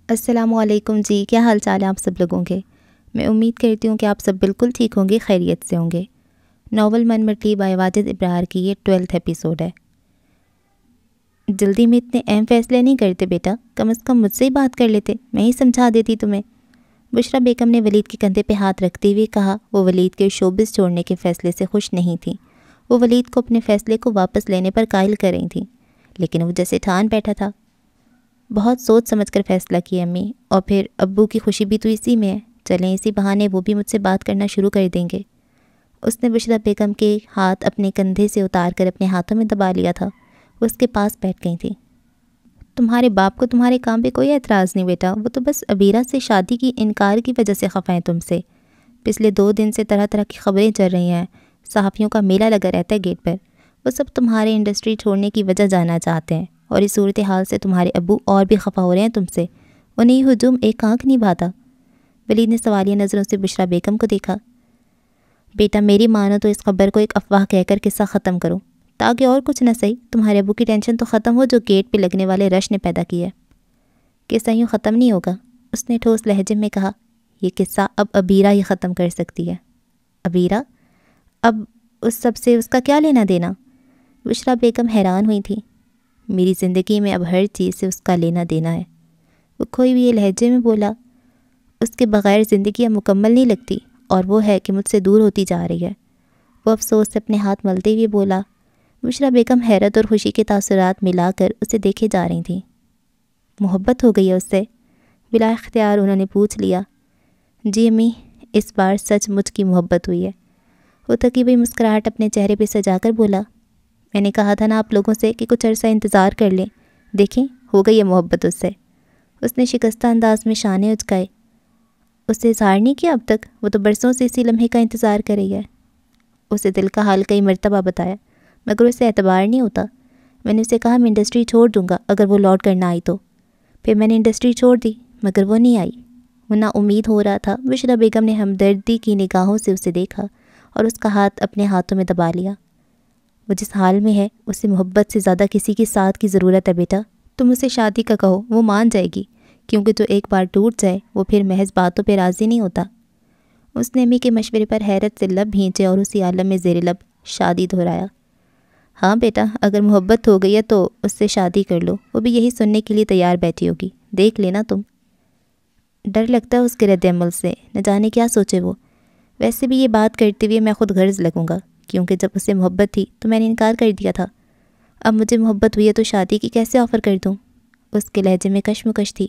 السلام علیکم جی، کیا حال چال ہے آپ سب لوگوں کے؟ میں امید کرتی ہوں کہ آپ سب بالکل ٹھیک ہوں گے، خیریت سے ہوں گے۔ ناول من مٹی بائی واجد ابرار کی یہ 12واں ایپیسوڈ ہے۔ جلدی میں اتنے اہم فیصلے نہیں کرتے بیٹا، کم از کم مجھ سے ہی بات کر لیتے، میں ہی سمجھا دیتی تمہیں۔ بشریٰ بیگم نے ولید کے کندھے پہ ہاتھ رکھتے ہوئے کہا۔ وہ ولید کے شوبز چھوڑنے کے فیصلے سے خوش نہیں تھیں۔ وہ ولید کو اپنے فیصلے کو واپس لینے پر قائل کر رہی تھیں، لیکن وہ جیسے ٹھان بیٹھا تھا۔ بہت سوچ سمجھ کر فیصلہ کیا امی، اور پھر ابو کی خوشی بھی تو اسی میں ہے، چلیں اسی بہانے وہ بھی مجھ سے بات کرنا شروع کر دیں گے۔ اس نے بشریٰ بیگم کے ہاتھ اپنے کندھے سے اتار کر اپنے ہاتھوں میں دبا لیا تھا۔ وہ اس کے پاس بیٹھ گئی تھی۔ تمہارے باپ کو تمہارے کام پہ کوئی اعتراض نہیں بیٹا، وہ تو بس ابیرہ سے شادی کی انکار کی وجہ سے خفا ہیں تم سے۔ پچھلے 2 دن سے طرح طرح کی خبریں چل رہی ہیں، صحافیوں کا میلہ لگا رہتا ہے گیٹ پر، وہ سب تمہارے انڈسٹری چھوڑنے کی وجہ جاننا چاہتے ہیں، اور اس صورتحال سے تمہارے ابو اور بھی خفا ہو رہے ہیں تم سے۔ انہیں یہ ہجوم ایک آنکھ نہیں بھاتا۔ ولید نے سوالیہ نظروں سے بشریٰ بیگم کو دیکھا۔ بیٹا میری مانو تو اس خبر کو ایک افواہ کہہ کر قصہ ختم کرو، تاکہ اور کچھ نہ صحیح تمہارے ابو کی ٹینشن تو ختم ہو جو گیٹ پہ لگنے والے رش نے پیدا کی ہے۔ قصہ یوں ختم نہیں ہوگا، اس نے ٹھوس لہجے میں کہا۔ یہ قصہ اب ابیرہ ہی ختم کر سکتی ہے۔ ابیرہ؟ اب اس سب سے اس کا کیا لینا دینا؟ بشریٰ بیگم حیران ہوئی تھی۔ میری زندگی میں اب ہر چیز سے اس کا لینا دینا ہے، وہ کھوئی ہوئے لہجے میں بولا۔ اس کے بغیر زندگی اب مکمل نہیں لگتی، اور وہ ہے کہ مجھ سے دور ہوتی جا رہی ہے۔ وہ افسوس سے اپنے ہاتھ ملتے ہوئے بولا۔ بشریٰ بیگم حیرت اور خوشی کے تاثرات ملا کر اسے دیکھے جا رہی تھیں۔ محبت ہو گئی ہے اس سے؟ بلا اختیار انہوں نے پوچھ لیا۔ جی امی، اس بار سچ مجھ کی محبت ہوئی ہے۔ وہ تکی ہوئی مسکراہٹ اپنے چہرے پہ سجا کر بولا۔ میں نے کہا تھا نا آپ لوگوں سے کہ کچھ عرصہ انتظار کر لیں، دیکھیں ہو گئی ہے محبت اس سے۔ اس نے شکستہ انداز میں شانے اچکائے۔ اس سے اظہار نہیں کیا اب تک؟ وہ تو برسوں سے اسی لمحے کا انتظار کر رہی ہے۔ اسے دل کا حال کئی مرتبہ بتایا، مگر اسے اعتبار نہیں ہوتا۔ میں نے اسے کہا میں انڈسٹری چھوڑ دوں گا اگر وہ لوٹ کر نہ آئی تو۔ پھر میں نے انڈسٹری چھوڑ دی، مگر وہ نہیں آئی۔ وہ نا امید ہو رہا تھا۔ بشریٰ بیگم نے ہمدردی کی نگاہوں سے اسے دیکھا اور اس کا ہاتھ اپنے ہاتھوں میں دبا لیا۔ وہ جس حال میں ہے اسے محبت سے زیادہ کسی کی ساتھ کی ضرورت ہے بیٹا۔ تم اسے شادی کا کہو وہ مان جائے گی، کیونکہ جو ایک بار ٹوٹ جائے وہ پھر محض باتوں پہ راضی نہیں ہوتا۔ اس نے امی کے مشورے پر حیرت سے لب بھینچے اور اسی عالم میں زیر لب شادی دہرایا۔ ہاں بیٹا، اگر محبت ہو گئی ہے تو اس سے شادی کر لو، وہ بھی یہی سننے کے لیے تیار بیٹھی ہوگی، دیکھ لینا تم۔ ڈر لگتا ہے اس کے رد عمل سے، نہ جانے کیا سوچے وہ۔ ویسے بھی یہ بات کرتے ہوئے میں خود غرض لگوں گا، کیونکہ جب اسے محبت تھی تو میں نے انکار کر دیا تھا۔ اب مجھے محبت ہوئی ہے تو شادی کی کیسے آفر کر دوں؟ اس کے لہجے میں کشمکش تھی۔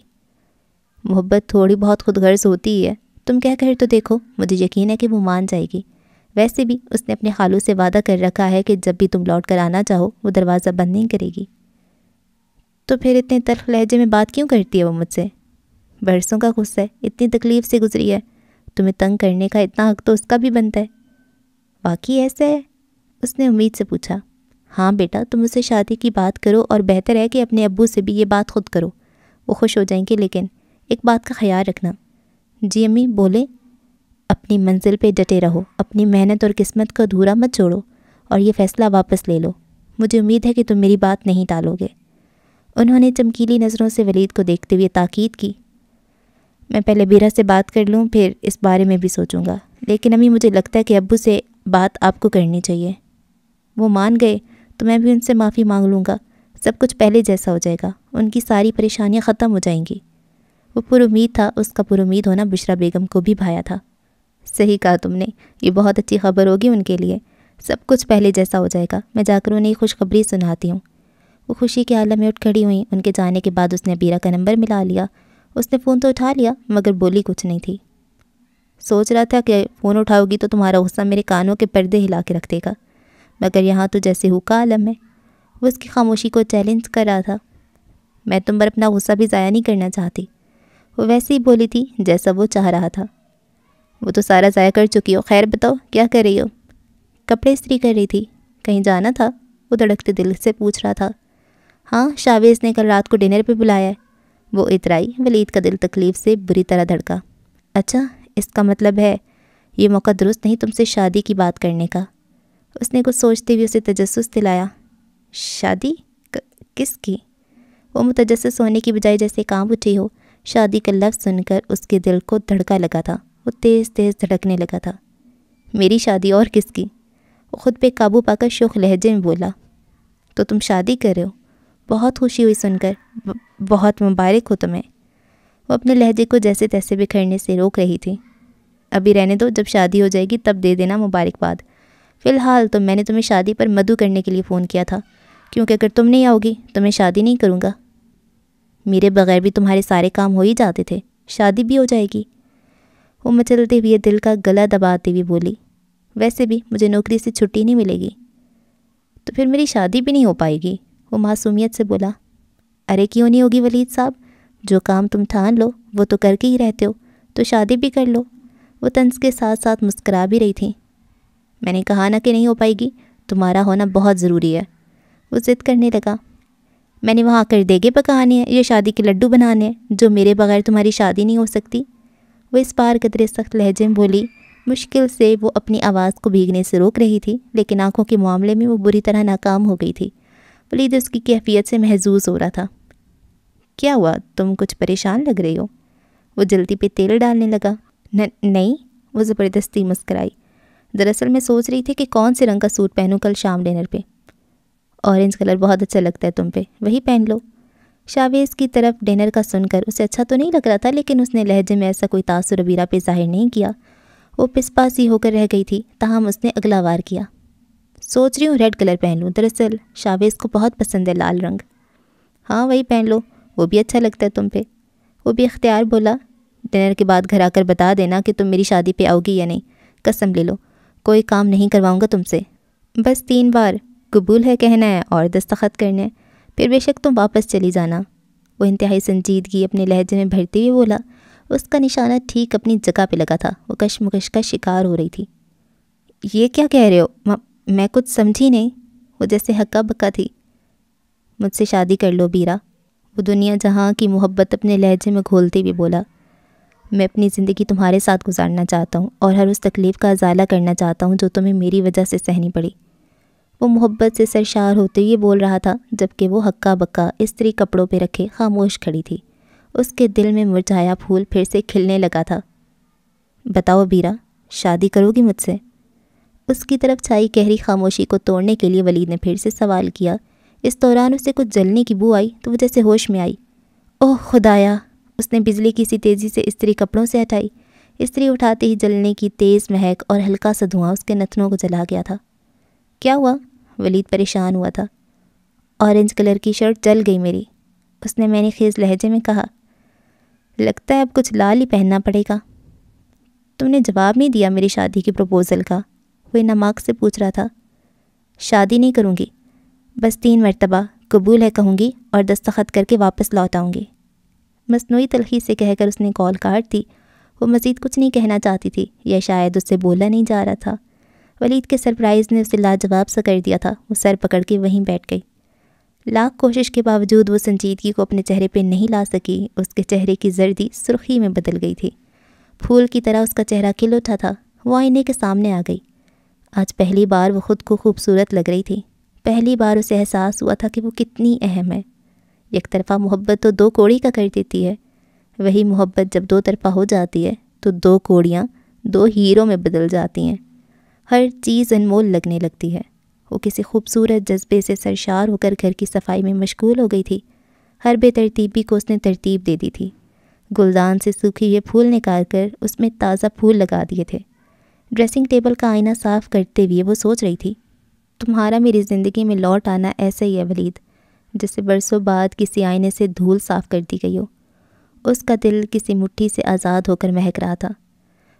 محبت تھوڑی بہت خود غرض ہوتی ہی ہے، تم کہہ کر تو دیکھو، مجھے یقین ہے کہ وہ مان جائے گی۔ ویسے بھی اس نے اپنے خالو سے وعدہ کر رکھا ہے کہ جب بھی تم لوٹ کر آنا چاہو وہ دروازہ بند نہیں کرے گی۔ تو پھر اتنے تلخ لہجے میں بات کیوں کرتی ہے وہ مجھ سے؟ برسوں کا غصہ ہے، اتنی تکلیف سے گزری ہے، تمہیں تنگ کرنے کا اتنا حق تو اس کا بھی بنتا ہے۔ واقعی ایسا ہے؟ اس نے امید سے پوچھا۔ ہاں بیٹا، تم اسے شادی کی بات کرو، اور بہتر ہے کہ اپنے ابو سے بھی یہ بات خود کرو، وہ خوش ہو جائیں گے، لیکن ایک بات کا خیال رکھنا۔ جی امی بولے۔ اپنی منزل پہ ڈٹے رہو، اپنی محنت اور قسمت کو ادھورا مت چھوڑو، اور یہ فیصلہ واپس لے لو۔ مجھے امید ہے کہ تم میری بات نہیں ٹالو گے۔ انہوں نے چمکیلی نظروں سے ولید کو دیکھتے ہوئے تاکید کی۔ میں پہلے بیرہ سے بات کر لوں، پھر اس بارے میں بھی سوچوں گا، لیکن امی مجھے لگتا ہے کہ ابو سے بات آپ کو کرنی چاہیے۔ وہ مان گئے تو میں بھی ان سے معافی مانگ لوں گا، سب کچھ پہلے جیسا ہو جائے گا، ان کی ساری پریشانیاں ختم ہو جائیں گی۔ وہ پر امید تھا، اس کا پر امید ہونا بشریٰ بیگم کو بھی بھایا تھا۔ صحیح کہا تم نے، یہ بہت اچھی خبر ہوگی ان کے لیے، سب کچھ پہلے جیسا ہو جائے گا۔ میں جا کر انہیں خوشخبری سناتی ہوں۔ وہ خوشی کے عالم میں اٹھ کھڑی ہوئیں۔ ان کے جانے کے بعد اس نے ابیرہ کا نمبر ملا لیا۔ اس نے فون تو اٹھا لیا، مگر بولی کچھ نہیں تھی۔ سوچ رہا تھا کہ فون اٹھاؤ گی تو تمہارا غصہ میرے کانوں کے پردے ہلا کے رکھ دے گا، مگر یہاں تو جیسے ہو کا عالم ہے۔ وہ اس کی خاموشی کو چیلنج کر رہا تھا۔ میں تم پر اپنا غصہ بھی ضائع نہیں کرنا چاہتی۔ وہ ویسے ہی بولی تھی جیسا وہ چاہ رہا تھا۔ وہ تو سارا ضائع کر چکی ہو، خیر بتاؤ کیا کر رہی ہو؟ کپڑے استری کر رہی تھی۔ کہیں جانا تھا؟ وہ دھڑکتے دل سے پوچھ رہا تھا۔ ہاں، شاویز نے کل رات کو ڈنر پہ بلایا ہے۔ وہ اترائی۔ ولید کا دل تکلیف سے بری طرح دھڑکا۔ اچھا، اس کا مطلب ہے یہ موقع درست نہیں تم سے شادی کی بات کرنے کا۔ اس نے کچھ سوچتے ہوئے اسے تجسس دلایا۔ شادی؟ کس کی؟ وہ متجسس ہونے کی بجائے جیسے کانپ اٹھی ہو۔ شادی کا لفظ سن کر اس کے دل کو دھڑکا لگا تھا، وہ تیز تیز دھڑکنے لگا تھا۔ میری شادی اور کس کی؟ وہ خود پہ قابو پا کر شوخ لہجے میں بولا۔ تو تم شادی کر رہے ہو؟ بہت خوشی ہوئی سن کر، بہت مبارک ہو تمہیں۔ وہ اپنے لہجے کو جیسے تیسے بکھرنے سے روک رہی تھی۔ ابھی رہنے دو، جب شادی ہو جائے گی تب دے دینا مبارکباد۔ فی الحال تو میں نے تمہیں شادی پر مدعو کرنے کے لیے فون کیا تھا، کیونکہ اگر تم نہیں آؤ گی تو میں شادی نہیں کروں گا۔ میرے بغیر بھی تمہارے سارے کام ہو ہی جاتے تھے، شادی بھی ہو جائے گی۔ وہ مچلتے ہوئے دل کا گلا دباتے ہوئے بولی، ویسے بھی مجھے نوکری سے چھٹی نہیں ملے گی۔ تو پھر میری شادی بھی نہیں ہو پائے گی، وہ معصومیت سے بولا۔ ارے کیوں نہیں ہوگی ولید صاحب، جو کام تم ٹھان لو وہ تو کر کے ہی رہتے ہو، تو شادی بھی کر لو۔ وہ طنز کے ساتھ ساتھ مسکرا بھی رہی تھی۔ میں نے کہا نا کہ نہیں ہو پائے گی، تمہارا ہونا بہت ضروری ہے۔ وہ ضد کرنے لگا۔ میں نے وہاں کر دیگے پکانے ہیں یا شادی کے لڈو بنانے ہیں جو میرے بغیر تمہاری شادی نہیں ہو سکتی؟ وہ اس بار قدرے سخت لہجے میں بولی۔ مشکل سے وہ اپنی آواز کو بھیگنے سے روک رہی تھی، لیکن آنکھوں کے معاملے میں وہ بری طرح ناکام ہو گئی تھی۔ ولید اس کی کیفیت سے محظوظ ہو رہا تھا۔ کیا ہوا، تم کچھ پریشان لگ رہی ہو؟ وہ جلدی پہ تیل ڈالنے لگا۔ نہیں، وہ زبردستی مسکرائی۔ دراصل میں سوچ رہی تھی کہ کون سے رنگ کا سوٹ پہنوں کل شام ڈنر پہ۔ اورنج کلر بہت اچھا لگتا ہے تم پہ، وہی پہن لو۔ شاویز کی طرف ڈنر کا سن کر اسے اچھا تو نہیں لگ رہا تھا، لیکن اس نے لہجے میں ایسا کوئی تاثر ابیرہ پہ ظاہر نہیں کیا۔ وہ پسپا سی ہو کر رہ گئی تھی، تاہم اس نے اگلا وار کیا۔ سوچ رہی ہوں ریڈ کلر پہن لوں، دراصل شاویز کو بہت پسند ہے لال رنگ۔ ہاں وہی پہن لو، وہ بھی اچھا لگتا ہے تم پہ۔ وہ بھی اختیار بولا۔ ڈنر کے بعد گھر آ کر بتا دینا کہ تم میری شادی پہ آؤ گی یا نہیں، قسم لے لو کوئی کام نہیں کرواؤں گا تم سے، بس 3 بار قبول ہے کہنا ہے اور دستخط کرنے ہیں، پھر بے شک تم واپس چلی جانا۔ وہ انتہائی سنجیدگی اپنے لہجے میں بھرتے ہوئے بولا۔ اس کا نشانہ ٹھیک اپنی جگہ پہ لگا تھا۔ وہ کشمکش کا شکار ہو رہی تھی۔ یہ کیا کہہ رہے ہو؟ میں کچھ سمجھی نہیں۔ وہ جیسے ہکا بکا تھی۔ مجھ سے شادی کر لو بیرا، وہ دنیا جہاں کی محبت اپنے لہجے میں گھولتے ہوئے بولا۔ میں اپنی زندگی تمہارے ساتھ گزارنا چاہتا ہوں اور ہر اس تکلیف کا ازالہ کرنا چاہتا ہوں جو تمہیں میری وجہ سے سہنی پڑی۔ وہ محبت سے سرشار ہوتے ہوئے بول رہا تھا، جبکہ وہ ہکا بکا استری کپڑوں پہ رکھے خاموش کھڑی تھی۔ اس کے دل میں مرجھایا پھول پھر سے کھلنے لگا تھا۔ بتاؤ بیرا، شادی کرو گی مجھ سے؟ اس کی طرف چھائی گہری خاموشی کو توڑنے کے لیے ولید نے پھر سے سوال کیا۔ اس دوران اسے کچھ جلنے کی بو آئی تو وہ جیسے ہوش میں آئی۔ اوہ خدایا! اس نے بجلی کی سی تیزی سے استری کپڑوں سے ہٹائی۔ استری اٹھاتے ہی جلنے کی تیز مہک اور ہلکا سا دھواں اس کے نتنوں کو جلا گیا تھا۔ کیا ہوا؟ ولید پریشان ہوا تھا۔ اورنج کلر کی شرٹ جل گئی میری، اس نے میں نے خیز لہجے میں کہا۔ لگتا ہے اب کچھ لال ہی پہننا پڑے گا۔ تم نے جواب نہیں دیا میری شادی کی پروپوزل کا، وہ نماک سے پوچھ رہا تھا۔ شادی نہیں کروں گی، بس 3 مرتبہ قبول ہے کہوں گی اور دستخط کر کے واپس لوٹ آؤں گی۔ مصنوعی تلخی سے کہہ کر اس نے کال کاٹ دی۔ وہ مزید کچھ نہیں کہنا چاہتی تھی، یا شاید اس سے بولا نہیں جا رہا تھا۔ ولید کے سرپرائز نے اسے لاجواب سا کر دیا تھا۔ وہ سر پکڑ کے وہیں بیٹھ گئی۔ لاکھ کوشش کے باوجود وہ سنجیدگی کو اپنے چہرے پہ نہیں لا سکی۔ اس کے چہرے کی زردی سرخی میں بدل گئی تھی۔ پھول کی طرح اس کا چہرہ کھل اٹھا تھا۔ وہ آئینے کے سامنے آ گئی۔ آج پہلی بار وہ خود کو خوبصورت لگ رہی تھی۔ پہلی بار اسے احساس ہوا تھا کہ وہ کتنی اہم ہے۔ یک طرفہ محبت تو 2 کوڑی کا کر دیتی ہے، وہی محبت جب 2 طرفہ ہو جاتی ہے تو 2 کوڑیاں 2 ہیروں میں بدل جاتی ہیں۔ ہر چیز انمول لگنے لگتی ہے۔ وہ کسی خوبصورت جذبے سے سرشار ہو کر گھر کی صفائی میں مشغول ہو گئی تھی۔ ہر بے ترتیبی کو اس نے ترتیب دے دی تھی۔ گلدان سے سوکھی ہوئے پھول نکال کر اس میں تازہ پھول لگا دیے تھے۔ ڈریسنگ ٹیبل کا آئینہ صاف کرتے ہوئے وہ سوچ رہی تھی، تمہارا میری زندگی میں لوٹ آنا ایسا ہی ہے ولید، جسے برسوں بعد کسی آئینے سے دھول صاف کر دی گئی ہو۔ اس کا دل کسی مٹھی سے آزاد ہو کر مہک رہا تھا۔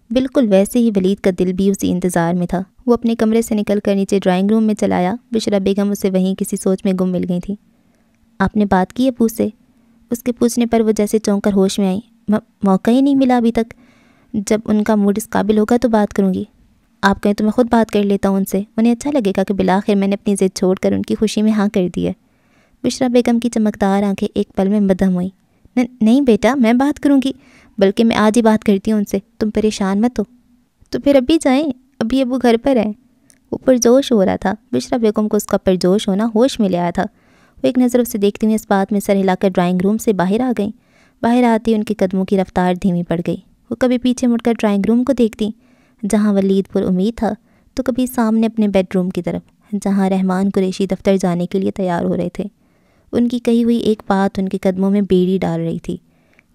بالکل ویسے ہی ولید کا دل بھی اسی انتظار میں تھا۔ وہ اپنے کمرے سے نکل کر نیچے ڈرائنگ روم میں چلایا۔ بشرا بیگم اسے وہیں کسی سوچ میں گم مل گئی تھیں۔ آپ نے بات کی ابو سے؟ اس کے پوچھنے پر وہ جیسے چونک کر ہوش میں آئی۔ موقع ہی نہیں ملا ابھی تک، جب ان کا موڈ اس قابل ہوگا تو بات کروں گی۔ آپ کہیں تو میں خود بات کر لیتا ہوں ان سے، انہیں اچھا لگے گا کہ بالآخر میں نے اپنی ضد چھوڑ کر ان کی خوشی میں ہاں کر دی ہے۔ بشرا بیگم کی چمکدار آنکھیں ایک پل میں مدھم ہوئیں۔ نہیں بیٹا، میں بات کروں گی، بلکہ میں آج ہی بات کرتی ہوں ان سے، تم پریشان مت ہو۔ تو پھر ابھی جائیں، ابھی ابو گھر پر ہیں۔ وہ پرجوش ہو رہا تھا۔ بشرا بیگم کو اس کا پرجوش ہونا ہوش میں لے آیا تھا۔ وہ ایک نظر اسے دیکھتی ہوئی اس بات میں سر ہلا کر ڈرائنگ روم سے باہر آ گئیں۔ باہر آتے ان کے قدموں کی رفتار دھیمی پڑ گئی۔ وہ کبھی پیچھے مڑ کر ڈرائنگ روم کو دیکھتی جہاں ولید پر امید تھا، تو کبھی سامنے اپنے بیڈ روم کی طرف جہاں رحمان قریشی دفتر جانے کے لیے تیار ہو رہے تھے۔ ان کی کہی ہوئی ایک بات ان کے قدموں میں بیڑی ڈال رہی تھی،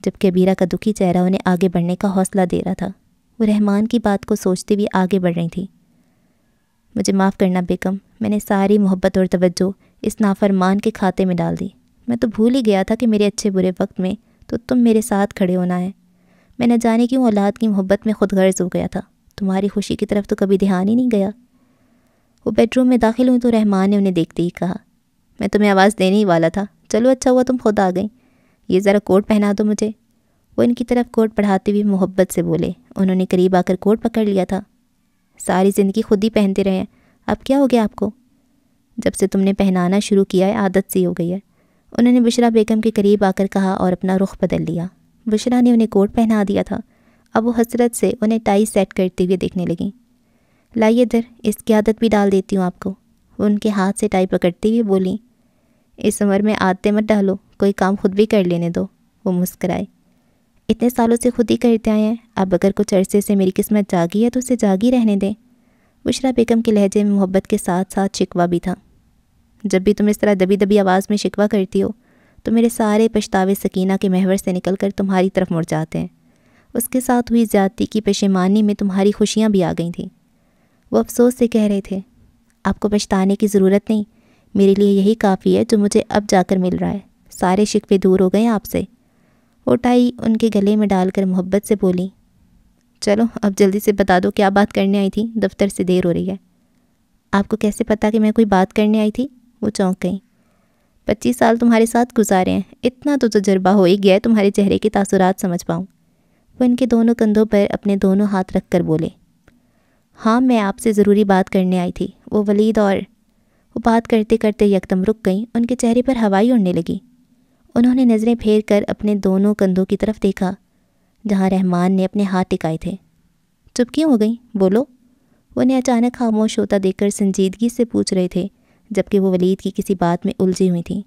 جبکہ ابیرہ کا دکھی چہرہ انہیں آگے بڑھنے کا حوصلہ دے رہا تھا۔ وہ رحمان کی بات کو سوچتے ہوئے آگے بڑھ رہی تھی۔ مجھے معاف کرنا بیگم، میں نے ساری محبت اور توجہ اس نافرمان کے کھاتے میں ڈال دی۔ میں تو بھول ہی گیا تھا کہ میرے اچھے برے وقت میں تو تم میرے ساتھ کھڑے ہونا ہے۔ میں نہ جانے کیوں اولاد کی محبت میں خود غرض ہو گیا تھا، تمہاری خوشی کی طرف تو کبھی دھیان ہی نہیں گیا۔ وہ بیڈ روم میں داخل ہوئی تو رحمان نے انہیں دیکھتے ہی کہا، میں تمہیں آواز دینے ہی والا تھا، چلو اچھا ہوا تم خود آ گئیں، یہ ذرا کوٹ پہنا دو مجھے۔ وہ ان کی طرف کوٹ پڑھاتے ہوئے محبت سے بولے۔ انہوں نے قریب آ کر کوٹ پکڑ لیا تھا۔ ساری زندگی خود ہی پہنتے رہے ہیں، اب کیا ہو گیا آپ کو؟ جب سے تم نے پہنانا شروع کیا ہے عادت سی ہو گئی ہے، انہوں نے بشرا بیگم کے قریب آ کر کہا اور اپنا رخ بدل لیا۔ بشرا نے انہیں کوٹ پہنا دیا تھا، اب وہ حسرت سے انہیں ٹائی سیٹ کرتے ہوئے دیکھنے لگیں۔ لائیے در، اس کی عادت بھی ڈال دیتی ہوں آپ کو۔ وہ ان کے ہاتھ سے ٹائی پکڑتے ہوئے بولیں، اس عمر میں عادتیں مت ڈالو، کوئی کام خود بھی کر لینے دو۔ وہ مسکرائے، اتنے سالوں سے خود ہی کرتے آئے ہیں، اب اگر کچھ عرصے سے میری قسمت جاگی ہے تو اسے جاگی رہنے دیں۔ بشرا بیگم کے لہجے میں محبت کے ساتھ ساتھ شکوہ بھی تھا۔ جب بھی تم اس طرح دبی دبی آواز میں شکوہ کرتی ہو تو میرے سارے پچھتاوے سکینہ کے محور سے نکل کر تمہاری طرف مڑ جاتے ہیں۔ اس کے ساتھ ہوئی زیادتی کی پشیمانی میں تمہاری خوشیاں بھی آ گئی تھیں۔ وہ افسوس سے کہہ رہے تھے، آپ کو پچھتانے کی ضرورت نہیں، میرے لیے یہی کافی ہے جو مجھے اب جا کر مل رہا ہے، سارے شکوے دور ہو گئے ہیں آپ سے۔ وہ ٹائی ان کے گلے میں ڈال کر محبت سے بولی، چلو اب جلدی سے بتا دو کیا بات کرنے آئی تھی، دفتر سے دیر ہو رہی ہے۔ آپ کو کیسے پتا کہ میں کوئی بات کرنے آئی تھی؟ وہ چونک گئیں۔ 25 سال تمہارے ساتھ گزارے ہیں، اتنا تو تجربہ ہو ہی گیا ہے تمہارے چہرے کے تاثرات سمجھ پاؤں۔ وہ ان کے دونوں کندھوں پر اپنے دونوں ہاتھ رکھ کر بولے، ہاں میں آپ سے ضروری بات کرنے آئی تھی۔ وہ ولید اور وہ بات کرتے کرتے یکدم رک گئیں، ان کے چہرے پر ہوائی اڑنے لگی۔ انہوں نے نظریں پھیر کر اپنے دونوں کندھوں کی طرف دیکھا جہاں رحمان نے اپنے ہاتھ ٹکائے تھے۔ چپ کیوں ہو گئیں؟ بولو۔ وہ انہیں اچانک خاموش ہوتا دیکھ کر سنجیدگی سے پوچھ رہے تھے، جبکہ وہ ولید کی کسی بات میں الجھی ہوئی تھیں۔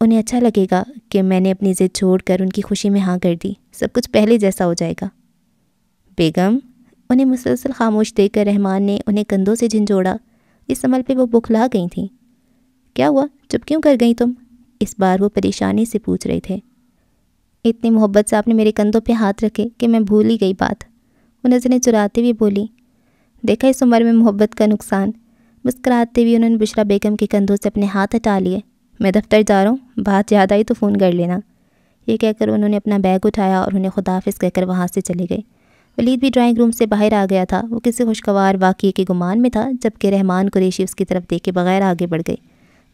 انہیں اچھا لگے گا کہ میں نے اپنی ضد چھوڑ کر ان کی خوشی میں ہاں کر دی، سب کچھ پہلے جیسا ہو جائے گا۔ بیگم، انہیں مسلسل خاموش دیکھ کر رحمان نے انہیں کندھوں سے جھنجھوڑا۔ اس عمل پہ وہ بکھلا گئی تھیں۔ کیا ہوا؟ چپ کیوں کر گئیں تم؟ اس بار وہ پریشانی سے پوچھ رہے تھے۔ اتنی محبت سے آپ نے میرے کندھوں پہ ہاتھ رکھے کہ میں بھول ہی گئی بات۔ وہ نظریں چراتے ہوئے بولی، دیکھا اس عمر میں محبت کا نقصان۔ مسکراتے ہوئے انہوں نے بشرا بیگم کے کندھوں سے اپنے ہاتھ ہٹا لیے۔ میں دفتر جا رہا ہوں، بات یاد آئی تو فون کر لینا۔ یہ کہہ کر انہوں نے اپنا بیگ اٹھایا اور انہیں خداحافظ کہہ کر وہاں سے چلے گئے۔ ولید بھی ڈرائنگ روم سے باہر آ گیا تھا۔ وہ کسی خوشگوار واقعے کے گمان میں تھا، جبکہ رحمان قریشی اس کی طرف دیکھے بغیر آگے بڑھ گئے۔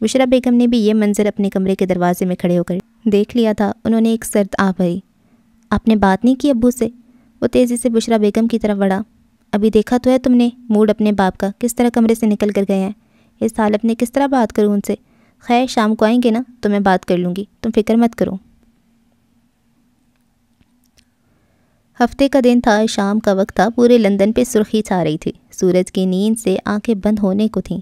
بشرا بیگم نے بھی یہ منظر اپنے کمرے کے دروازے میں کھڑے ہو کر دیکھ لیا تھا۔ انہوں نے ایک سرد آہ بھری، آپ نے بات نہیں کی ابو سے؟ وہ تیزی سے بشرا بیگم کی طرف بڑھا، ابھی دیکھا تو ہے تم نے موڈ اپنے باپ کا کس طرح کمرے سے نکل کر گئے ہیں، اس حالت میں کس طرح بات کروں ان سے؟ خیر شام کو آئیں گے نا تو میں بات کر لوں گی، تم فکر مت کرو۔ ہفتے کا دن تھا، شام کا وقت تھا، پورے لندن پہ سرخی چھا رہی تھی۔ سورج کی نیند سے آنکھیں بند ہونے کو تھیں۔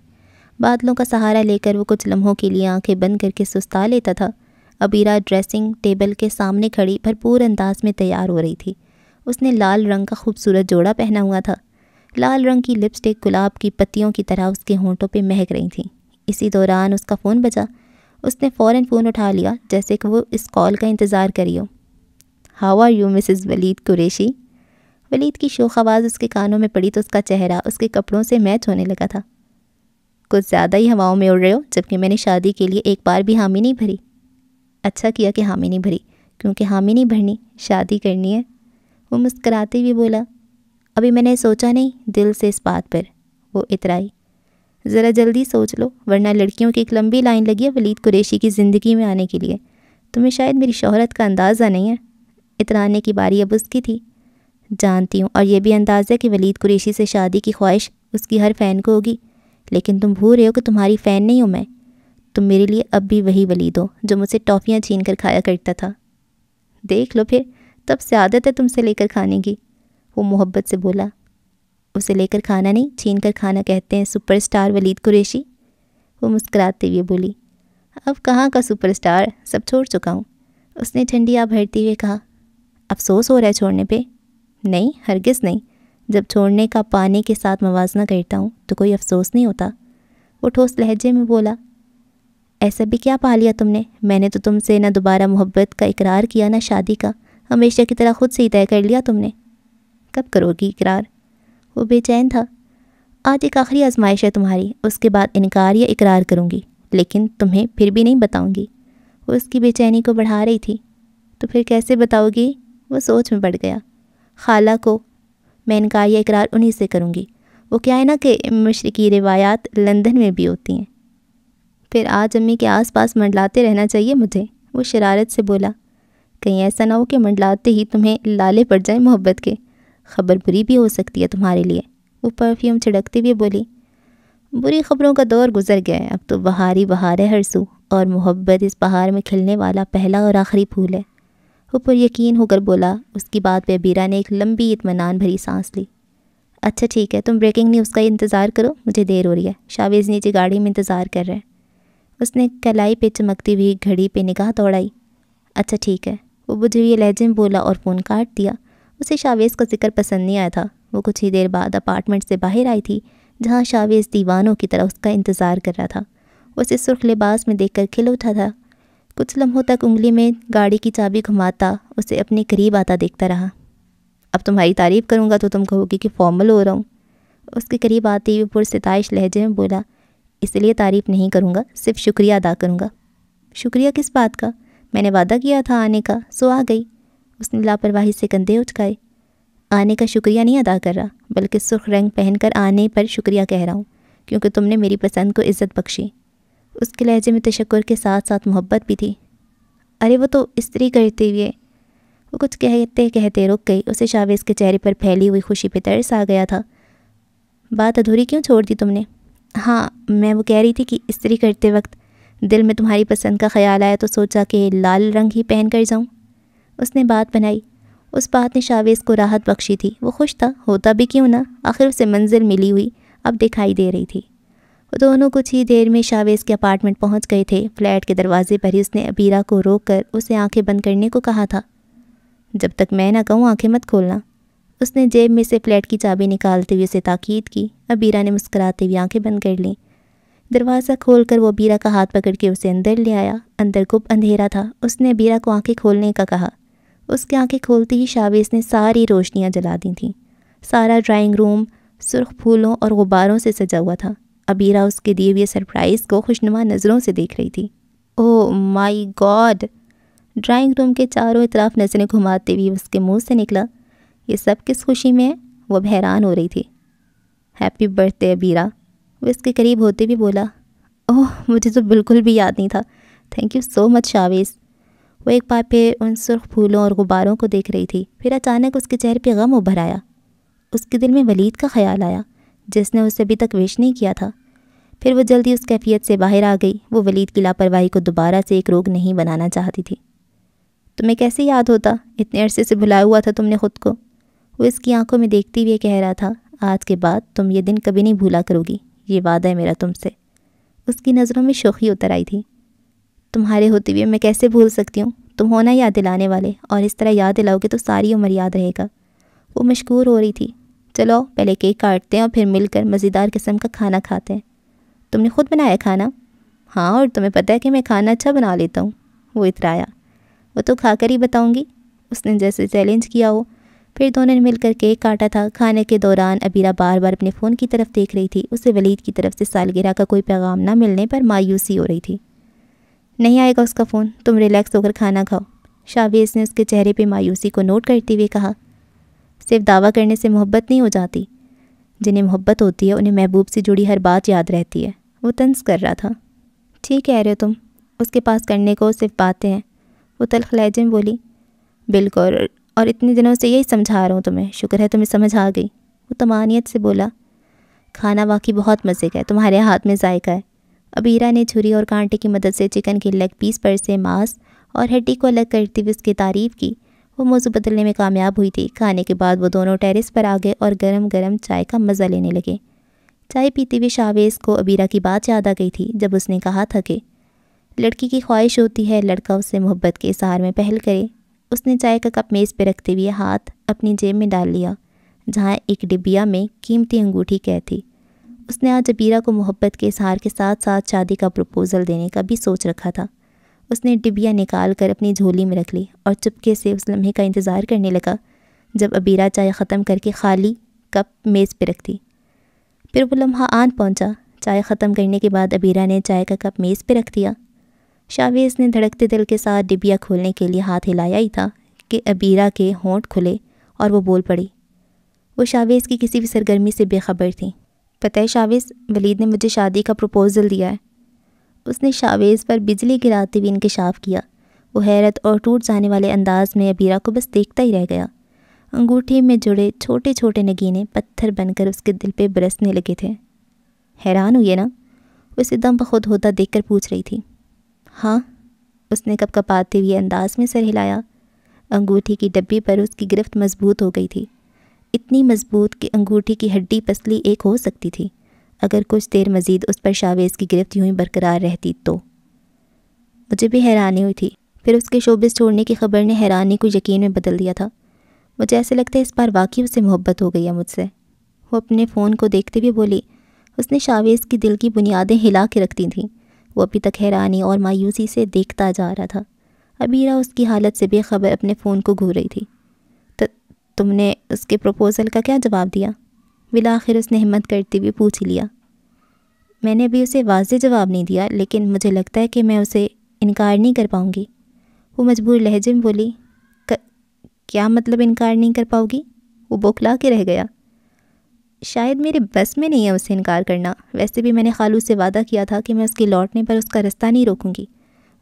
بادلوں کا سہارا لے کر وہ کچھ لمحوں کے لیے آنکھیں بند کر کے سستا لیتا تھا۔ ابیرہ ڈریسنگ ٹیبل کے سامنے کھڑی بھرپور انداز میں تیار ہو رہی تھی۔ اس نے لال رنگ کا خوبصورت جوڑا پہنا ہوا تھا۔ لال رنگ کی لپسٹک گلاب کی پتیوں کی طرح اس کے ہونٹوں پہ مہک رہی تھیں۔ اسی دوران اس کا فون بجا۔ اس نے فوراً فون اٹھا لیا جیسے کہ وہ اس کال کا انتظار کری ہو۔ ہاؤ آر یو مسز ولید قریشی؟ ولید کی شوخ آواز اس کے کانوں میں پڑی تو اس کا چہرہ اس کے کپڑوں سے میچ ہونے لگا تھا۔ کچھ زیادہ ہی ہواؤں میں اڑ رہے ہو، جبکہ میں نے شادی کے لیے ایک بار بھی حامی نہیں بھری۔ اچھا کیا کہ حامی نہیں بھری، کیونکہ حامی نہیں بھرنی، شادی کرنی ہے۔ وہ مسکراتے ہوئے بولا، ابھی میں نے سوچا نہیں دل سے اس بات پر۔ وہ اترائی، ذرا جلدی سوچ لو ورنہ لڑکیوں کی ایک لمبی لائن لگی ہے ولید قریشی کی زندگی میں آنے کے لیے۔ تمہیں شاید میری شہرت کا اندازہ نہیں ہے۔ اترانے کی باری اب اس کی تھی۔ جانتی ہوں، اور یہ بھی انداز ہے کہ ولید قریشی سے شادی کی خواہش اس کی ہر فین کو ہوگی، لیکن تم بھول رہے ہو کہ تمہاری فین نہیں ہوں میں۔ تم میرے لیے اب بھی وہی ولید ہو جو مجھ سے ٹافیاں چھین کر کھایا کرتا تھا۔ دیکھ لو پھر، تب سے عادت ہے تم سے لے کر کھانے کی۔ وہ محبت سے بولا، اسے لے کر کھانا نہیں، چھین کر کھانا کہتے ہیں سپر سٹار ولید قریشی۔ وہ مسکراتے ہوئے بولی، اب کہاں کا سپر سٹار، سب چھوڑ چکا ہوں۔ اس نے ٹھنڈی آہ بھرتے ہوئے کہا۔ افسوس ہو رہا ہے چھوڑنے پہ؟ نہیں، ہرگز نہیں۔ جب چھوڑنے کا پانے کے ساتھ موازنہ کرتا ہوں تو کوئی افسوس نہیں ہوتا۔ وہ ٹھوس لہجے میں بولا۔ ایسا بھی کیا پا لیا تم نے؟ میں نے تو تم سے نہ دوبارہ محبت کا اقرار کیا نہ شادی کا، ہمیشہ کی طرح خود سے ہی طے کر لیا تم نے۔ کب کرو گی اقرار؟ وہ بے چین تھا۔ آج ایک آخری آزمائش ہے تمہاری، اس کے بعد انکار یا اقرار کروں گی، لیکن تمہیں پھر بھی نہیں بتاؤں گی۔ وہ اس کی بے چینی کو بڑھا رہی تھی۔ تو پھر کیسے بتاؤ گی؟ وہ سوچ میں پڑ گیا۔ خالہ کو میں انکار یا اقرار انہی سے کروں گی۔ وہ کیا ہے نا کہ مشرقی روایات لندن میں بھی ہوتی ہیں۔ پھر آج امی کے آس پاس منڈلاتے رہنا چاہیے مجھے، وہ شرارت سے بولا۔ کہیں ایسا نہ ہو کہ منڈلاتے ہی تمہیں لالے پڑ جائیں محبت کے، خبر بری بھی ہو سکتی ہے تمہارے لیے۔ وہ پرفیوم چھڑکتے ہوئے بولی۔ بری خبروں کا دور گزر گیا ہے، اب تو بہار ہی بہار ہے ہر سو، اور محبت اس بہار میں کھلنے والا پہلا اور آخری پھول ہے۔ وہ پر یقین ہو کر بولا۔ اس کی بات پہ ابیرہ نے ایک لمبی اطمینان بھری سانس لی۔ اچھا ٹھیک ہے، تم بریکنگ نیوز کا انتظار کرو، مجھے دیر ہو رہی ہے، شاویز نیچے گاڑی میں انتظار کر رہے ہیں۔ اس نے کلائی پہ چمکتی ہوئی گھڑی پہ نگاہ دوڑائی۔ اچھا ٹھیک ہے، وہ بجھے ہوئے لہجے میں بولا اور فون کاٹ دیا۔ اسے شاویز کا ذکر پسند نہیں آیا تھا۔ وہ کچھ ہی دیر بعد اپارٹمنٹ سے باہر آئی تھی، جہاں شاویز دیوانوں کی طرح اس کا انتظار کر رہا تھا۔ اسے سرخ لباس میں دیکھ کر کھل اٹھا تھا۔ کچھ لمحوں تک انگلی میں گاڑی کی چابی گھماتا اسے اپنے قریب آتا دیکھتا رہا۔ اب تمہاری تعریف کروں گا تو تم کہو گی کہ فارمل ہو رہا ہوں۔ اس کے قریب آتے ہوئے پرستائش لہجے میں بولا۔ اس لیے تعریف نہیں کروں گا، صرف شکریہ ادا کروں گا۔ شکریہ کس بات کا؟ میں نے وعدہ کیا تھا آنے کا، سو آ گئی۔ اس نے لاپرواہی سے کندھے اچکائے۔ آنے کا شکریہ نہیں ادا کر رہا، بلکہ سرخ رنگ پہن کر آنے پر شکریہ کہہ رہا ہوں، کیونکہ تم نے میری پسند کو عزت بخشی۔ اس کے لہجے میں تشکر کے ساتھ ساتھ محبت بھی تھی۔ ارے وہ تو استری کرتے ہوئے، وہ کچھ کہتے کہتے رک گئی۔ اسے شاویز کے چہرے پر پھیلی ہوئی خوشی پہ ترس آ گیا تھا۔ بات ادھوری کیوں چھوڑ دی تم نے؟ ہاں، میں وہ کہہ رہی تھی کہ استری کرتے وقت دل میں تمہاری پسند کا خیال آیا تو سوچا کہ لال رنگ ہی پہن کر جاؤں۔ اس نے بات بنائی۔ اس بات نے شاویز کو راحت بخشی تھی۔ وہ خوش تھا، ہوتا بھی کیوں نہ، آخر اسے منزل ملی ہوئی اب دکھائی دے رہی تھی۔ وہ دونوں کچھ ہی دیر میں شاویز کے اپارٹمنٹ پہنچ گئے تھے۔ فلیٹ کے دروازے پر ہی اس نے ابیرہ کو روک کر اسے آنکھیں بند کرنے کو کہا تھا۔ جب تک میں نہ کہوں آنکھیں مت کھولنا۔ اس نے جیب میں سے فلیٹ کی چابی نکالتے ہوئے اسے تاکید کی۔ ابیرہ نے مسکراتے ہوئے آنکھیں بند کر لیں۔ دروازہ کھول کر وہ ابیرہ کا ہاتھ پکڑ کے اسے اندر لے آیا۔ اندر گپ اندھیرا تھا۔ اس نے ابیرہ کو آنکھیں کھولنے کا کہا۔ اس کی آنکھیں کھولتی ہی شاویز نے ساری روشنیاں جلا دی تھیں۔ سارا ڈرائنگ روم سرخ پھولوں اور غباروں سے سجا ہوا تھا۔ ابیرہ اس کے دیے ہوئے سرپرائز کو خوشنما نظروں سے دیکھ رہی تھی۔ اوہ مائی گاڈ! ڈرائنگ روم کے چاروں اطراف نظریں گھماتے ہوئے اس کے منہ سے نکلا، یہ سب کس خوشی میں ہے؟ وہ اب حیران ہو رہی تھی۔ ہیپی برتھ ڈے ابیرہ، وہ اس کے قریب ہوتے بھی بولا۔ اوہ مجھے تو بالکل بھی یاد نہیں تھا، تھینک یو سو مچ شاویز۔ وہ ایک بار پھر ان سرخ پھولوں اور غباروں کو دیکھ رہی تھی، پھر اچانک اس کے چہرے پہ غم ابھر آیا۔ اس کے دل میں ولید کا خیال آیا، جس نے اسے ابھی تک وش نہیں کیا تھا۔ پھر وہ جلدی اس کیفیت سے باہر آ گئی۔ وہ ولید کی لاپرواہی کو دوبارہ سے ایک روگ نہیں بنانا چاہتی تھی۔ تمہیں کیسے یاد ہوتا؟ اتنے عرصے سے بھلایا ہوا تھا تم نے خود کو، وہ اس کی آنکھوں میں دیکھتے ہوئے کہہ رہا تھا۔ آج کے بعد تم یہ دن کبھی نہیں بھولا کرو گی، یہ وعدہ ہے میرا تم سے۔ اس کی نظروں میں شوخی اتر آئی تھی۔ تمہارے ہوتے ہوئے میں کیسے بھول سکتی ہوں؟ تم ہونا یاد دلانے والے، اور اس طرح یاد دلاؤ گے تو ساری عمر یاد رہے گا۔ وہ مشکور ہو رہی تھی۔ چلو پہلے کیک کاٹتے ہیں اور پھر مل کر مزیدار قسم کا کھانا کھاتے ہیں۔ تم نے خود بنایا کھانا؟ ہاں، اور تمہیں پتہ ہے کہ میں کھانا اچھا بنا لیتا ہوں، وہ اترایا۔ وہ تو کھا کر ہی بتاؤں گی، اس نے جیسے چیلنج کیا ہو۔ پھر دونوں نے مل کر کیک کاٹا تھا۔ کھانے کے دوران ابیرہ بار بار اپنے فون کی طرف دیکھ رہی تھی۔ اسے ولید کی طرف سے سالگرہ کا کوئی پیغام نہ ملنے پر مایوسی ہو رہی تھی۔ نہیں آئے گا اس کا فون، تم ریلیکس ہو کر کھانا کھاؤ، شاویز نے اس کے چہرے پہ مایوسی کو نوٹ کرتے ہوئے کہا۔ صرف دعویٰ کرنے سے محبت نہیں ہو جاتی، جنہیں محبت ہوتی ہے انہیں محبوب سے جڑی ہر بات یاد رہتی ہے، وہ طنز کر رہا تھا۔ ٹھیک کہہ رہے ہو تم، اس کے پاس کرنے کو صرف باتیں ہیں، وہ تلخ لہجے میں بولی۔ بالکل، اور اتنے دنوں سے یہی سمجھا رہا ہوں تمہیں، شکر ہے تمہیں سمجھ آ گئی، وہ طمانیت سے بولا۔ کھانا واقعی بہت مزے کا ہے، تمہارے ہاتھ میں ذائقہ ہے۔ ابیرہ نے چھری اور کانٹے کی مدد سے چکن کے لیگ پیس پر سے ماس اور ہڈی کو الگ کرتے ہوئے اس کی تعریف کی۔ وہ موضوع بدلنے میں کامیاب ہوئی تھی۔ کھانے کے بعد وہ دونوں ٹیرس پر آ گئے اور گرم گرم چائے کا مزہ لینے لگے۔ چائے پیتے ہوئے شاویز کو ابیرہ کی بات یاد آ گئی تھی، جب اس نے کہا تھا کہ لڑکی کی خواہش ہوتی ہے لڑکا اس سے محبت کے اظہار میں پہل کرے۔ اس نے چائے کا کپ میز پہ رکھتے ہوئے ہاتھ اپنی جیب میں ڈال لیا جہاں ایک ڈبیا میں قیمتی انگوٹھی قید تھی۔ اس نے آج عبیرہ کو محبت کے اظہار کے ساتھ ساتھ شادی کا پروپوزل دینے کا بھی سوچ رکھا تھا۔ اس نے ڈبیا نکال کر اپنی جھولی میں رکھ لی اور چپکے سے اس لمحے کا انتظار کرنے لگا جب عبیرہ چائے ختم کر کے خالی کپ میز پہ رکھتی۔ پھر وہ لمحہ آن پہنچا۔ چائے ختم کرنے کے بعد عبیرہ نے چائے کا کپ میز پہ رکھ دیا۔ شاویز نے دھڑکتے دل کے ساتھ ڈبیا کھولنے کے لیے ہاتھ ہلایا ہی تھا کہ عبیرہ کے ہونٹ کھلے اور وہ بول پڑی۔ وہ شاویز کی کسی بھی سرگرمی سے بے خبر تھیں۔ پتہ ہے شاویز، ولید نے مجھے شادی کا پروپوزل دیا ہے۔ اس نے شاویز پر بجلی گراتے ہوئے انکشاف کیا۔ وہ حیرت اور ٹوٹ جانے والے انداز میں عبیرہ کو بس دیکھتا ہی رہ گیا۔ انگوٹھی میں جڑے چھوٹے چھوٹے نگینے پتھر بن کر اس کے دل پہ برسنے لگے تھے۔ حیران ہوئی نا؟ وہ اسے دم بخود ہوتا دیکھ کر پوچھ رہی تھی۔ ہاں، اس نے کپ کپاتے ہوئے انداز میں سر ہلایا۔ انگوٹھی کی ڈبی پر اس کی گرفت مضبوط ہو گئی تھی، اتنی مضبوط کہ انگوٹھی کی ہڈی پسلی ایک ہو سکتی تھی اگر کچھ دیر مزید اس پر شاویز کی گرفت یوں ہی برقرار رہتی تو۔ مجھے بھی حیرانی ہوئی تھی۔ پھر اس کے شوبز چھوڑنے کی خبر نے حیرانی کو یقین میں بدل دیا تھا۔ مجھے ایسے لگتا ہے اس بار واقعی اسے محبت ہو گئی ہے مجھ سے۔ وہ اپنے فون کو دیکھتے ہوئے بولی۔ اس نے شاویز کی دل کی بنیادیں ہلا کے رکھ دی تھیں۔ وہ ابھی تک حیرانی اور مایوسی سے دیکھتا جا رہا تھا۔ عبیرہ اس کی حالت سے بے خبر اپنے فون کو گھور رہی تھی۔ تم نے اس کے پروپوزل کا کیا جواب دیا؟ بالآخر اس نے ہمت کرتے ہوئے پوچھ ہی لیا۔ میں نے ابھی اسے واضح جواب نہیں دیا، لیکن مجھے لگتا ہے کہ میں اسے انکار نہیں کر پاؤں گی۔ وہ مجبور لہجے میں بولی۔ کیا مطلب انکار نہیں کر پاؤ گی؟ وہ بوکھلا کے رہ گیا۔ شاید میرے بس میں نہیں ہے اسے انکار کرنا۔ ویسے بھی میں نے خالو سے وعدہ کیا تھا کہ میں اس کے لوٹنے پر اس کا رستہ نہیں روکوں گی۔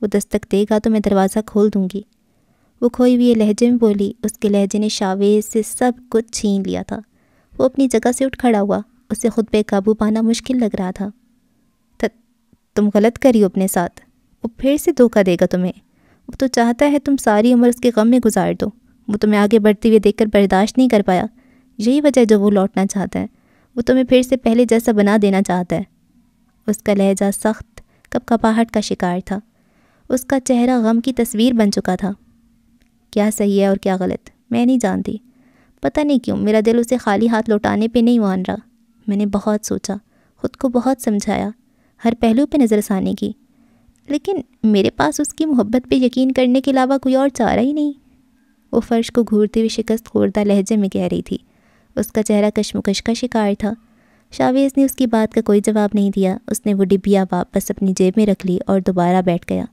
وہ دستک دے گا تو میں دروازہ کھول دوں گی۔ وہ کھوئی ہوئی لہجے میں بولی۔ اس کے لہجے نے شاویز سے سب کچھ چھین لیا تھا۔ وہ اپنی جگہ سے اٹھ کھڑا ہوا۔ اسے خود پہ قابو پانا مشکل لگ رہا تھا۔ تم غلط کری ہو اپنے ساتھ۔ وہ پھر سے دھوکہ دے گا تمہیں۔ وہ تو چاہتا ہے تم ساری عمر اس کے غم میں گزار دو۔ وہ تمہیں آگے بڑھتے ہوئے دیکھ کر برداشت نہیں کر پایا۔ یہی وجہ ہے جو وہ لوٹنا چاہتا ہے۔ وہ تمہیں پھر سے پہلے جیسا بنا دینا چاہتا ہے۔ اس کا لہجہ سخت کپکپاہٹ کا شکار تھا۔ اس کا چہرہ غم کی تصویر بن چکا تھا۔ کیا صحیح ہے اور کیا غلط میں نہیں جانتی۔ پتہ نہیں کیوں میرا دل اسے خالی ہاتھ لوٹانے پہ نہیں مان رہا۔ میں نے بہت سوچا، خود کو بہت سمجھایا، ہر پہلو پہ نظر ثانی کی، لیکن میرے پاس اس کی محبت پہ یقین کرنے کے علاوہ کوئی اور چارہ ہی نہیں۔ وہ فرش کو گھورتے ہوئے شکست خوردہ لہجے میں کہہ رہی تھی۔ اس کا چہرہ کشمکش کا شکار تھا۔ شاویز نے اس کی بات کا کوئی جواب نہیں دیا۔ اس نے وہ ڈبیا واپس اپنی جیب میں رکھ لی اور دوبارہ بیٹھ گیا۔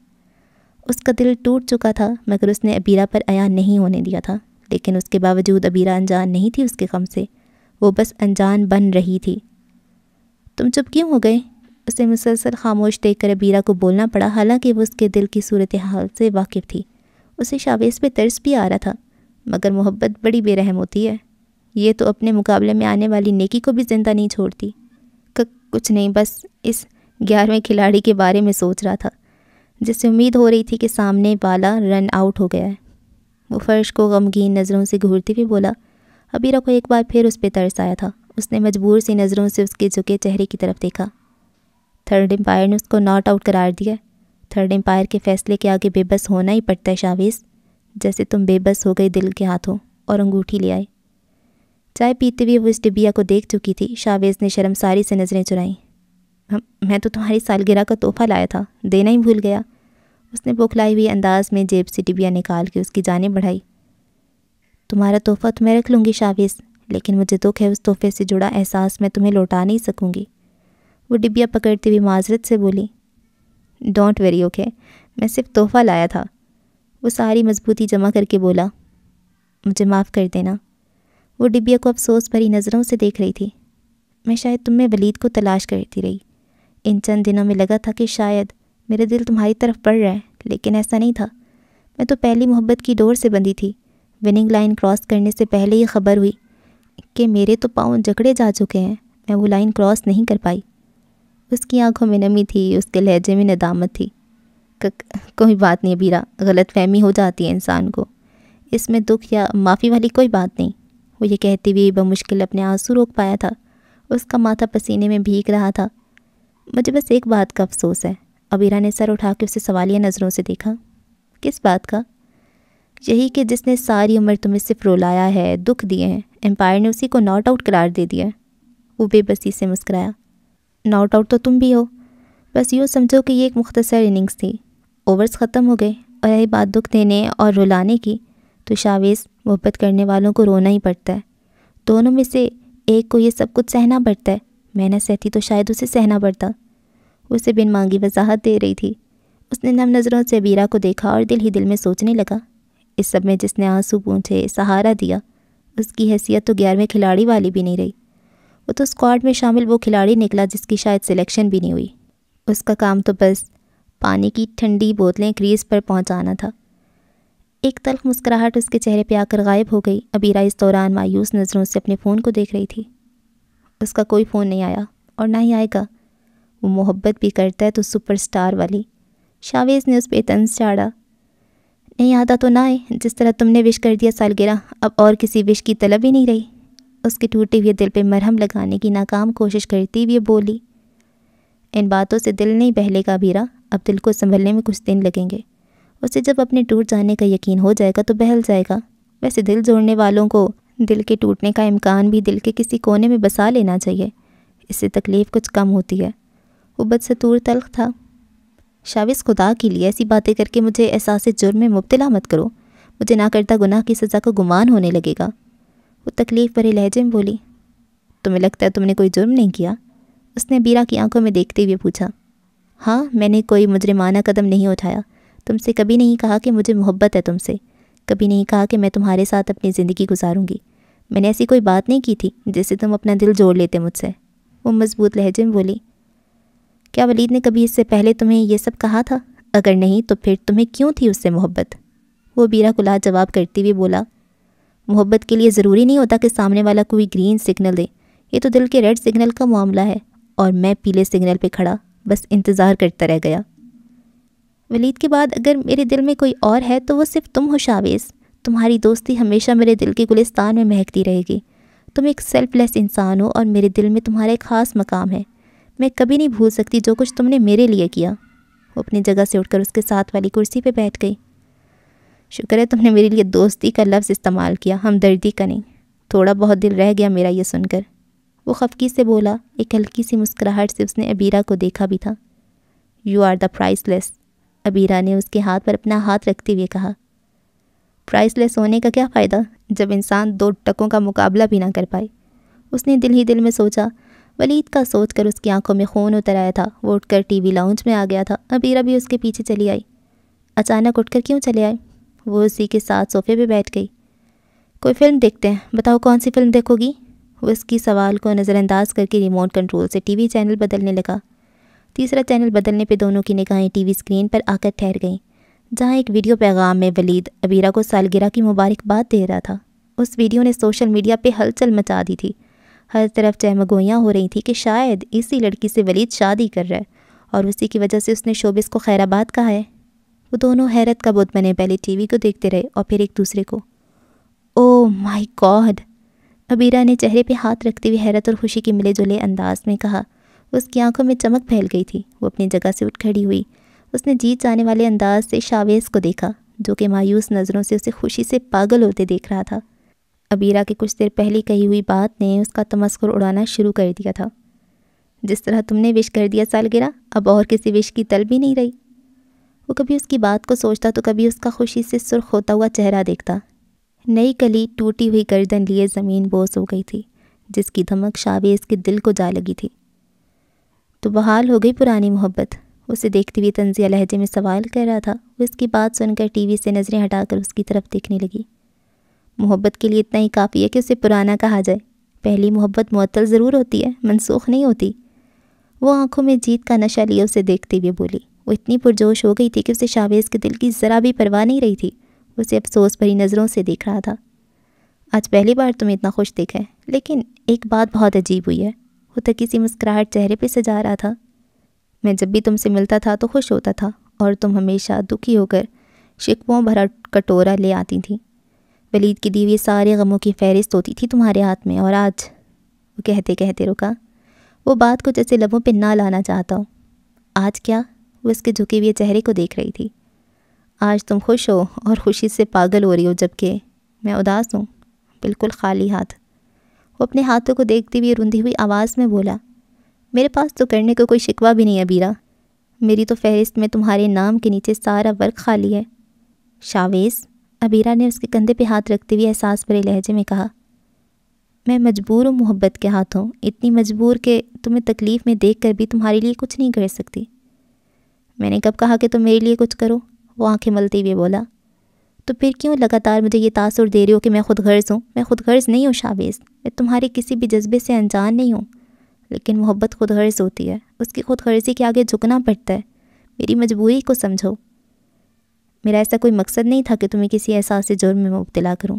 اس کا دل ٹوٹ چکا تھا، مگر اس نے عبیرہ پر عیاں نہیں ہونے دیا تھا۔ لیکن اس کے باوجود عبیرہ انجان نہیں تھی اس کے غم سے، وہ بس انجان بن رہی تھی۔ تم چپ کیوں ہو گئے؟ اسے مسلسل خاموش دیکھ کر عبیرہ کو بولنا پڑا، حالانکہ وہ اس کے دل کی صورتحال سے واقف تھی۔ اسے شاویز پہ ترس بھی آ رہا تھا، مگر محبت بڑی بے رحم ہوتی ہے۔ یہ تو اپنے مقابلے میں آنے والی نیکی کو بھی زندہ نہیں چھوڑتی۔ کچھ نہیں، بس اس 11ویں کھلاڑی کے بارے میں سوچ رہا تھا جس سے امید ہو رہی تھی کہ سامنے والا رن آؤٹ ہو گیا ہے۔ وہ فرش کو غمگین نظروں سے گھورتے ہوئے بولا۔ عبیرہ کو ایک بار پھر اس پہ ترس آیا تھا۔ اس نے مجبور سی نظروں سے اس کے جھکے چہرے کی طرف دیکھا۔ تھرڈ امپائر نے اس کو ناٹ آؤٹ قرار دیا۔ تھرڈ امپائر کے فیصلے کے آگے بے بس ہونا ہی پڑتا ہے شاویز، جیسے تم بے بس ہو گئی دل کے ہاتھوں اور انگوٹھی لے آئے۔ چائے پیتے ہوئے وہ اس ڈبیا کو دیکھ چکی تھی۔ شاویز نے شرمساری سے نظریں چرائیں۔ میں تو تمہاری سالگرہ کا تحفہ لایا تھا، دینا ہی بھول گیا۔ اس نے بوکھلائی ہوئی انداز میں جیب سے ڈبیا نکال کے اس کی جانب بڑھائی۔ تمہارا تحفہ تو میں رکھ لوں گی شاویز، لیکن مجھے دکھ ہے اس تحفے سے جڑا احساس میں تمہیں لوٹا نہیں سکوں گی۔ وہ ڈبیا پکڑتے ہوئے معذرت سے بولی۔ ڈونٹ ویری اوکے، میں صرف تحفہ لایا تھا۔ وہ ساری مضبوطی جمع کر کے بولا۔ مجھے معاف کر دینا۔ وہ ڈبیا کو افسوس بھری نظروں سے دیکھ رہی تھی۔ میں شاید تم میں ولید کو تلاش کرتی رہی۔ ان چند دنوں میں لگا تھا کہ شاید میرا دل تمہاری طرف بڑھ رہا ہے، لیکن ایسا نہیں تھا۔ میں تو پہلی محبت کی ڈور سے بندھی تھی۔ وننگ لائن کراس کرنے سے پہلے ہی خبر ہوئی کہ میرے تو پاؤں جکڑے جا چکے ہیں، میں وہ لائن کراس نہیں کر پائی۔ اس کی آنکھوں میں نمی تھی، اس کے لہجے میں ندامت تھی۔ کوئی بات نہیں عبیرہ، غلط فہمی ہو جاتی ہے انسان کو، اس میں دکھ یا معافی والی کوئی بات نہیں۔ وہ یہ کہتے ہوئے بمشکل اپنے آنسو روک پایا تھا۔ اس کا ماتھا پسینے میں بھیگ رہا تھا۔ مجھے بس ایک بات کا افسوس ہے، ابیرہ نے سر اٹھا کے اسے سوالیہ نظروں سے دیکھا۔ کس بات کا؟ یہی کہ جس نے ساری عمر تمہیں صرف رلایا ہے، دکھ دیے ہیں، امپائر نے اسی کو ناٹ آؤٹ قرار دے دیا ہے۔ وہ بے بسی سے مسکرایا۔ ناٹ آؤٹ تو تم بھی ہو، بس یوں سمجھو کہ یہ ایک مختصر اننگز تھی، اوورز ختم ہو گئے، اور رہی بات دکھ دینے اور رلانے کی تو شاویز، محبت کرنے والوں کو رونا ہی پڑتا ہے، دونوں میں سے ایک کو یہ سب کچھ سہنا پڑتا ہے، میں نہ سہتی تو شاید اسے سہنا پڑتا۔ اسے بن مانگی وضاحت دے رہی تھی۔ اس نے نم نظروں سے ابیرہ کو دیکھا اور دل ہی دل میں سوچنے لگا، اس سب میں جس نے آنسو پونچھے، سہارا دیا، اس کی حیثیت تو 11ویں کھلاڑی والی بھی نہیں رہی۔ وہ تو اسکواڈ میں شامل وہ کھلاڑی نکلا جس کی شاید سلیکشن بھی نہیں ہوئی۔ اس کا کام تو بس پانی کی ٹھنڈی بوتلیں کریز پر پہنچانا تھا۔ ایک تلخ مسکراہٹ اس کے چہرے پہ آ کر غائب ہو گئی۔ ابیرہ اس دوران مایوس نظروں سے اپنے فون کو دیکھ رہی تھی۔ اس کا کوئی فون نہیں آیا اور نہ ہی آئے گا۔ وہ محبت بھی کرتا ہے تو سپر سٹار والی۔ شاویز نے اس پہ طنز چاڑا۔ نہیں آتا تو نہ آئے، جس طرح تم نے وش کر دیا سالگرہ، اب اور کسی وش کی طلب ہی نہیں رہی۔ اس کے ٹوٹے ہوئے دل پہ مرہم لگانے کی ناکام کوشش کرتی ہوئے بولی۔ ان باتوں سے دل نہیں بہلے گا ابیرہ، اب دل کو سنبھلنے میں کچھ دن لگیں گے۔ اسے جب اپنے ٹوٹ جانے کا یقین ہو جائے گا تو بہل جائے گا۔ ویسے دل جوڑنے والوں کو دل کے ٹوٹنے کا امکان بھی دل کے کسی کونے میں بسا لینا چاہیے، اس سے تکلیف کچھ کم ہوتی ہے۔ وہ بدستور تلخ تھا۔ شاویز، خدا کے لیے ایسی باتیں کر کے مجھے احساس جرم میں مبتلا مت کرو، مجھے نہ کرتا گناہ کی سزا کا گمان ہونے لگے گا۔ وہ تکلیف بھرے لہجے میں بولی۔ تمہیں لگتا ہے تم نے کوئی جرم نہیں کیا؟ اس نے ابیرہ کی آنکھوں میں دیکھتے ہوئے پوچھا۔ ہاں، میں نے کوئی مجرمانہ قدم نہیں اٹھایا، تم سے کبھی نہیں کہا کہ مجھے محبت ہے تم سے، کبھی نہیں کہا کہ میں تمہارے ساتھ اپنی زندگی گزاروں گی، میں نے ایسی کوئی بات نہیں کی تھی جس سے تم اپنا دل جوڑ لیتے مجھ سے۔ وہ مضبوط لہجے میں بولی۔ کیا ولید نے کبھی اس سے پہلے تمہیں یہ سب کہا تھا؟ اگر نہیں تو پھر تمہیں کیوں تھی اس سے محبت؟ وہ ابیرہ کو لاجواب کرتے ہوئے بولا۔ محبت کے لیے ضروری نہیں ہوتا کہ سامنے والا کوئی گرین سگنل دے، یہ تو دل کے ریڈ سگنل کا معاملہ ہے، اور میں پیلے سگنل پہ کھڑا بس انتظار کرتا رہ گیا۔ ولید کے بعد اگر میرے دل میں کوئی اور ہے تو وہ صرف تم ہو شاویز، تمہاری دوستی ہمیشہ میرے دل کے گلستان میں مہکتی رہے گی۔ تم ایک سیلف لیس انسان ہو اور میرے دل میں تمہارا ایک خاص مقام ہے، میں کبھی نہیں بھول سکتی جو کچھ تم نے میرے لیے کیا۔ وہ اپنی جگہ سے اٹھ کر اس کے ساتھ والی کرسی پہ بیٹھ گئی۔ شکر ہے تم نے میرے لیے دوستی کا لفظ استعمال کیا، ہمدردی کا نہیں، تھوڑا بہت دل رہ گیا میرا یہ سن کر۔ وہ خفگی سے بولا۔ ایک ہلکی سی مسکراہٹ سے اس نے ابیرہ کو دیکھا بھی تھا۔ You are the price less, ابیرہ نے اس کے ہاتھ پر اپنا ہاتھ رکھتے ہوئے کہا۔ پرائس لیس ہونے کا کیا فائدہ جب انسان 2 ٹکوں کا مقابلہ بھی نہ کر پائے؟ اس نے دل ہی دل میں سوچا۔ ولید کا سوچ کر اس کی آنکھوں میں خون اتر آیا تھا۔ وہ اٹھ کر ٹی وی لاؤنج میں آ گیا تھا۔ ابیرہ بھی اس کے پیچھے چلی آئی۔ اچانک اٹھ کر کیوں چلے آئے؟ وہ اسی کے ساتھ صوفے پہ بیٹھ گئی۔ کوئی فلم دیکھتے ہیں، بتاؤ کون سی فلم دیکھو گی؟ وہ اس کی سوال کو نظر انداز کر کے ریموٹ کنٹرول سے ٹی وی چینل بدلنے لگا۔ تیسرا چینل بدلنے پہ دونوں کی نگاہیں ٹی وی اسکرین پر آ کر ٹھہر گئیں، جہاں ایک ویڈیو پیغام میں ولید ابیرہ کو سالگرہ کی مبارکباد دے رہا تھا۔ اس ویڈیو نے سوشل میڈیا پہ ہلچل مچا دی تھی۔ ہر طرف چہمگوئیاں ہو رہی تھیں کہ شاید اسی لڑکی سے ولید شادی کر رہا ہے اور اسی کی وجہ سے اس نے شوبز کو خیر آباد کہا ہے۔ وہ دونوں حیرت کا بت بنے پہلے ٹی وی کو دیکھتے رہے اور پھر ایک دوسرے کو۔ اوہ مائی گاڈ، ابیرہ نے چہرے پہ ہاتھ رکھتے ہوئے حیرت اور خوشی کے ملے جلے انداز میں کہا۔ اس کی آنکھوں میں چمک پھیل گئی تھی۔ وہ اپنی جگہ سے اٹھ کھڑی ہوئی۔ اس نے جیت جانے والے انداز سے شاویز کو دیکھا، جو کہ مایوس نظروں سے اسے خوشی سے پاگل ہوتے دیکھ رہا تھا۔ ابیرہ کی کچھ دیر پہلے کہی ہوئی بات نے اس کا تمسخر اڑانا شروع کر دیا تھا۔ جس طرح تم نے وش کر دیا سالگرہ، اب اور کسی وش کی طلب ہی نہیں رہی۔ وہ کبھی اس کی بات کو سوچتا تو کبھی اس کا خوشی سے سرخ ہوتا ہوا چہرہ دیکھتا۔ نئی کلی ٹوٹی ہوئی گردن لیے زمین بوس ہو گئی تھی، جس کی دھمک شاویز کے دل کو جا لگی تھی۔ تو بحال ہو گئی پرانی محبت؟ اسے دیکھتی ہوئی طنزیہ لہجے میں سوال کر رہا تھا۔ وہ اس کی بات سن کر ٹی وی سے نظریں ہٹا کر اس کی طرف دیکھنے لگی۔ محبت کے لیے اتنا ہی کافی ہے کہ اسے پرانا کہا جائے۔ پہلی محبت معطل ضرور ہوتی ہے، منسوخ نہیں ہوتی۔ وہ آنکھوں میں جیت کا نشہ لیے اسے دیکھتے ہوئے بولی۔ وہ اتنی پرجوش ہو گئی تھی کہ اسے شاویز کے دل کی ذرا بھی پرواہ نہیں رہی تھی۔ اسے افسوس بھری نظروں سے دیکھ رہا تھا۔ آج پہلی بار تمہیں اتنا خوش دیکھا ہے، لیکن ایک بات بہت عجیب ہوئی ہے۔ وہ تکی سی مسکراہٹ چہرے پہ سجا رہا تھا۔ میں جب بھی تم سے ملتا تھا تو خوش ہوتا تھا، اور تم ہمیشہ دکھی ہو کر شکووں بھرا کٹورا لے آتی تھی۔ ولید کی دی ہوئی سارے غموں کی فہرست ہوتی تھی تمہارے ہاتھ میں، اور آج… وہ کہتے کہتے رکا۔ وہ بات کو جیسے لبوں پہ نہ لانا چاہتا ہوں۔ آج کیا؟ وہ اس کے جھکے ہوئے چہرے کو دیکھ رہی تھی۔ آج تم خوش ہو اور خوشی سے پاگل ہو رہی ہو، جبکہ میں اداس ہوں، بالکل خالی ہاتھ۔ وہ اپنے ہاتھوں کو دیکھتی ہوئی روندی ہوئی آواز میں بولا، میرے پاس تو کرنے کو کوئی شکوہ بھی نہیں ہے بیرا، میری تو فہرست میں تمہارے نام کے نیچے سارا ورق خالی ہے۔ شاویز، ابیرا نے اس کے کندھے پہ ہاتھ رکھتے ہوئے احساس بھرے لہجے میں کہا، میں مجبور ہوں محبت کے ہاتھوں، اتنی مجبور کہ تمہیں تکلیف میں دیکھ کر بھی تمہارے لیے کچھ نہیں کر سکتی۔ میں نے کب کہا کہ تم میرے لیے کچھ کرو؟ وہ آنکھیں ملتے ہوئے بولا۔ تو پھر کیوں لگاتار مجھے یہ تاثر دے رہے ہو کہ میں خود غرض ہوں؟ میں خود غرض نہیں ہوں شاویز، میں تمہارے کسی بھی جذبے سے انجان نہیں ہوں، لیکن محبت خود غرض ہوتی ہے، اس کی خود غرضی کے آگے جھکنا پڑتا ہے۔ میری مجبوری کو سمجھو۔ میرا ایسا کوئی مقصد نہیں تھا کہ تمہیں کسی احساس جرم میں مبتلا کروں،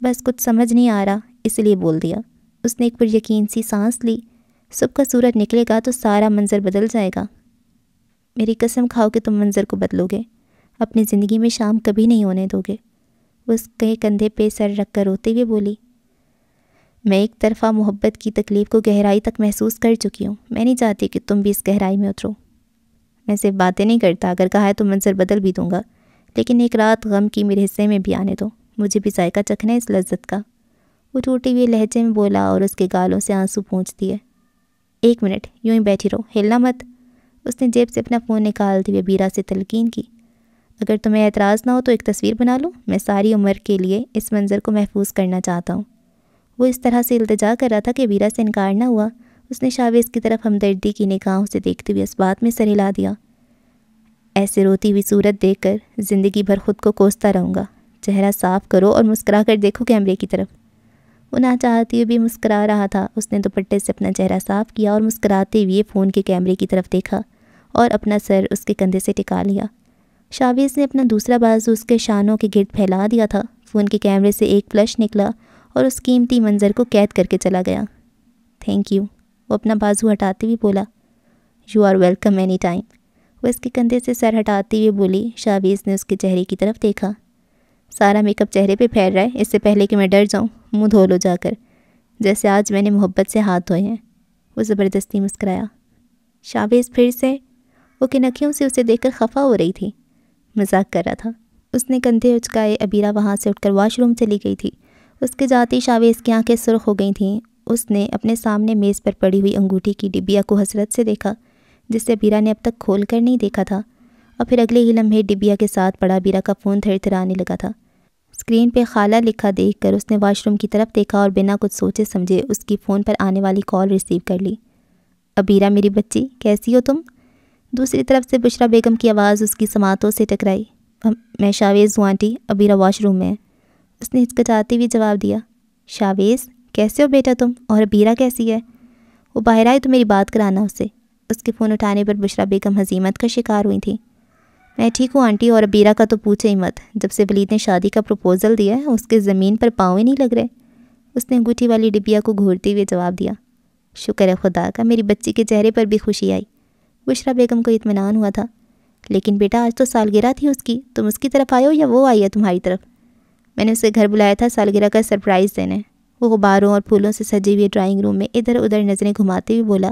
بس کچھ سمجھ نہیں آ رہا اس لیے بول دیا۔ اس نے ایک پر یقین سی سانس لی۔ صبح کا سورج نکلے گا تو سارا منظر بدل جائے گا۔ میری قسم کھاؤ کہ تم منظر کو بدلو گے، اپنی زندگی میں شام کبھی نہیں ہونے دو گے۔ وہ اس کے کندھے پہ سر رکھ کر روتے ہوئے بولی، میں ایک طرفہ محبت کی تکلیف کو گہرائی تک محسوس کر چکی ہوں، میں نہیں چاہتی کہ تم بھی اس گہرائی میں اترو۔ میں صرف باتیں نہیں کرتا، اگر کہا ہے تو منظر بدل بھی دوں گا، لیکن ایک رات غم کی میرے حصے میں بھی آنے دو، مجھے بھی ذائقہ چکھنا ہے اس لذت کا۔ وہ ٹوٹے ہوئے لہجے میں بولا اور اس کے گالوں سے آنسو پونچھ دیے۔ ایک منٹ یوں ہی بیٹھی رہو، ہلنا مت۔ اس نے جیب سے اپنا فون نکالتے ہوئے بیرا سے تلقین کی، اگر تمہیں اعتراض نہ ہو تو ایک تصویر بنا لو، میں ساری عمر کے لیے اس منظر کو محفوظ کرنا چاہتا ہوں۔ وہ اس طرح سے التجا کر رہا تھا کہ بیرا سے انکار نہ ہوا۔ اس نے شاویز کی طرف ہمدردی کی نگاہوں سے دیکھتے ہوئے اس بات میں سر ہلا دیا، ایسے روتی ہوئی صورت دیکھ کر زندگی بھر خود کو کوستا رہوں گا۔ چہرہ صاف کرو اور مسکرا کر دیکھو کیمرے کی طرف۔ وہ نہ چاہتی ہوئے بھی مسکرا رہا تھا۔ اس نے دوپٹے سے اپنا چہرہ صاف کیا اور مسکراتے ہوئے فون کے کیمرے کی طرف دیکھا اور اپنا سر اس کے کندھے سے ٹکا لیا۔ شاویز نے اپنا دوسرا بازو اس کے شانوں کے گرد پھیلا دیا تھا۔ فون کے کیمرے سے ایک فلش نکلا اور اس قیمتی منظر کو قید کر کے چلا گیا۔ تھینک یو، وہ اپنا بازو ہٹاتے ہوئے بولا۔ You are welcome any time, وہ اس کے کندھے سے سر ہٹاتے ہوئے بولی۔ شاویز نے اس کے چہرے کی طرف دیکھا۔ سارا میک اپ چہرے پہ پھیل رہا ہے، اس سے پہلے کہ میں ڈر جاؤں منہ دھو لو جا کر، جیسے آج میں نے محبت سے ہاتھ دھوئے ہیں۔ وہ زبردستی مسکرایا۔ شاویز پھر سے، وہ کنکھیوں سے اسے دیکھ کر خفا ہو رہی تھی، مذاق کر رہا تھا۔ اس نے کندھے اچکائے۔ ابیرا وہاں سے اٹھ کر واش روم چلی گئی تھی۔ اس کے جاتے ہی شاویز کی آنکھیں سرخ ہو گئی تھیں۔ اس نے اپنے سامنے میز پر پڑی ہوئی انگوٹھی کی ڈبیا کو حسرت سے دیکھا، جسے ابیرا نے اب تک کھول کر نہیں دیکھا تھا، اور پھر اگلے ہی لمحے ڈبیا کے ساتھ پڑا ابیرا کا فون تھر تھرانے لگا تھا۔ اسکرین پہ خالہ لکھا دیکھ کر اس نے واش روم کی طرف دیکھا اور بنا کچھ سوچے سمجھے اس کی فون پر آنے والی کال ریسیو کر لی۔ ابیرا میری بچی، کیسی ہو تم؟ دوسری طرف سے بشرا بیگم کی آواز اس کی سماعتوں سے ٹکرائی۔ میں شاویز ہوں آنٹی، ابیرا واش روم میں ہے، اس نے ہچکچاتے ہوئے جواب دیا۔ شاویز، کیسے ہو بیٹا تم؟ اور ابیرا کیسی ہے؟ وہ باہر آئے تو میری بات کرانا اس سے۔ اس کے فون اٹھانے پر بشرا بیگم ہزیمت کا شکار ہوئی تھیں۔ میں ٹھیک ہوں آنٹی، اور ابیرا کا تو پوچھے ہی مت، جب سے ولید نے شادی کا پروپوزل دیا ہے اس کے زمین پر پاؤں ہی نہیں لگ رہے، اس نے انگوٹھی والی ڈبیا کو گھورتے ہوئے جواب دیا۔ شکر ہے خدا کا، میری بچی کے چہرے پر بھی خوشی آئی۔ بشرا بیگم کو اطمینان ہوا تھا۔ لیکن بیٹا آج تو سالگرہ تھی اس کی، تم اس کی طرف آئے ہو یا وہ آئی ہے تمہاری طرف؟ میں نے اسے گھر بلایا تھا سالگرہ کا سرپرائز دینے۔ وہ غباروں اور پھولوں سے سجے ہوئے ڈرائنگ روم میں ادھر ادھر نظریں گھماتے ہوئے بولا۔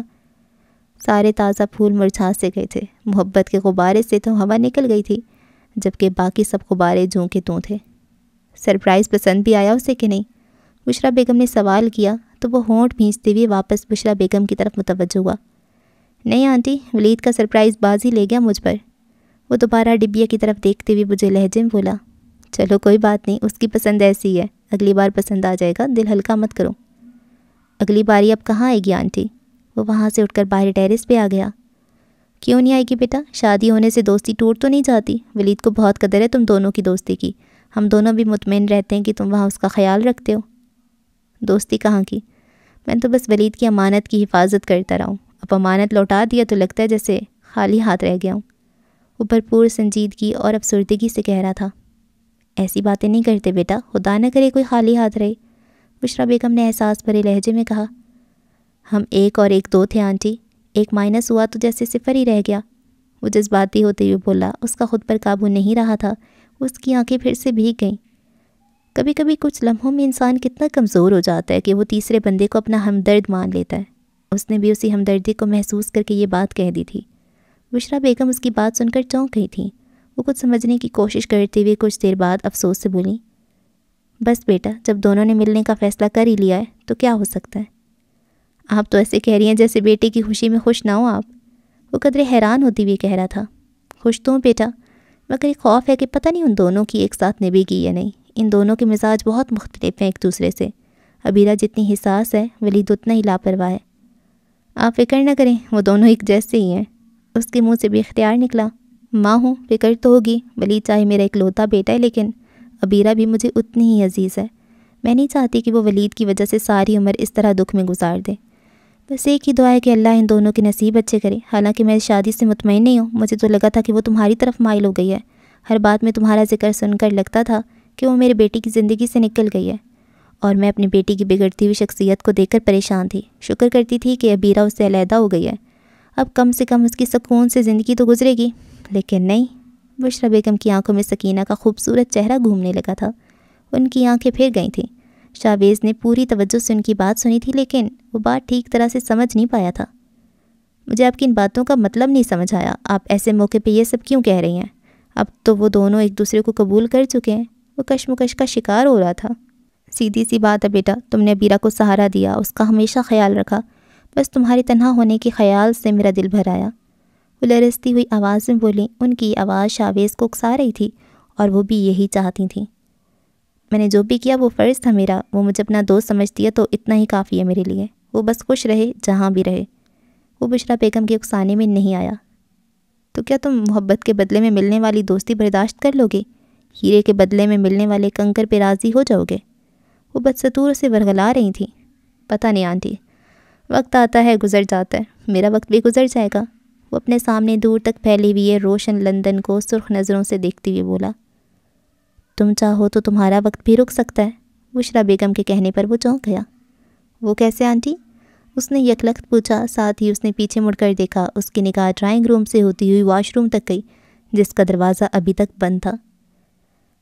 سارے تازہ پھول مرجھا سے گئے تھے، محبت کے غبارے سے تو ہوا نکل گئی تھی، جبکہ باقی سب غبارے جوں کے توں تھے۔ سرپرائز پسند بھی آیا اسے کہ نہیں؟ بشرا بیگم نے سوال کیا تو وہ ہونٹ بھینچتے ہوئے واپس بشرا بیگم کی طرف متوجہ ہوا۔ نہیں آنٹی، ولید کا سرپرائز بازی لے گیا مجھ پر۔ وہ دوبارہ ڈبیا کی طرف دیکھتے ہوئے مجھے لہجے میں بولا۔ چلو کوئی بات نہیں، اس کی پسند ایسی ہے، اگلی بار پسند آ جائے گا، دل ہلکا مت کرو۔ اگلی باری اب کہاں آئے گی آنٹی؟ وہ وہاں سے اٹھ کر باہر ٹیرس پہ آ گیا۔ کیوں نہیں آئے گی بیٹا؟ شادی ہونے سے دوستی ٹوٹ تو نہیں جاتی؟ ولید کو بہت قدر ہے تم دونوں کی دوستی کی، ہم دونوں بھی مطمئن رہتے ہیں کہ تم وہاں اس کا خیال رکھتے ہو۔ دوستی کہاں کی؟ میں تو بس ولید کی امانت کی حفاظت کرتا رہا ہوں، اب امانت لوٹا دیا تو لگتا ہے جیسے خالی ہاتھ رہ گیا ہوں۔ وہ بھرپور سنجیدگی اور افسردگی سے کہہ رہا تھا۔ ایسی باتیں نہیں کرتے بیٹا، خدا نہ کرے کوئی خالی ہاتھ رہے، بشرا بیگم نے احساس بھرے لہجے میں کہا۔ ہم ایک اور ایک دو تھے آنٹی، ایک مائنس ہوا تو جیسے صفر ہی رہ گیا۔ وہ جذباتی ہوتے ہوئے بولا۔ اس کا خود پر قابو نہیں رہا تھا، اس کی آنکھیں پھر سے بھیگ گئیں۔ کبھی کبھی کچھ لمحوں میں انسان کتنا کمزور ہو جاتا ہے کہ وہ تیسرے بندے کو اپنا ہمدرد مان لیتا ہے۔ اس نے بھی اسی ہمدردی کو محسوس کر کے یہ بات کہہ دی تھی۔ بشریٰ بیگم اس کی بات سن کر چونک گئی تھیں۔ وہ کچھ سمجھنے کی کوشش کرتے ہوئے کچھ دیر بعد افسوس سے بولیں، بس بیٹا، جب دونوں نے ملنے کا فیصلہ کر ہی لیا ہے تو کیا ہو سکتا ہے؟ آپ تو ایسے کہہ رہی ہیں جیسے بیٹے کی خوشی میں خوش نہ ہو آپ۔ وہ قدرے حیران ہوتی ہوئی کہہ رہا تھا، خوش تو ہوں بیٹا، مگر ایک خوف ہے کہ پتہ نہیں ان دونوں کی ایک ساتھ نبھے گی یا نہیں۔ ان دونوں کے مزاج بہت مختلف ہیں ایک دوسرے سے۔ عبیرہ جتنی حساس ہے، ولید اتنا ہی لاپرواہ ہے۔ آپ فکر نہ کریں، وہ دونوں ایک جیسے ہی ہیں۔ اس کے منہ سے بھی اختیار نکلا، ماں ہوں، فکر تو ہوگی۔ ولید چاہے میرا اکلوتا بیٹا ہے، لیکن عبیرہ بھی مجھے اتنی ہی عزیز ہے۔ میں نہیں چاہتی کہ وہ ولید کی وجہ سے ساری عمر اس طرح دکھ میں گزار دے۔ بس ایک ہی دعا ہے کہ اللہ ان دونوں کے نصیب اچھے کرے۔ حالانکہ میں شادی سے مطمئن نہیں ہوں، مجھے تو لگا تھا کہ وہ تمہاری طرف مائل ہو گئی ہے۔ ہر بات میں تمہارا ذکر سن کر لگتا تھا کہ وہ میرے بیٹی کی زندگی سے نکل گئی ہے، اور میں اپنی بیٹی کی بگڑتی ہوئی شخصیت کو دیکھ کر پریشان تھی۔ شکر کرتی تھی کہ عبیرہ اس سے علیحدہ ہو گئی ہے، اب کم سے کم اس کی سکون سے زندگی تو گزرے گی۔ لیکن نہیں، بشریٰ بیگم کی آنکھوں میں سکینہ کا خوبصورت چہرہ گھومنے لگا تھا۔ ان کی آنکھیں پھر گئی تھیں۔ شاویز نے پوری توجہ سے ان کی بات سنی تھی، لیکن وہ بات ٹھیک طرح سے سمجھ نہیں پایا تھا۔ مجھے آپ کی ان باتوں کا مطلب نہیں سمجھ آیا، آپ ایسے موقع پہ یہ سب کیوں کہہ رہی ہیں؟ اب تو وہ دونوں ایک دوسرے کو قبول کر چکے ہیں۔ وہ کشمکش کا شکار ہو رہا تھا۔ سیدھی سی بات ہے بیٹا، تم نے عبیرہ کو سہارا دیا، اس کا ہمیشہ خیال رکھا، بس تمہارے تنہا ہونے کے خیال سے میرا دل بھر آیا۔ وہ لرزتی ہوئی آواز میں بولیں۔ ان کی آواز شاویز کو اکسا رہی تھی، اور وہ بھی یہی چاہتی تھیں۔ میں نے جو بھی کیا وہ فرض تھا میرا، وہ مجھے اپنا دوست سمجھتی ہے تو اتنا ہی کافی ہے میرے لیے۔ وہ بس خوش رہے جہاں بھی رہے۔ وہ بشریٰ بیگم کے اکسانے میں نہیں آیا۔ تو کیا تم محبت کے بدلے میں ملنے والی دوستی برداشت کر لو گے؟ ہیرے کے بدلے میں ملنے والے کنکر پہ راضی ہو جاؤ گے؟ وہ بدستور سے ورغلا رہی تھیں۔ پتہ نہیں آنٹی، وقت آتا ہے گزر جاتا ہے، میرا وقت بھی گزر جائے گا۔ وہ اپنے سامنے دور تک پھیلی ہوئی روشن لندن کو سرخ نظروں سے دیکھتے ہوئے بولا، تم چاہو تو تمہارا وقت بھی رک سکتا ہے۔ بشریٰ بیگم کے کہنے پر وہ چونک گیا۔ وہ کیسے آنٹی؟ اس نے یکلخت پوچھا، ساتھ ہی اس نے پیچھے مڑ کر دیکھا۔ اس کی نگاہ ڈرائنگ روم سے ہوتی ہوئی واش روم تک گئی، جس کا دروازہ ابھی تک بند تھا۔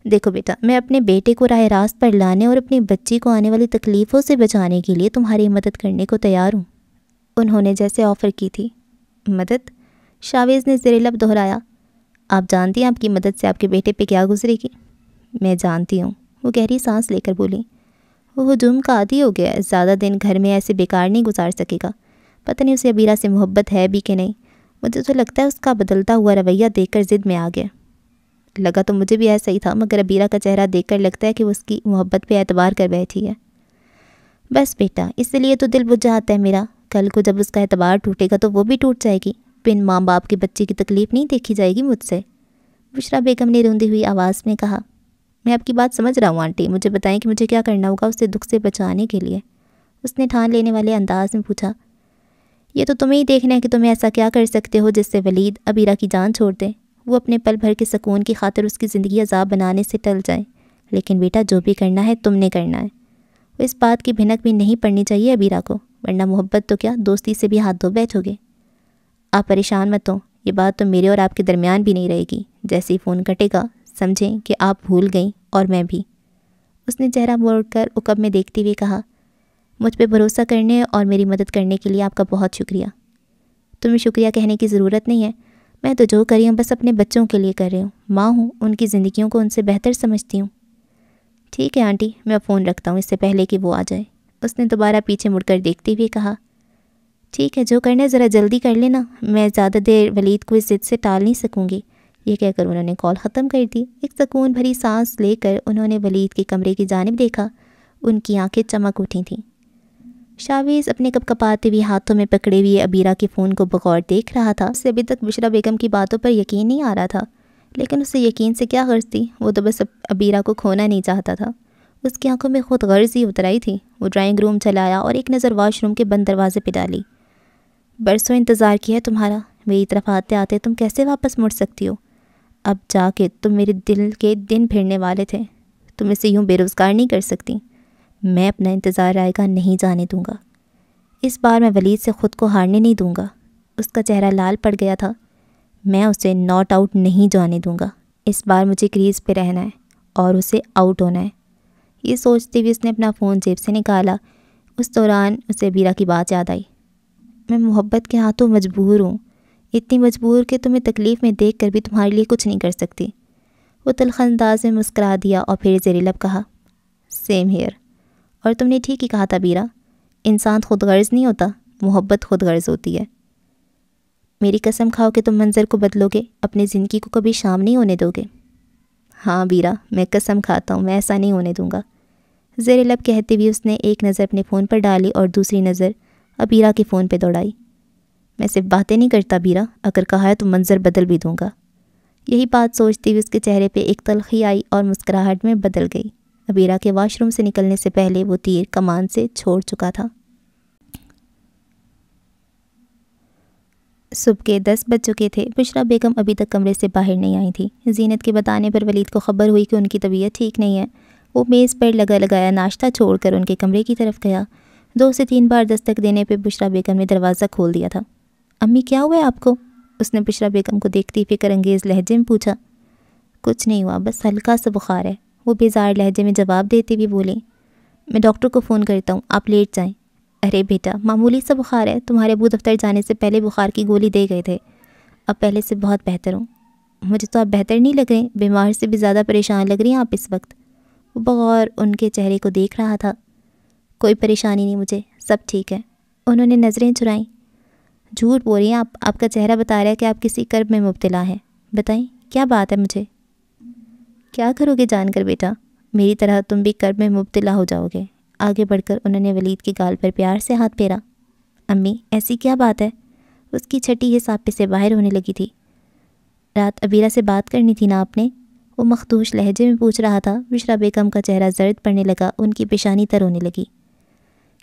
دیکھو بیٹا، میں اپنے بیٹے کو راہ راست پر لانے اور اپنی بچی کو آنے والی تکلیفوں سے بچانے کے لیے تمہاری مدد کرنے کو تیار ہوں۔ انہوں نے جیسے آفر کی تھی۔ مدد؟ شاویز نے زیر لب دہرایا۔ آپ جانتی ہیں آپ کی مدد سے آپ کے بیٹے پہ کیا گزرے گی؟ میں جانتی ہوں، وہ گہری سانس لے کر بولی۔ وہ ہجوم کا عادی ہو گیا ہے، زیادہ دن گھر میں ایسے بیکار نہیں گزار سکے گا۔ پتہ نہیں اسے عبیرہ سے محبت ہے بھی کہ نہیں، مجھے تو لگتا ہے اس کا بدلتا ہوا رویہ دیکھ کر ضد میں آ گیا۔ لگا تو مجھے بھی ایسا ہی تھا، مگر عبیرہ کا چہرہ دیکھ کر لگتا ہے کہ وہ اس کی محبت پہ اعتبار کر بیٹھی ہے۔ بس بیٹا، اس لیے تو دل بجھ جاتا ہے میرا، کل کو جب اس کا اعتبار ٹوٹے گا تو وہ بھی ٹوٹ جائے گی۔ بن ماں باپ کے بچے کی تکلیف نہیں دیکھی جائے گی مجھ سے، بشریٰ بیگم نے روندی ہوئی آواز میں کہا۔ میں آپ کی بات سمجھ رہا ہوں آنٹی، مجھے بتائیں کہ مجھے کیا کرنا ہوگا اسے دکھ سے بچانے کے لیے؟ اس نے ٹھان لینے والے انداز میں پوچھا۔ یہ تو تمہیں ہی دیکھنا ہے کہ تمہیں ایسا کیا کر سکتے ہو جس سے ولید عبیرہ کی جان چھوڑ دے، وہ اپنے پل بھر کے سکون کی خاطر اس کی زندگی عذاب بنانے سے ٹل جائے۔ لیکن بیٹا، جو بھی کرنا ہے تم نے کرنا ہے۔ وہ اس بات کی بھنک بھی نہیں پڑنی چاہیے عبیرہ کو، ورنہ محبت تو کیا دوستی سے بھی ہاتھ دھو بیٹھو گے۔ آپ پریشان مت ہوں، یہ بات تو میرے اور آپ کے درمیان بھی نہیں رہے گی۔ جیسے ہی فون کٹے گا سمجھیں کہ آپ بھول گئیں اور میں بھی۔ اس نے چہرہ موڑ کر عقب میں دیکھتے ہوئے کہا، مجھ پہ بھروسہ کرنے اور میری مدد کرنے کے لیے آپ کا بہت شکریہ۔ تمہیں شکریہ کہنے کی ضرورت نہیں ہے، میں تو جو کر رہی ہوں بس اپنے بچوں کے لیے کر رہی ہوں۔ ماں ہوں، ان کی زندگیوں کو ان سے بہتر سمجھتی ہوں۔ ٹھیک ہے آنٹی، میں فون رکھتا ہوں اس سے پہلے کہ وہ آ جائے۔ اس نے دوبارہ پیچھے مڑ کر دیکھتے ہوئے کہا، ٹھیک ہے، جو کرنا ہے ذرا جلدی کر لینا، میں زیادہ دیر ولید کو اس ضد سے ٹال نہیں سکوں گی۔ یہ کہہ کر انہوں نے کال ختم کر دی۔ ایک سکون بھری سانس لے کر انہوں نے ولید کے کمرے کی جانب دیکھا۔ ان کی آنکھیں چمک اٹھی تھیں۔ شاویز اپنے کپ کپاتے ہوئے ہاتھوں میں پکڑے ہوئے عبیرہ کے فون کو بغور دیکھ رہا تھا۔ اسے ابھی تک بشریٰ بیگم کی باتوں پر یقین نہیں آ رہا تھا، لیکن اسے یقین سے کیا غرض تھی؟ وہ تو بس عبیرہ کو کھونا نہیں چاہتا تھا۔ اس کی آنکھوں میں خود غرضی اتر آئی تھی۔ وہ ڈرائنگ روم چلا آیا اور ایک نظر واش روم کے بند دروازے پہ ڈالی۔ برسوں انتظار کیا ہے تمہارا، میری طرف آتے آتے تم کیسے واپس مڑ سکتی ہو؟ اب جا کے تم میرے دل کے دن پھرنے والے تھے، تم اسے یوں بے روزگار نہیں کر سکتی۔ میں اپنا انتظار رائے گا نہیں جانے دوں گا۔ اس بار میں ولید سے خود کو ہارنے نہیں دوں گا۔ اس کا چہرہ لال پڑ گیا تھا۔ میں اسے ناٹ آؤٹ نہیں جانے دوں گا۔ اس بار مجھے کریز پہ رہنا ہے اور اسے آؤٹ ہونا ہے۔ یہ سوچتے ہوئے اس نے اپنا فون جیب سے نکالا۔ اس دوران اسے عبیرہ کی بات یاد آئی۔ میں محبت کے ہاتھوں مجبور ہوں، اتنی مجبور کہ تمہیں تکلیف میں دیکھ کر بھی تمہارے لیے کچھ نہیں کر سکتی۔ وہ تلخ انداز میں مسکرا دیا اور پھر زیر لب کہا، سیم ہیئر۔ اور تم نے ٹھیک ہی کہا تھا بیرا، انسان خود غرض نہیں ہوتا، محبت خود غرض ہوتی ہے۔ میری قسم کھاؤ کہ تم منظر کو بدلو گے، اپنی زندگی کو کبھی شام نہیں ہونے دو گے۔ ہاں بیرا، میں قسم کھاتا ہوں، میں ایسا نہیں ہونے دوں گا۔ زیر لب کہتے ہوئے اس نے ایک نظر اپنے فون پر ڈالی اور دوسری نظر ابیرا کے فون پہ دوڑائی۔ میں صرف باتیں نہیں کرتا بیرا، اگر کہا ہے تو منظر بدل بھی دوں گا۔ یہی بات سوچتی ہوئی اس کے چہرے پہ ایک تلخی آئی اور مسکراہٹ میں بدل گئی۔ ابیرا کے واش روم سے نکلنے سے پہلے وہ تیر کمان سے چھوڑ چکا تھا۔ صبح کے 10 بج چکے تھے۔ بشرا بیگم ابھی تک کمرے سے باہر نہیں آئی تھی۔ زینت کے بتانے پر ولید کو خبر ہوئی کہ ان کی طبیعت ٹھیک نہیں ہے۔ وہ میز پر لگایا ناشتہ چھوڑ کر ان کے کمرے کی طرف گیا۔ 2 سے 3 بار دستک دینے پہ بشرا بیگم نے دروازہ کھول دیا تھا۔ امی کیا ہوا ہے آپ کو؟ اس نے بشرا بیگم کو دیکھتی فکر انگیز لہجے میں پوچھا۔ کچھ نہیں ہوا، بس ہلکا سا بخار ہے، وہ بیزار لہجے میں جواب دیتے ہوئے بولی۔ میں ڈاکٹر کو فون کرتا ہوں، آپ لیٹ جائیں۔ ارے بیٹا، معمولی سا بخار ہے، تمہارے ابو دفتر جانے سے پہلے بخار کی گولی دے گئے تھے، اب پہلے سے بہت بہتر ہوں۔ مجھے تو آپ بہتر نہیں لگ رہے، بیمار سے بھی زیادہ پریشان لگ رہی ہیں آپ اس وقت۔ وہ بغور ان کے چہرے کو دیکھ رہا تھا۔ کوئی پریشانی نہیں مجھے، سب ٹھیک ہے۔ انہوں نے نظریں چرائیں۔ جھوٹ بول رہی ہیں آپ کا چہرہ بتا رہا ہے کہ آپ کسی کرب میں مبتلا ہیں۔ بتائیں کیا بات ہے؟ مجھے کیا کرو گے جان کر بیٹا؟ میری طرح تم بھی کرب میں مبتلا ہو جاؤ گے۔ آگے بڑھ کر انہوں نے ولید کے گال پر پیار سے ہاتھ پھیرا۔ امی ایسی کیا بات ہے؟ اس کی چھٹی حصاب پہ سے باہر ہونے لگی تھی۔ رات ابیرا سے بات کرنی تھی نا آپ نے؟ وہ مخدوش لہجے میں پوچھ رہا تھا۔ بشرا بیگم کا چہرہ زرد پڑنے لگا، ان کی پیشانی تر ہونے لگی۔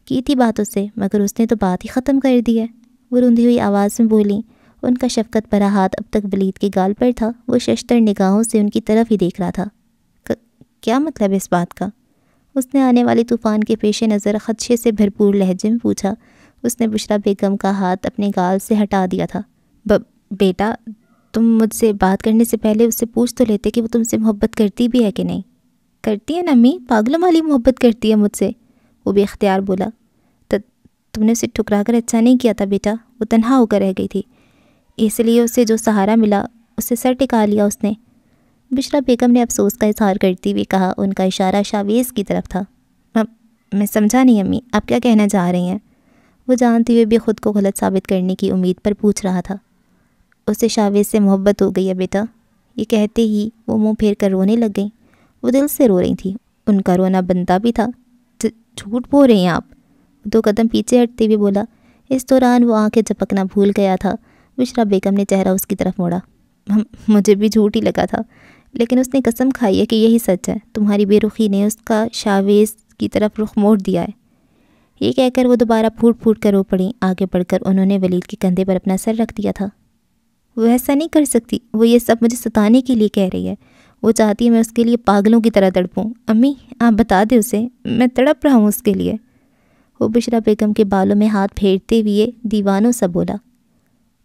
کی تھی بات اس سے، مگر اس نے تو بات ہی ختم کر دی ہے، وہ روندھی ہوئی آواز میں بولی۔ ان کا شفقت بھرا ہاتھ اب تک ولید کے گال پر تھا، وہ ششتر نگاہوں سے ان کی طرف ہی دیکھ رہا تھا۔ کیا مطلب ہے اس بات کا؟ اس نے آنے والے طوفان کے پیش نظر خدشے سے بھرپور لہجے میں پوچھا۔ اس نے بشرا بیگم کا ہاتھ اپنے گال سے ہٹا دیا تھا۔ بیٹا، تم مجھ سے بات کرنے سے پہلے اس سے پوچھ تو لیتے کہ وہ تم سے محبت کرتی بھی ہے کہ نہیں۔ کرتی ہے نا امی، پاگلوں والی محبت کرتی ہے مجھ سے، وہ بے اختیار بولا۔ تم نے اسے ٹھکرا کر اچھا نہیں کیا تھا بیٹا، وہ تنہا ہو کر رہ گئی تھی، اس لیے اسے جو سہارا ملا اسے سر ٹکا لیا اس نے۔ بشرا بیگم نے افسوس کا اظہار کرتے ہوئے کہا۔ ان کا اشارہ شاویز کی طرف تھا۔ میں سمجھا نہیں امی، آپ کیا کہنا چاہ رہی ہیں؟ وہ جانتے ہوئے بھی خود کو غلط ثابت کرنے کی امید پر پوچھ رہا تھا۔ اسے شاویز سے محبت ہو گئی ہے بیٹا۔ یہ کہتے ہی وہ منہ پھیر کر رونے لگ گئیں۔ وہ دل سے رو رہی تھیں، ان کا رونا بنتا بھی تھا۔ جھوٹ بول رہے ہیں آپ، 2 قدم پیچھے ہٹتے ہوئے بولا۔ اس دوران وہ آنکھیں جھپکنا بھول گیا تھا۔ بشرا بیگم نے چہرہ اس کی طرف موڑا۔ مجھے بھی جھوٹ ہی لگا تھا، لیکن اس نے قسم کھائی ہے کہ یہی سچ ہے، تمہاری بے رخی نے اس کا شاویز کی طرف رخ موڑ دیا ہے۔ یہ کہہ کر وہ دوبارہ پھوٹ پھوٹ کر رو پڑیں۔ آگے بڑھ کر انہوں نے ولید کے کندھے پر اپنا سر رکھ دیا تھا۔ وہ ایسا نہیں کر سکتی، وہ یہ سب مجھے ستانے کے لیے کہہ رہی ہے، وہ چاہتی ہے میں اس کے لیے پاگلوں کی طرح تڑپوں۔ امی آپ بتا دیں اسے، میں تڑپ رہا ہوں اس کے لیے۔ وہ بشرا بیگم کے بالوں میں ہاتھ پھیرتے ہوئے دیوانوں سا بولا۔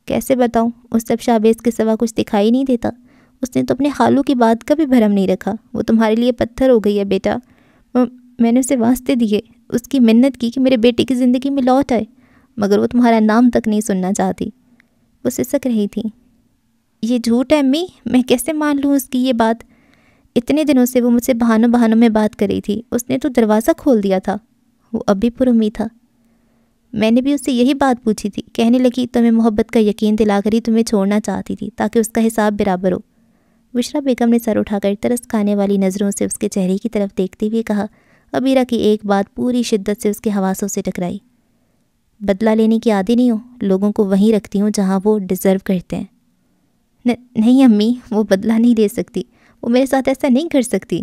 کیسے بتاؤں، اس سب شاویز کے سوا کچھ دکھائی نہیں دیتا۔ اس نے تو اپنے خالو کی بات کا بھی بھرم نہیں رکھا، وہ تمہارے لیے پتھر ہو گئی ہے بیٹا۔ میں نے اسے واسطے دیے، اس کی منت کی کہ میرے بیٹے کی زندگی میں لوٹ آئے، مگر وہ تمہارا نام تک نہیں سننا چاہتی۔ وہ سسک رہی تھی۔ یہ جھوٹ ہے امی، میں کیسے مان لوں اس کی یہ بات؟ اتنے دنوں سے وہ مجھ سے بہانوں میں بات کر رہی تھی، اس نے تو دروازہ کھول دیا تھا۔ وہ اب بھی پر امید تھا۔ میں نے بھی اس سے یہی بات پوچھی تھی، کہنے لگی تمہیں محبت کا یقین دلا کر ہی تمہیں چھوڑنا چاہتی تھی تاکہ اس کا حساب برابر ہو۔ بشرا بیگم نے سر اٹھا کر ترس کھانے والی نظروں سے اس کے چہرے کی طرف دیکھتے ہوئے کہا۔ ابیرا کی ایک بات پوری شدت سے اس کے حواسوں سے ٹکرائی۔ بدلہ لینے کی عادی نہیں ہوں، لوگوں کو وہیں رکھتی ہوں جہاں وہ ڈیزرو کرتے ہیں۔ نہیں امی، وہ بدلہ نہیں لے سکتی، وہ میرے ساتھ ایسا نہیں کر سکتی۔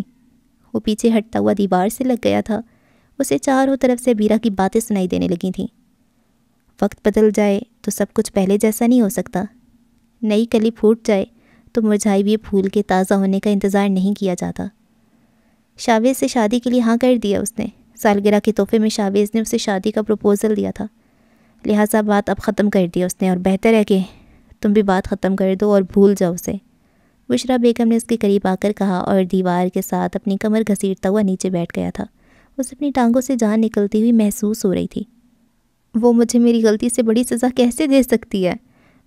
وہ پیچھے ہٹتا ہوا دیوار سے لگ گیا تھا۔ اسے چاروں طرف سے ابیرا کی باتیں سنائی دینے لگی تھیں۔ وقت بدل جائے تو سب کچھ پہلے جیسا نہیں ہو سکتا، نئی کلی پھوٹ جائے تو مرجھائے ہوئے پھول کے تازہ ہونے کا انتظار نہیں کیا جاتا۔ شاویز سے شادی کے لیے ہاں کر دیا اس نے، سالگرہ کے تحفے میں شاویز نے اسے شادی کا پروپوزل دیا تھا، لہٰذا بات اب ختم کر دیا اس نے، اور بہتر ہے کہ تم بھی بات ختم کر دو اور بھول جاؤ اسے۔ بشرا بیگم نے اس کے قریب آ کر کہا اور دیوار کے ساتھ اپنی کمر گھسیٹتا ہوا نیچے بیٹھ گیا تھا۔ اسے اپنی ٹانگوں سے جان نکلتی ہوئی محسوس ہو رہی تھی۔ وہ مجھے میری غلطی سے بڑی سزا کیسے دے سکتی ہے؟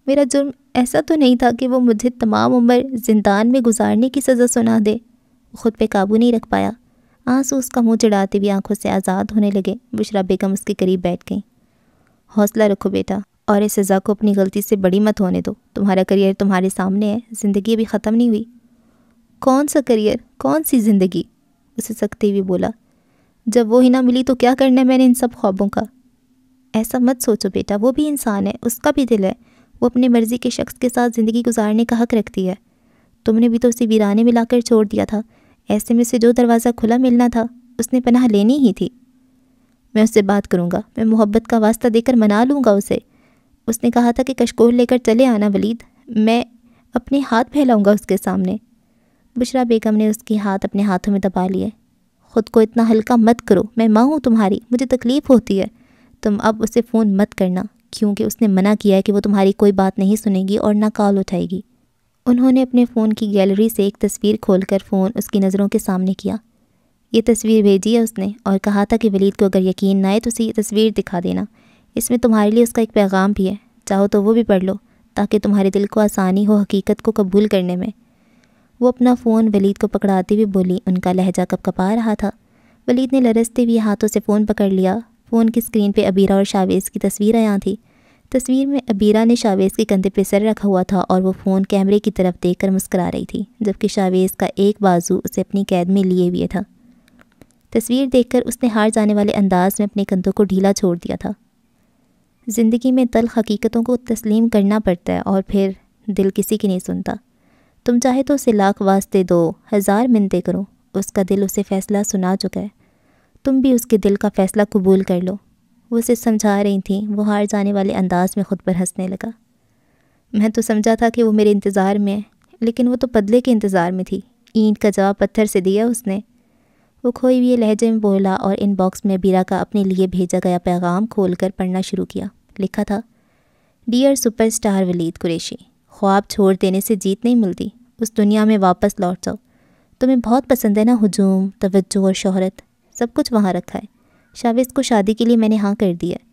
میرا جرم ایسا تو نہیں تھا کہ وہ مجھے تمام عمر زندان میں گزارنے کی سزا سنا دے۔ وہ خود پہ قابو نہیں رکھ پایا، آنسو اس کا منہ چڑھاتے ہوئے آنکھوں سے آزاد ہونے لگے۔ بشریٰ بیگم اس کے قریب بیٹھ گئیں۔ حوصلہ رکھو بیٹا، اور اس سزا کو اپنی غلطی سے بڑی مت ہونے دو۔ تمہارا کریئر تمہارے سامنے ہے، زندگی ابھی ختم نہیں ہوئی۔ کون سا کریئر، کون سی زندگی؟ اسے سکتے ہوئے بولا۔ جب وہ ہی نہ ملی تو کیا کرنا ہے میں نے ان سب خوابوں کا؟ ایسا مت سوچو بیٹا، وہ بھی انسان ہے، اس کا بھی دل ہے، وہ اپنی مرضی کے شخص کے ساتھ زندگی گزارنے کا حق رکھتی ہے۔ تم نے بھی تو اسے ویرانے میں لا کر چھوڑ دیا تھا، ایسے میں سے جو دروازہ کھلا ملنا تھا اس نے پناہ لینی ہی تھی۔ میں اس سے بات کروں گا، میں محبت کا واسطہ دے کر منا لوں گا اسے۔ اس نے کہا تھا کہ کشکول لے کر چلے آنا ولید، میں اپنے ہاتھ پھیلاؤں گا اس کے سامنے۔ بشریٰ بیگم نے اس کے ہاتھ اپنے ہاتھوں میں دبا لیے۔ خود کو اتنا ہلکا مت کرو، میں ماں ہوں تمہاری، مجھے تکلیف ہوتی ہے۔ تم اب اسے فون مت کرنا، کیونکہ اس نے منع کیا ہے کہ وہ تمہاری کوئی بات نہیں سنے گی اور نہ کال اٹھائے گی۔ انہوں نے اپنے فون کی گیلری سے ایک تصویر کھول کر فون اس کی نظروں کے سامنے کیا۔ یہ تصویر بھیجی ہے اس نے، اور کہا تھا کہ ولید کو اگر یقین نہ آئے تو اسے یہ تصویر دکھا دینا، اس میں تمہارے لیے اس کا ایک پیغام بھی ہے، چاہو تو وہ بھی پڑھ لو تاکہ تمہارے دل کو آسانی ہو حقیقت کو قبول کرنے میں۔ وہ اپنا فون ولید کو پکڑاتے ہوئے بولی، ان کا لہجہ کپ کپا رہا تھا۔ ولید نے لرزتے ہوئے ہاتھوں سے فون پکڑ لیا۔ فون کی اسکرین پہ عبیرہ اور شاویز کی تصویر آیا تھی۔ تصویر میں عبیرہ نے شاویز کے کندھے پہ سر رکھا ہوا تھا اور وہ فون کیمرے کی طرف دیکھ کر مسکرا رہی تھی، جبکہ شاویز کا ایک بازو اسے اپنی قید میں لیے ہوئے تھا۔ تصویر دیکھ کر اس نے ہار جانے والے انداز میں اپنے کندھوں کو ڈھیلا چھوڑ دیا تھا۔ زندگی میں تلخ حقیقتوں کو تسلیم کرنا پڑتا ہے اور پھر دل کسی کی نہیں سنتا۔ تم چاہے تو اسے لاکھ واسطے دو، 1000 منتیں کرو، اس کا دل اسے فیصلہ سنا چکا ہے۔ تم بھی اس کے دل کا فیصلہ قبول کر لو۔ وہ اسے سمجھا رہی تھیں۔ وہ ہار جانے والے انداز میں خود پر ہنسنے لگا۔ میں تو سمجھا تھا کہ وہ میرے انتظار میں ہے، لیکن وہ تو بدلے کے انتظار میں تھی۔ اینٹ کا جواب پتھر سے دیا اس نے۔ وہ کھوئی ہوئے لہجے میں بولا اور ان باکس میں عبیرہ کا اپنے لیے بھیجا گیا پیغام کھول کر پڑھنا شروع کیا۔ لکھا تھا، ڈیئر سپر سٹار ولید قریشی، خواب چھوڑ دینے سے جیت نہیں ملتی، اس دنیا میں واپس لوٹ جاؤ۔ تمہیں بہت پسند ہے نا ہجوم، توجہ اور شہرت، سب کچھ وہاں رکھا ہے۔ شاویز کو شادی کے لیے میں نے ہاں کر دیا ہے۔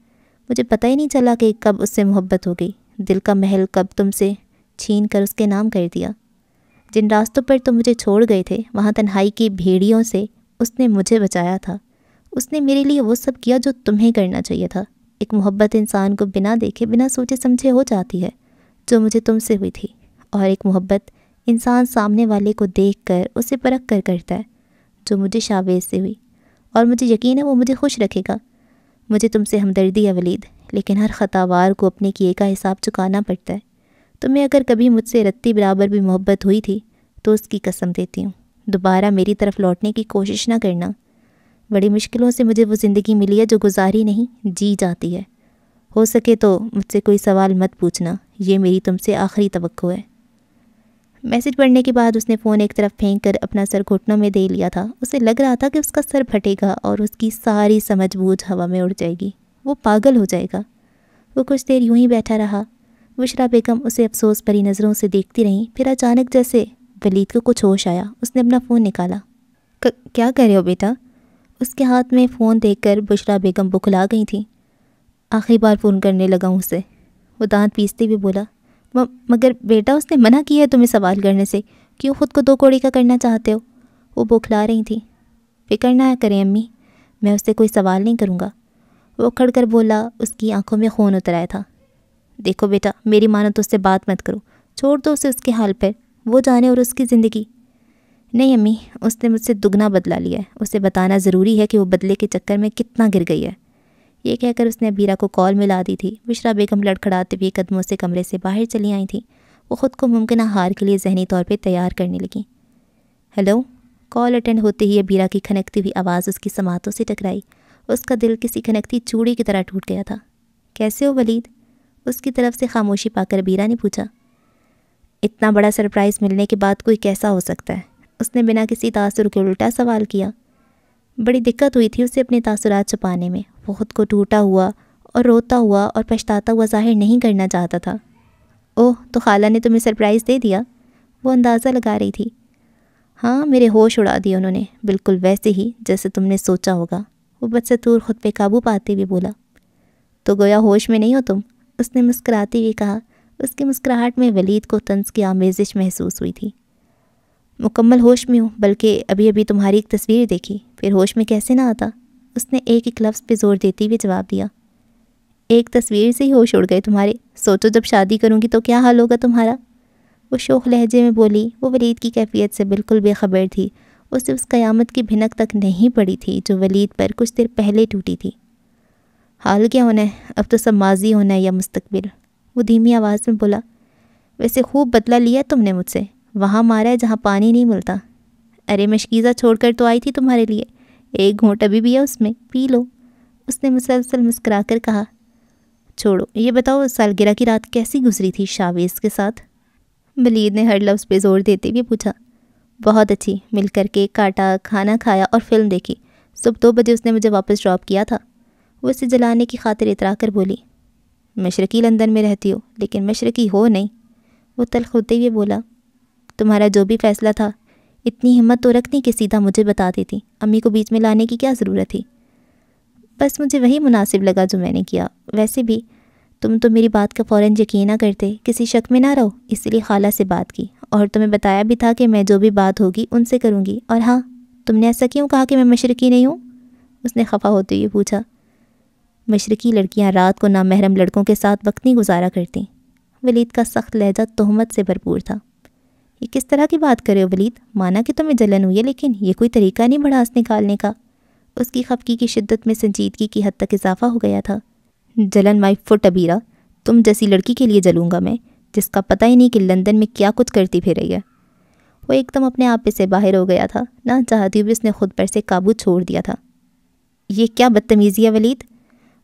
مجھے پتہ ہی نہیں چلا کہ کب اس سے محبت ہو گئی، دل کا محل کب تم سے چھین کر اس کے نام کر دیا۔ جن راستوں پر تم مجھے چھوڑ گئے تھے، وہاں تنہائی کی بھیڑیوں سے اس نے مجھے بچایا تھا۔ اس نے میرے لیے وہ سب کیا جو تمہیں کرنا چاہیے تھا۔ ایک محبت انسان کو بنا دیکھے بنا سوچے سمجھے ہو جاتی ہے، جو مجھے تم سے ہوئی تھی، اور ایک محبت انسان سامنے والے کو دیکھ کر اسے پرکھ کر کرتا ہے، جو مجھے شاویز سے ہوئی، اور مجھے یقین ہے وہ مجھے خوش رکھے گا۔ مجھے تم سے ہمدردی ہے ولید، لیکن ہر خطاوار کو اپنے کیے کا حساب چکانا پڑتا ہے۔ تمہیں اگر کبھی مجھ سے رتی برابر بھی محبت ہوئی تھی تو اس کی قسم دیتی ہوں دوبارہ میری طرف لوٹنے کی کوشش نہ کرنا۔ بڑی مشکلوں سے مجھے وہ زندگی ملی ہے جو گزاری نہیں، جی جاتی ہے۔ ہو سکے تو مجھ سے کوئی سوال مت پوچھنا، یہ میری تم سے آخری توقع ہے۔ میسج پڑھنے کے بعد اس نے فون ایک طرف پھینک کر اپنا سر گھٹنوں میں دے لیا تھا۔ اسے لگ رہا تھا کہ اس کا سر پھٹے گا اور اس کی ساری سمجھ بوجھ ہوا میں اڑ جائے گی، وہ پاگل ہو جائے گا۔ وہ کچھ دیر یوں ہی بیٹھا رہا۔ بشریٰ بیگم اسے افسوس بھری نظروں سے دیکھتی رہیں۔ پھر اچانک جیسے ولید کو کچھ ہوش آیا، اس نے اپنا فون نکالا۔ کیا کر رہے ہو بیٹا؟ اس کے ہاتھ میں فون دیکھ کر بشریٰ بیگم بکھلا گئی تھیں۔ آخری بار فون کرنے لگا ہوں اسے، وہ دانت پیستے ہوئے بولا۔ مگر بیٹا اس نے منع کیا ہے تمہیں سوال کرنے سے، کیوں خود کو 2 کوڑی کا کرنا چاہتے ہو؟ وہ بوکھلا رہی تھیں۔ فکر نہ کریں امی، میں اس سے کوئی سوال نہیں کروں گا، وہ کھڑ کر بولا۔ اس کی آنکھوں میں خون اتر آیا تھا۔ دیکھو بیٹا، میری مانو تو اس سے بات مت کرو، چھوڑ دو اسے اس کے حال پر، وہ جانے اور اس کی زندگی۔ نہیں امی، اس نے مجھ سے دگنا بدلا لیا ہے، اسے بتانا ضروری ہے کہ وہ بدلے کے چکر میں کتنا گر گئی ہے۔ یہ کہہ کر اس نے عبیرہ کو کال ملا دی تھی۔ بشریٰ بیگم لڑکھڑاتے ہوئے قدموں سے کمرے سے باہر چلی آئی تھیں۔ وہ خود کو ممکنہ ہار کے لیے ذہنی طور پہ تیار کرنے لگیں۔ ہیلو، کال اٹینڈ ہوتے ہی عبیرہ کی کھنکتی ہوئی آواز اس کی سماعتوں سے ٹکرائی۔ اس کا دل کسی کھنکتی چوڑی کی طرح ٹوٹ گیا تھا۔ کیسے ہو ولید؟ اس کی طرف سے خاموشی پا کر عبیرہ نے پوچھا۔ اتنا بڑا سرپرائز ملنے کے بعد کوئی کیسا ہو سکتا ہے؟ اس نے بنا کسی تاثر کے الٹا سوال کیا۔ بڑی دقت ہوئی تھی اسے اپنے تاثرات چھپانے میں، وہ خود کو ٹوٹا ہوا اور روتا ہوا اور پچھتاتا ہوا ظاہر نہیں کرنا چاہتا تھا۔ اوہ، تو خالہ نے تمہیں سرپرائز دے دیا؟ وہ اندازہ لگا رہی تھی۔ ہاں، میرے ہوش اڑا دیے انہوں نے، بالکل ویسے ہی جیسے تم نے سوچا ہوگا، وہ بدستور خود پہ قابو پاتے ہوئے بولا۔ تو گویا ہوش میں نہیں ہو تم، اس نے مسکراتے ہوئے کہا۔ اس کی مسکراہٹ میں ولید کو طنز کی آمیزش محسوس ہوئی تھی۔ مکمل ہوش میں ہوں، بلکہ ابھی ابھی تمہاری ایک تصویر دیکھی، پھر ہوش میں کیسے نہ آتا؟ اس نے ایک ایک لفظ پہ زور دیتے ہوئے جواب دیا۔ ایک تصویر سے ہی ہوش اڑ گئے تمہارے؟ سوچو جب شادی کروں گی تو کیا حال ہوگا تمہارا؟ وہ شوخ لہجے میں بولی۔ وہ ولید کی کیفیت سے بالکل بے خبر تھی، اسے اس قیامت کی بھنک تک نہیں پڑی تھی جو ولید پر کچھ دیر پہلے ٹوٹی تھی۔ حال کیا ہونا ہے، اب تو سب ماضی ہونا ہے یا مستقبل، وہ دھیمی آواز میں بولا۔ ویسے خوب بدلہ لیا تم نے مجھ سے، وہاں مارا ہے جہاں پانی نہیں ملتا۔ ارے مشکیزہ چھوڑ کر تو آئی تھی تمہارے لیے، ایک گھونٹ ابھی بھی ہے اس میں، پی لو، اس نے مسلسل مسکرا کر کہا۔ چھوڑو، یہ بتاؤ سالگرہ کی رات کیسی گزری تھی شاویز کے ساتھ؟ ولید نے ہر لفظ پہ زور دیتے ہوئے پوچھا۔ بہت اچھی، مل کر کیک کاٹا، کھانا کھایا اور فلم دیکھی۔ صبح 2 بجے اس نے مجھے واپس ڈراپ کیا تھا۔ وہ اسے جلانے کی خاطر اترا کر بولی۔ مشرقی لندن میں رہتی ہو لیکن مشرقی ہو نہیں، وہ تلخ ہوتے ہوئے بولا۔ تمہارا جو بھی فیصلہ تھا، اتنی ہمت تو رکھتی کہ سیدھا مجھے بتاتی تھی، امی کو بیچ میں لانے کی کیا ضرورت تھی؟ بس مجھے وہی مناسب لگا جو میں نے کیا۔ ویسے بھی تم تو میری بات کا فوراً یقین نہ کرتے، کسی شک میں نہ رہو، اس لیے خالہ سے بات کی اور تمہیں بتایا بھی تھا کہ میں جو بھی بات ہوگی ان سے کروں گی۔ اور ہاں، تم نے ایسا کیوں کہا کہ میں مشرقی نہیں ہوں؟ اس نے خفا ہوتے ہوئے پوچھا۔ مشرقی لڑکیاں رات کو نامحرم لڑکوں کے ساتھ وقت نہیں گزارا کرتیں۔ ولید کا سخت لہجہ تہمت سے بھرپور تھا۔ یہ کس طرح کی بات کرے ہو ولید؟ مانا کہ تمہیں جلن ہوئی ہے، لیکن یہ کوئی طریقہ نہیں بھڑاس نکالنے کا۔ اس کی خفگی کی شدت میں سنجیدگی کی حد تک اضافہ ہو گیا تھا۔ جلن مائی فٹ ابیرہ، تم جیسی لڑکی کے لیے جلوں گا میں، جس کا پتہ ہی نہیں کہ لندن میں کیا کچھ کرتی پھر رہی ہے۔ وہ ایک دم اپنے آپ سے باہر ہو گیا تھا، نہ چاہتی ہوئی اس نے خود پر سے قابو چھوڑ دیا تھا۔ یہ کیا بدتمیزی ہے ولید؟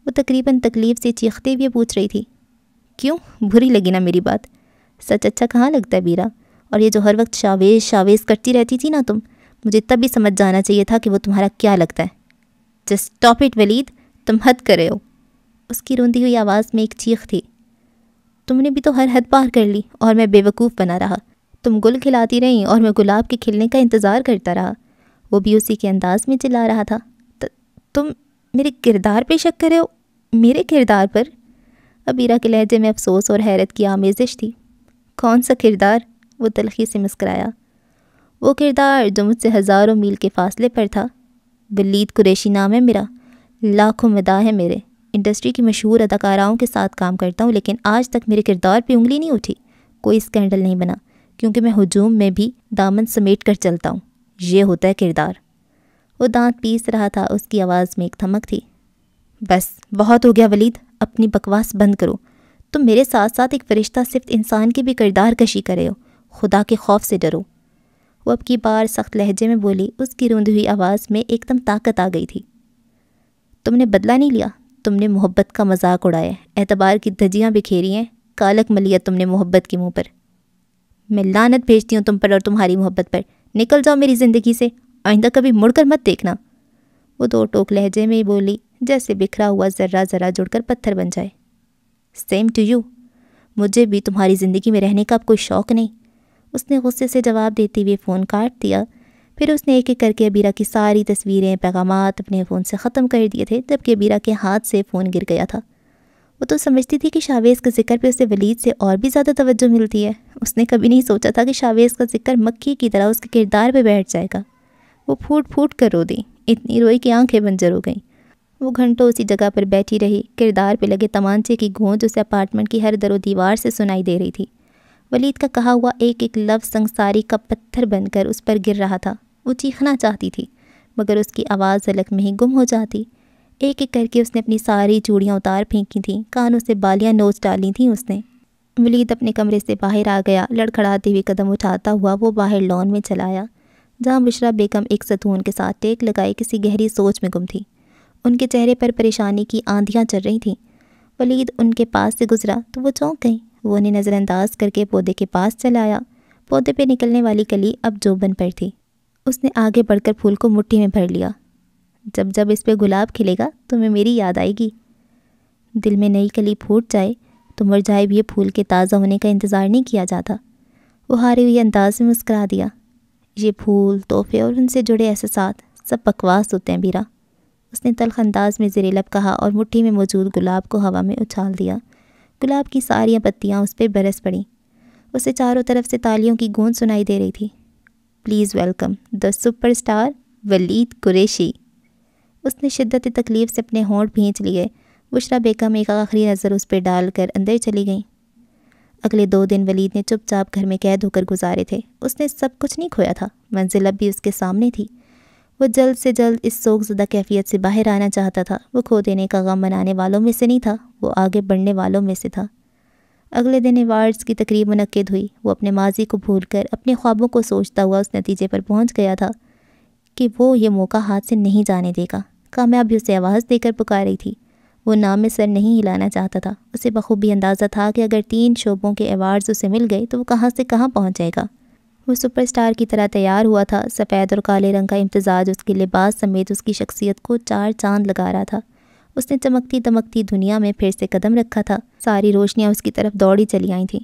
وہ تقریباً تکلیف سے چیختے ہوئے پوچھ رہی تھی۔ کیوں بری لگی نا میری بات؟ سچ اچھا کہاں لگتا ہے بیرا؟ اور یہ جو ہر وقت شاویز شاویز کرتی رہتی تھی نا تم، مجھے تب بھی سمجھ جانا چاہیے تھا کہ وہ تمہارا کیا لگتا ہے۔ جسٹ اسٹاپ اٹ ولید، تم حد کر رہے ہو۔ اس کی روندی ہوئی آواز میں ایک چیخ تھی۔ تم نے بھی تو ہر حد پار کر لی اور میں بے وقوف بنا رہا۔ تم گل کھلاتی رہیں اور میں گلاب کے کھلنے کا انتظار کرتا رہا۔ وہ بھی اسی کے انداز میں چلا رہا تھا۔ تم میرے کردار پہ شک کر رہے ہو؟ میرے کردار پر؟ ابیرہ کے لہجے میں افسوس اور حیرت کی آمیزش تھی۔ کون سا کردار؟ وہ تلخی سے مسکرایا۔ وہ کردار جو مجھ سے ہزاروں میل کے فاصلے پر تھا۔ ولید قریشی نام ہے میرا، لاکھوں مداح ہے میرے، انڈسٹری کی مشہور اداکاراؤں کے ساتھ کام کرتا ہوں، لیکن آج تک میرے کردار پہ انگلی نہیں اٹھی، کوئی اسکینڈل نہیں بنا، کیونکہ میں ہجوم میں بھی دامن سمیٹ کر چلتا ہوں۔ یہ ہوتا ہے کردار۔ وہ دانت پیس رہا تھا، اس کی آواز میں ایک دھمک تھی۔ بس بہت ہو گیا ولید، اپنی بکواس بند کرو۔ تم میرے ساتھ ساتھ ایک فرشتہ صفت انسان کی بھی کردار کشی کرے ہو، خدا کے خوف سے ڈرو۔ وہ اب کی بار سخت لہجے میں بولی، اس کی روندی ہوئی آواز میں ایک دم طاقت آ گئی تھی۔ تم نے بدلہ نہیں لیا، تم نے محبت کا مذاق اڑایا، اعتبار کی دھجیاں بکھیری ہیں، کالک ملیا تم نے محبت کے منہ پر۔ میں لعنت بھیجتی ہوں تم پر اور تمہاری محبت پر، نکل جاؤ میری زندگی سے، آئندہ کبھی مڑ کر مت دیکھنا۔ وہ دو ٹوک لہجے میں بولی جیسے بکھرا ہوا ذرہ ذرہ جڑ کر پتھر بن جائے۔ سیم ٹو یو، مجھے بھی تمہاری زندگی میں رہنے کا اب کوئی شوق نہیں، اس نے غصے سے جواب دیتے ہوئے فون کاٹ دیا۔ پھر اس نے ایک ایک کر کے ابیرہ کی ساری تصویریں، پیغامات اپنے فون سے ختم کر دیے تھے، جبکہ ابیرہ کے ہاتھ سے فون گر گیا تھا۔ وہ تو سمجھتی تھی کہ شاویز کا ذکر پہ اسے ولید سے اور بھی زیادہ توجہ ملتی ہے۔ اس نے کبھی نہیں سوچا تھا کہ شاویز کا ذکر مکھی کی طرح اس کے کردار پہ بیٹھ جائے گا۔ وہ پھوٹ پھوٹ کر رو دی، اتنی روئی کہ آنکھیں بنجر ہو گئیں۔ وہ گھنٹوں اسی جگہ پر بیٹھی رہی، کردار پہ لگے تمانچے کی گونج اسے اپارٹمنٹ کی ہر در و دیوار سے سنائی دے رہی تھی۔ ولید کا کہا ہوا ایک ایک لفظ سنگساری کا پتھر بن کر اس پر گر رہا تھا۔ وہ چیخنا چاہتی تھی مگر اس کی آواز حلق میں ہی گم ہو جاتی۔ ایک ایک کر کے اس نے اپنی ساری چوڑیاں اتار پھینکی تھیں، کانوں سے بالیاں نوچ ڈالی تھیں اس نے۔ ولید اپنے کمرے سے باہر آ گیا، لڑکھڑاتے ہوئے قدم اٹھاتا ہوا وہ باہر لان میں چلا آیا، جہاں بشرا بیگم ایک ستون کے ساتھ ٹیک لگائے کسی گہری سوچ میں گم تھی۔ ان کے چہرے پر پریشانی کی آندھیاں چل رہی تھیں۔ ولید ان کے پاس سے گزرا تو وہ چونک گئیں۔ وہ انہیں نظر انداز کر کے پودے کے پاس چلا آیا۔ پودے پہ نکلنے والی کلی اب جوبن پر تھی۔ اس نے آگے بڑھ کر پھول کو مٹھی میں بھر لیا۔ جب جب اس پہ گلاب کھلے گا تمہیں میری یاد آئے گی۔ دل میں نئی کلی پھوٹ جائے تو مرجھائے بھی یہ پھول کے تازہ ہونے کا انتظار نہیں کیا جاتا۔ وہ ہارے ہوئے انداز میں مسکرا دیا۔ یہ پھول، تحفے اور ان سے جڑے احساسات سب بکواس ہوتے ہیں بیرا، اس نے تلخ انداز میں زیر لب کہا اور مٹھی میں موجود گلاب کو ہوا میں اچھال دیا۔ گلاب کی ساری پتیاں اس پہ برس پڑیں۔ اسے چاروں طرف سے تالیوں کی گونج سنائی دے رہی تھی۔ Please welcome the superstar Waleed Qureshi. اس نے شدت تکلیف سے اپنے ہونٹ بھینچ لیے۔ بشریٰ بیگم ایک آخری نظر اس پہ ڈال کر اندر چلی گئیں۔ اگلے 2 دن ولید نے چپ چاپ گھر میں قید ہو کر گزارے تھے۔ اس نے سب کچھ نہیں کھویا تھا، منزل اب بھی اس کے سامنے تھی۔ وہ جلد سے جلد اس سوگ زدہ کیفیت سے باہر آنا چاہتا تھا۔ وہ کھو دینے کا غم منانے والوں میں سے نہیں تھا، وہ آگے بڑھنے والوں میں سے تھا۔ اگلے دن ایوارڈز کی تقریب منعقد ہوئی۔ وہ اپنے ماضی کو بھول کر اپنے خوابوں کو سوچتا ہوا اس نتیجے پر پہنچ گیا تھا کہ وہ یہ موقع ہاتھ سے نہیں جانے دے گا۔ کامیابی اسے آواز دے کر پکار رہی تھی۔ وہ نام میں سر نہیں ہلانا چاہتا تھا۔ اسے بخوبی اندازہ تھا کہ اگر 3 شعبوں کے ایوارڈز اسے مل گئے تو وہ کہاں سے کہاں پہنچ جائے گا۔ وہ سپر اسٹار کی طرح تیار ہوا تھا۔ سفید اور کالے رنگ کا امتزاج اس کے لباس سمیت اس کی شخصیت کو 4 چاند لگا رہا تھا۔ اس نے چمکتی دمکتی دنیا میں پھر سے قدم رکھا تھا۔ ساری روشنیاں اس کی طرف دوڑی چلی آئی تھیں۔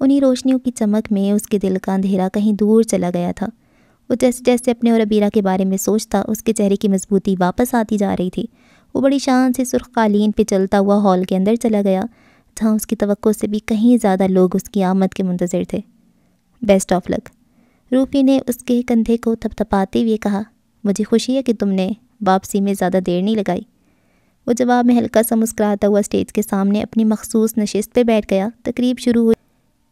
انہی روشنیوں کی چمک میں اس کے دل کا اندھیرا کہیں دور چلا گیا تھا۔ وہ جیسے جیسے اپنے اور عبیرہ کے بارے میں سوچتا، اس کے چہرے کی مضبوطی واپس آتی جا رہی تھی۔ وہ بڑی شان سے سرخ قالین پہ چلتا ہوا ہال کے اندر چلا گیا، جہاں اس کی توقع سے بھی کہیں زیادہ لوگ اس کی آمد کے منتظر تھے۔ بیسٹ آف لک، روپی نے اس کے کندھے کو تھپتھپاتے ہوئے کہا۔ مجھے خوشی ہے کہ تم نے واپسی میں زیادہ دیر نہیں لگائی۔ وہ جواب میں ہلکا سا مسکراتا ہوا اسٹیج کے سامنے اپنی مخصوص نشست پہ بیٹھ گیا۔ تقریب شروع ہوئی۔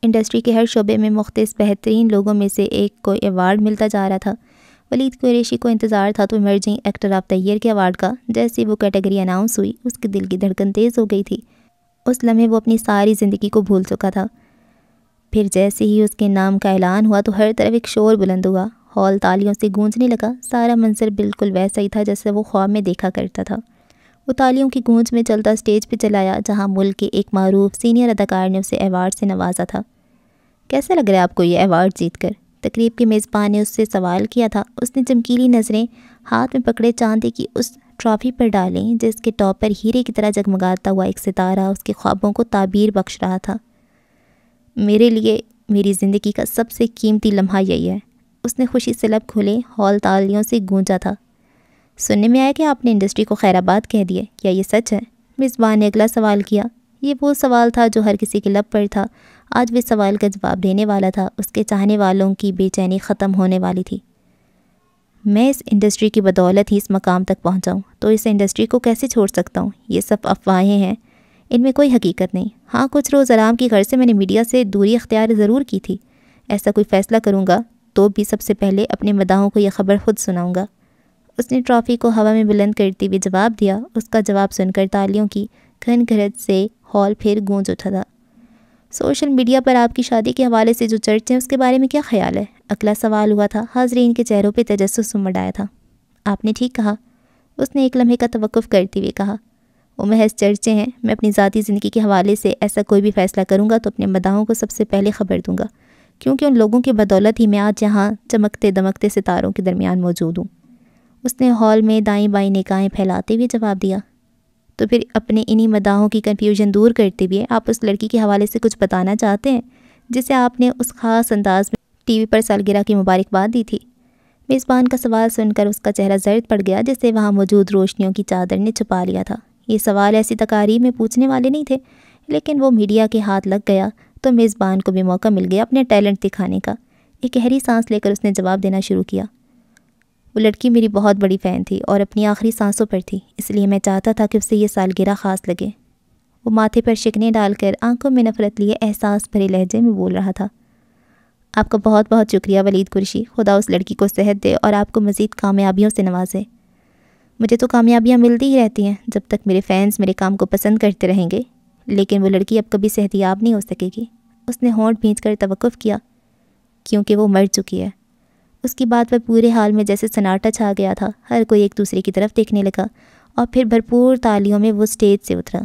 انڈسٹری کے ہر شعبے میں مختص بہترین لوگوں میں سے ایک کو ایوارڈ ملتا جا رہا تھا۔ ولید قریشی کو انتظار تھا تو emerging actor of the year کے ایوارڈ کا۔ جیسے وہ کیٹیگری اناؤنس ہوئی، اس کے دل کی دھڑکن تیز ہو گئی تھی۔ اس لمحے وہ اپنی ساری زندگی کو بھول چکا تھا۔ پھر جیسے ہی اس کے نام کا اعلان ہوا تو ہر طرف ایک شور بلند ہوا۔ ہال تالیوں سے گونجنے لگا۔ سارا منظر بالکل ویسا ہی تھا جیسے وہ خواب میں دیکھا کرتا تھا۔ وہ تالیوں کی گونج میں چلتا اسٹیج پہ چلا آیا، جہاں ملک کے ایک معروف سینئر اداکار نے اسے ایوارڈ سے نوازا تھا۔ کیسا لگ رہا ہے آپ کو یہ ایوارڈ جیت کر؟ تقریب کے میزبان نے اس سے سوال کیا تھا۔ اس نے چمکیلی نظریں ہاتھ میں پکڑے چاندی کی اس ٹرافی پر ڈالیں جس کے ٹاپ پر ہیرے کی طرح جگمگاتا ہوا ایک ستارہ اس کے خوابوں کو تعبیر بخش رہا تھا۔ میرے لیے میری زندگی کا سب سے قیمتی لمحہ یہی ہے۔ اس نے خوشی سے لب کھولے۔ ہال تالیوں سے گونجا تھا۔ سننے میں آیا کہ آپ نے انڈسٹری کو خیر آباد کہہ دیا، کیا یہ سچ ہے؟ میزبان نے اگلا سوال کیا۔ یہ وہ سوال تھا جو ہر کسی کے لب پر تھا۔ آج وہ سوال کا جواب دینے والا تھا۔ اس کے چاہنے والوں کی بے چینی ختم ہونے والی تھی۔ میں اس انڈسٹری کی بدولت ہی اس مقام تک پہنچا ہوں، تو اس انڈسٹری کو کیسے چھوڑ سکتا ہوں؟ یہ سب افواہیں ہیں، ان میں کوئی حقیقت نہیں۔ ہاں، کچھ روز آرام کی غرض سے میں نے میڈیا سے دوری اختیار ضرور کی تھی۔ ایسا کوئی فیصلہ کروں گا تو بھی سب سے پہلے اپنے مداحوں کو یہ خبر خود سناؤں گا۔ اس نے ٹرافی کو ہوا میں بلند کرتے ہوئے جواب دیا۔ اس کا جواب سن کر تالیوں کی گھنگھرٹ سے ہال پھر گونج اٹھا تھا۔ سوشل میڈیا پر آپ کی شادی کے حوالے سے جو چرچے ہیں اس کے بارے میں کیا خیال ہے؟ اگلا سوال ہوا تھا۔ حاضرین کے چہروں پہ تجسس امڑ آیا تھا۔ آپ نے ٹھیک کہا، اس نے ایک لمحے کا توقف کرتے ہوئے کہا۔ وہ محض چرچے ہیں۔ میں اپنی ذاتی زندگی کے حوالے سے ایسا کوئی بھی فیصلہ کروں گا تو اپنے مداحوں کو سب سے پہلے خبر دوں گا، کیونکہ ان لوگوں کی بدولت ہی میں آج یہاں چمکتے دمکتے ستاروں کے درمیان موجود ہوں۔ اس نے ہال میں دائیں بائیں نگاہیں پھیلاتے ہوئے جواب دیا۔ تو پھر اپنے انہی مداحوں کی کنفیوژن دور کرتے ہوئے آپ اس لڑکی کے حوالے سے کچھ بتانا چاہتے ہیں جسے آپ نے اس خاص انداز میں ٹی وی پر سالگرہ کی مبارکباد دی تھی؟ میزبان کا سوال سن کر اس کا چہرہ زرد پڑ گیا، جسے وہاں موجود روشنیوں کی چادر نے چھپا لیا تھا۔ یہ سوال ایسی تقاریب میں پوچھنے والے نہیں تھے، لیکن وہ میڈیا کے ہاتھ لگ گیا تو میزبان کو بھی موقع مل گیا اپنے ٹیلنٹ دکھانے کا۔ ایک گہری سانس لے کر اس نے جواب دینا شروع کیا۔ وہ لڑکی میری بہت بڑی فین تھی اور اپنی آخری سانسوں پر تھی، اس لیے میں چاہتا تھا کہ اسے یہ سالگرہ خاص لگے۔ وہ ماتھے پر شکنیں ڈال کر آنکھوں میں نفرت لیے احساس بھرے لہجے میں بول رہا تھا۔ آپ کا بہت بہت شکریہ ولید قریشی، خدا اس لڑکی کو صحت دے اور آپ کو مزید کامیابیوں سے نوازے۔ مجھے تو کامیابیاں ملتی ہی رہتی ہیں جب تک میرے فینس میرے کام کو پسند کرتے رہیں گے، لیکن وہ لڑکی اب کبھی صحت یاب نہیں ہو سکے گی۔ اس نے ہونٹ بھینچ کر توقف کیا، کیونکہ وہ مر چکی ہے۔ اس کی بات پر پورے حال میں جیسے سناٹا چھا گیا تھا۔ ہر کوئی ایک دوسرے کی طرف دیکھنے لگا اور پھر بھرپور تالیوں میں وہ اسٹیج سے اترا،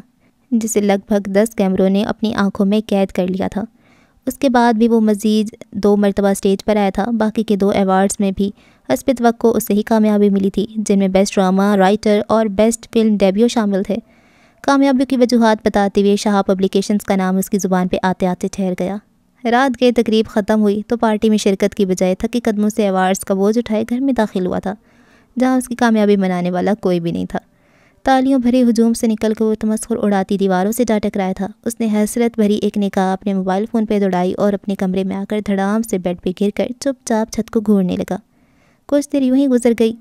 جسے لگ بھگ 10 کیمروں نے اپنی آنکھوں میں قید کر لیا تھا۔ اس کے بعد بھی وہ مزید 2 مرتبہ اسٹیج پر آیا تھا۔ باقی کے 2 ایوارڈز میں بھی حسب توقع اسے ہی کامیابی ملی تھی، جن میں بیسٹ ڈرامہ رائٹر اور بیسٹ فلم ڈیبیو شامل تھے۔ کامیابی کی وجوہات بتاتے ہوئے شہاب پبلیکیشنز کا نام اس کی زبان پہ آتے آتے ٹھہر گیا۔ رات گئے تقریب ختم ہوئی تو پارٹی میں شرکت کی بجائے تھکے قدموں سے ایوارڈز کا بوجھ اٹھائے گھر میں داخل ہوا تھا، جہاں اس کی کامیابی منانے والا کوئی بھی نہیں تھا۔ تالیوں بھرے ہجوم سے نکل کر وہ تمسخر اڑاتی دیواروں سے جا ٹکرایا تھا۔ اس نے حسرت بھری ایک نگاہ اپنے موبائل فون پہ دوڑائی اور اپنے کمرے میں آ کر دھڑام سے بیڈ پہ گر کر چپ چاپ چھت کو گھورنے لگا۔ کچھ دیر یوں ہی گزر گئی،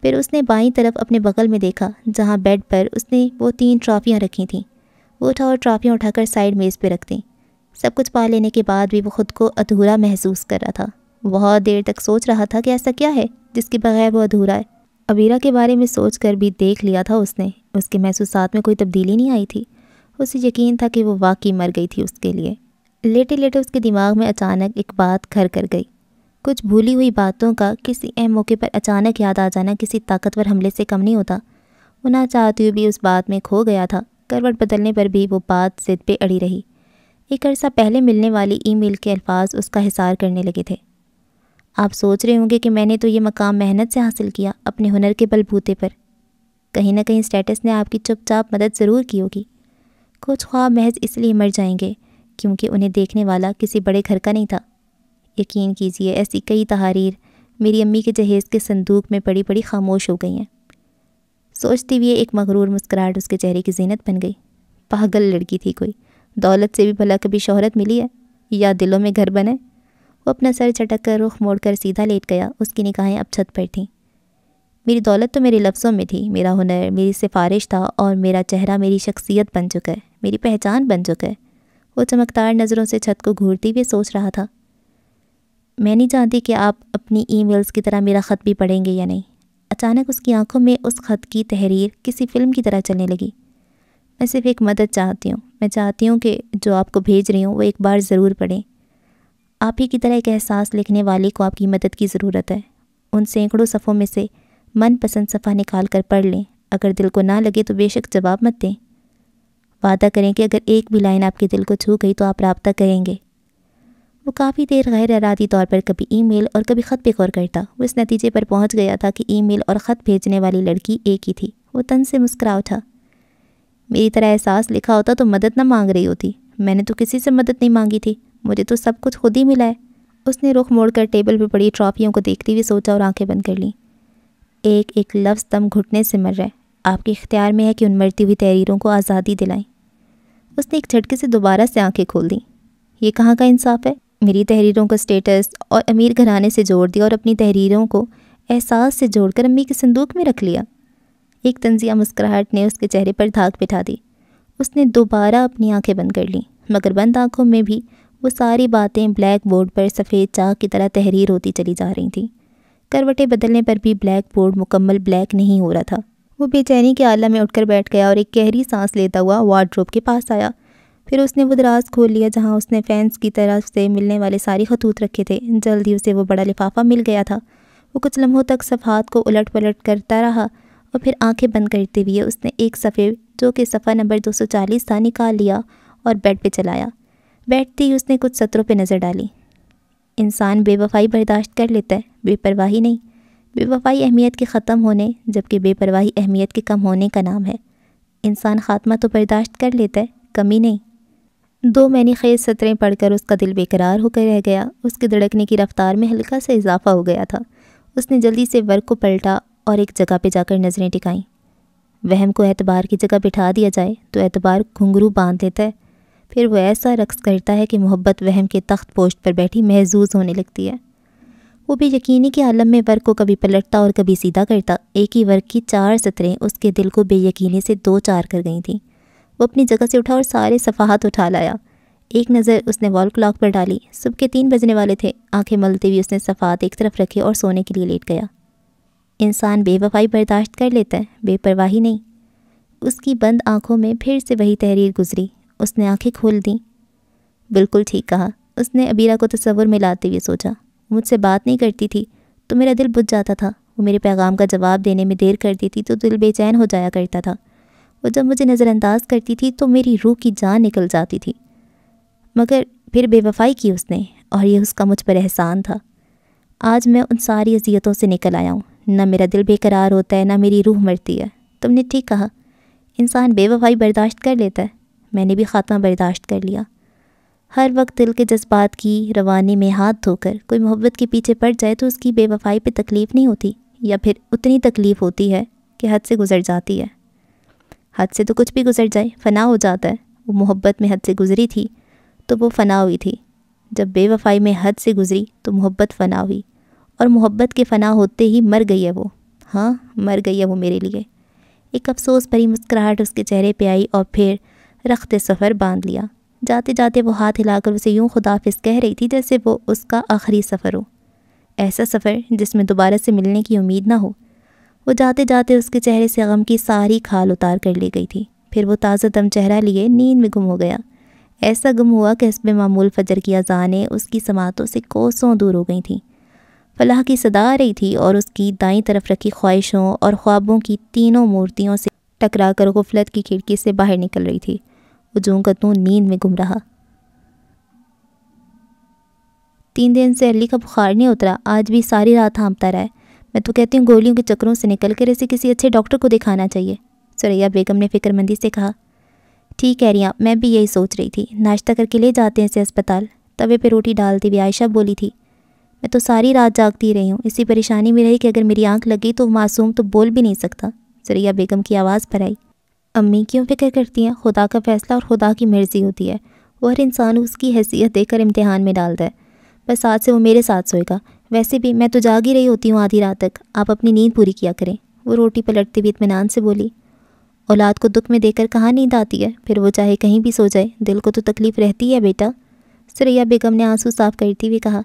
پھر اس نے بائیں طرف اپنے بغل میں دیکھا جہاں بیڈ پر اس نے وہ 3 ٹرافیاں رکھی تھیں۔ وہ اٹھا اور ٹرافیاں اٹھا کر سائڈ میز پہ رکھ دیں۔ سب کچھ پا لینے کے بعد بھی وہ خود کو ادھورا محسوس کر رہا تھا۔ بہت دیر تک سوچ رہا تھا کہ ایسا کیا ہے جس کے بغیر وہ ادھورا ہے۔ عبیرہ کے بارے میں سوچ کر بھی دیکھ لیا تھا اس نے، اس کے محسوسات میں کوئی تبدیلی نہیں آئی تھی۔ اسے یقین تھا کہ وہ واقعی مر گئی تھی اس کے لیے۔ لیٹے لیٹے اس کے دماغ میں اچانک ایک بات گھر کر گئی۔ کچھ بھولی ہوئی باتوں کا کسی اہم موقع پر اچانک یاد آ جانا کسی طاقتور حملے سے کم نہیں ہوتا۔ وہ نہ چاہتے ہوئے بھی اس بات میں کھو گیا تھا۔ کروٹ بدلنے پر بھی وہ بات ضد پہ اڑی رہی۔ ایک عرصہ پہلے ملنے والی ای میل کے الفاظ اس کا حصار کرنے لگے تھے۔ آپ سوچ رہے ہوں گے کہ میں نے تو یہ مقام محنت سے حاصل کیا، اپنے ہنر کے بل بوتے پر۔ کہیں نہ کہیں اسٹیٹس نے آپ کی چپ چاپ مدد ضرور کی ہوگی۔ کچھ خواب محض اس لیے مر جائیں گے کیونکہ انہیں دیکھنے والا کسی بڑے گھر کا نہیں تھا۔ یقین کیجئے ایسی کئی تحاریر میری امی کے جہیز کے صندوق میں پڑی پڑی خاموش ہو گئی ہیں۔ سوچتی ہوئے ایک مغرور مسکراہٹ اس کے چہرے کی زینت بن گئی۔ پاگل لڑکی تھی کوئی، دولت سے بھی بھلا کبھی شہرت ملی ہے یا دلوں میں گھر بنے۔ وہ اپنا سر چٹک کر رخ موڑ کر سیدھا لیٹ گیا۔ اس کی نگاہیں اب چھت پر تھیں۔ میری دولت تو میرے لفظوں میں تھی، میرا ہنر میری سفارش تھا، اور میرا چہرہ میری شخصیت بن چکا ہے، میری پہچان بن چکا ہے۔ وہ چمکدار نظروں سے چھت کو گھورتی ہوئے سوچ رہا تھا۔ میں نہیں جانتی کہ آپ اپنی ای میلز کی طرح میرا خط بھی پڑھیں گے یا نہیں۔ اچانک اس کی آنکھوں میں اس خط کی تحریر کسی فلم کی طرح چلنے لگی۔ میں صرف ایک مدد چاہتی ہوں، میں چاہتی ہوں کہ جو آپ کو بھیج رہی ہوں وہ ایک بار ضرور پڑھیں۔ آپ ہی کی طرح ایک احساس لکھنے والے کو آپ کی مدد کی ضرورت ہے۔ ان سینکڑوں صفحوں میں سے من پسند صفحہ نکال کر پڑھ لیں، اگر دل کو نہ لگے تو بے شک جواب مت دیں۔ وعدہ کریں کہ اگر ایک بھی لائن آپ کے دل کو چھو گئی تو آپ رابطہ کریں گے۔ وہ کافی دیر غیر ارادی طور پر کبھی ای میل اور کبھی خط پہ غور کرتا۔ وہ اس نتیجے پر پہنچ گیا تھا کہ ای میل اور خط بھیجنے والی لڑکی ایک ہی تھی۔ وہ تن سے مسکرا اٹھا۔ میری طرح احساس لکھا ہوتا تو مدد نہ مانگ رہی ہوتی۔ میں نے تو کسی سے مدد نہیں مانگی تھی، مجھے تو سب کچھ خود ہی ملا ہے۔ اس نے رخ موڑ کر ٹیبل پہ پڑی ٹرافیوں کو دیکھتی ہوئے سوچا اور آنکھیں بند کر لیں۔ ایک ایک لفظ دم گھٹنے سے مر رہا ہے۔ آپ کے اختیار میں ہے کہ ان مرتی ہوئی تحریروں کو آزادی دلائیں۔ اس نے ایک جھٹکے سے دوبارہ سے آنکھیں کھول دیں۔ یہ کہاں کا انصاف ہے؟ میری تحریروں کو اسٹیٹس اور امیر گھرانے سے جوڑ دیا اور اپنی تحریروں کو احساس سے جوڑ کر امی کے صندوق میں رکھ لیا۔ ایک طنزیہ مسکراہٹ نے اس کے چہرے پر دھاگ بٹھا دی۔ اس نے دوبارہ اپنی آنکھیں بند کر لیں، مگر بند آنکھوں میں بھی وہ ساری باتیں بلیک بورڈ پر سفید چاک کی طرح تحریر ہوتی چلی جا رہی تھیں۔ کروٹیں بدلنے پر بھی بلیک بورڈ مکمل بلیک نہیں ہو رہا تھا۔ وہ بے چینی کے عالم میں اٹھ کر بیٹھ گیا اور ایک گہری سانس لیتا ہوا وارڈروب کے پاس آیا۔ پھر اس نے وہ دراز کھول لیا جہاں اس نے فینس کی طرف سے ملنے والے سارے خطوط رکھے تھے۔ جلد ہی اسے وہ بڑا لفافہ مل گیا تھا۔ وہ کچھ لمحوں تک صفحات کو الٹ پلٹ کرتا رہا اور پھر آنکھیں بند کرتے ہوئے اس نے ایک صفحے جو کہ صفحہ نمبر 240 تھا نکال لیا اور بیڈ پہ چلایا۔ بیٹھتی ہی اس نے کچھ سطروں پہ نظر ڈالی۔ انسان بے وفائی برداشت کر لیتا ہے، بے پرواہی نہیں۔ بے وفائی اہمیت کے ختم ہونے جبکہ بے پرواہی اہمیت کے کم ہونے کا نام ہے۔ انسان خاتمہ تو برداشت کر لیتا ہے، کمی نہیں۔ 2 معنی خیز سطریں پڑھ کر اس کا دل بے قرار ہو کر رہ گیا۔ اس کے دھڑکنے کی رفتار میں ہلکا سا اضافہ ہو گیا تھا۔ اس نے جلدی سے ورق کو پلٹا اور ایک جگہ پہ جا کر نظریں ٹکائیں۔ وہم کو اعتبار کی جگہ بٹھا دیا جائے تو اعتبار گھنگرو باندھ دیتا ہے، پھر وہ ایسا رقص کرتا ہے کہ محبت وہم کے تخت پوشت پر بیٹھی محظوظ ہونے لگتی ہے۔ وہ بھی یقینی کے عالم میں ورق کو کبھی پلٹتا اور کبھی سیدھا کرتا۔ ایک ہی ورق کی 4 سطریں اس کے دل کو بے یقینی سے 2-4 کر گئی تھیں۔ وہ اپنی جگہ سے اٹھا اور سارے صفحات اٹھا لایا۔ ایک نظر اس نے وال کلاک پر ڈالی۔ صبح کے 3 بجنے والے تھے۔ آنکھیں ملتے ہوئے اس نے صفحات ایک طرف رکھے اور سونے کے لیے لیٹ گیا۔ انسان بے وفائی برداشت کر لیتا ہے، بے پرواہی نہیں۔ اس کی بند آنکھوں میں پھر سے وہی تحریر گزری۔ اس نے آنکھیں کھول دیں۔ بالکل ٹھیک کہا، اس نے عبیرہ کو تصور میں لاتے ہوئے سوچا۔ مجھ سے بات نہیں کرتی تھی تو میرا دل بجھ جاتا تھا، وہ میرے پیغام کا جواب دینے میں دیر کرتی تھی تو دل بے چین ہو جایا کرتا تھا، وہ جب مجھے نظر انداز کرتی تھی تو میری روح کی جان نکل جاتی تھی، مگر پھر بے وفائی کی اس نے، اور یہ اس کا مجھ پر احسان تھا۔ آج میں ان ساری اذیتوں سے نکل آیا ہوں، نہ میرا دل بے قرار ہوتا ہے، نہ میری روح مرتی ہے۔ تم نے ٹھیک کہا، انسان بے وفائی برداشت کر لیتا ہے، میں نے بھی خاتمہ برداشت کر لیا۔ ہر وقت دل کے جذبات کی روانی میں ہاتھ دھو کر کوئی محبت کے پیچھے پڑ جائے تو اس کی بے وفائی پہ تکلیف نہیں ہوتی، یا پھر اتنی تکلیف ہوتی ہے کہ حد سے گزر جاتی ہے۔ حد سے تو کچھ بھی گزر جائے فنا ہو جاتا ہے. وہ محبت میں حد سے گزری تھی تو وہ فنا ہوئی تھی. جب بے وفائی میں حد سے گزری تو محبت فنا ہوئی, اور محبت کے فنا ہوتے ہی مر گئی ہے وہ. ہاں مر گئی ہے وہ میرے لیے. ایک افسوس بھری مسکراہٹ اس کے چہرے پہ آئی اور پھر رخت سفر باندھ لیا. جاتے جاتے وہ ہاتھ ہلا کر اسے یوں خداحافظ کہہ رہی تھی جیسے وہ اس کا آخری سفر ہو, ایسا سفر جس میں دوبارہ سے ملنے کی امید نہ ہو. وہ جاتے جاتے اس کے چہرے سے غم کی ساری کھال اتار کر لے گئی تھی. پھر وہ تازہ دم چہرہ لیے نیند میں گم ہو گیا. ایسا گم ہوا کہ حسب معمول فجر کی اذانیں اس کی سماعتوں سے کوسوں دور ہو گئی تھیں. فلاح کی صدا آ رہی تھی اور اس کی دائیں طرف رکھی خواہشوں اور خوابوں کی تینوں مورتیوں سے ٹکرا کر غفلت کی کھڑکی سے باہر نکل رہی تھی. وہ جوں کا توں نیند میں گم رہا. 3 دن سے علی کا بخار نہیں اترا, آج بھی ساری رات ہانپتا رہا ہے. میں تو کہتی ہوں گولیوں کے چکروں سے نکل کر اسے کسی اچھے ڈاکٹر کو دکھانا چاہیے. ثریا بیگم نے فکر مندی سے کہا. ٹھیک کہہ رہی ہیں, میں بھی یہی سوچ رہی تھی. ناشتہ کر کے لے جاتے ہیں اسے اسپتال. توے پہ روٹی ڈالتی ہوئی عائشہ بولی تھی. میں تو ساری رات جاگتی رہی ہوں, اسی پریشانی میں رہی کہ اگر میری آنکھ لگی تو معصوم تو بول بھی نہیں سکتا. ثریا بیگم کی آواز پر آئی. امی کیوں فکر کرتی ہیں؟ خدا کا فیصلہ اور خدا کی مرضی ہوتی ہے. وہ ہر انسان اس کی حیثیت دے کر امتحان میں ڈالتا ہے. بس آج سے وہ میرے ساتھ سوئے گا. ویسے بھی میں تو جاگ ہی رہی ہوتی ہوں آدھی رات تک. آپ اپنی نیند پوری کیا کریں. وہ روٹی پلٹتے ہوئے اطمینان سے بولی. اولاد کو دکھ میں دے کر کہاں نیند آتی ہے؟ پھر وہ چاہے کہیں بھی سو جائے, دل کو تو تکلیف رہتی ہے بیٹا. ثریا بیگم نے آنسو صاف کرتی ہوئی کہا.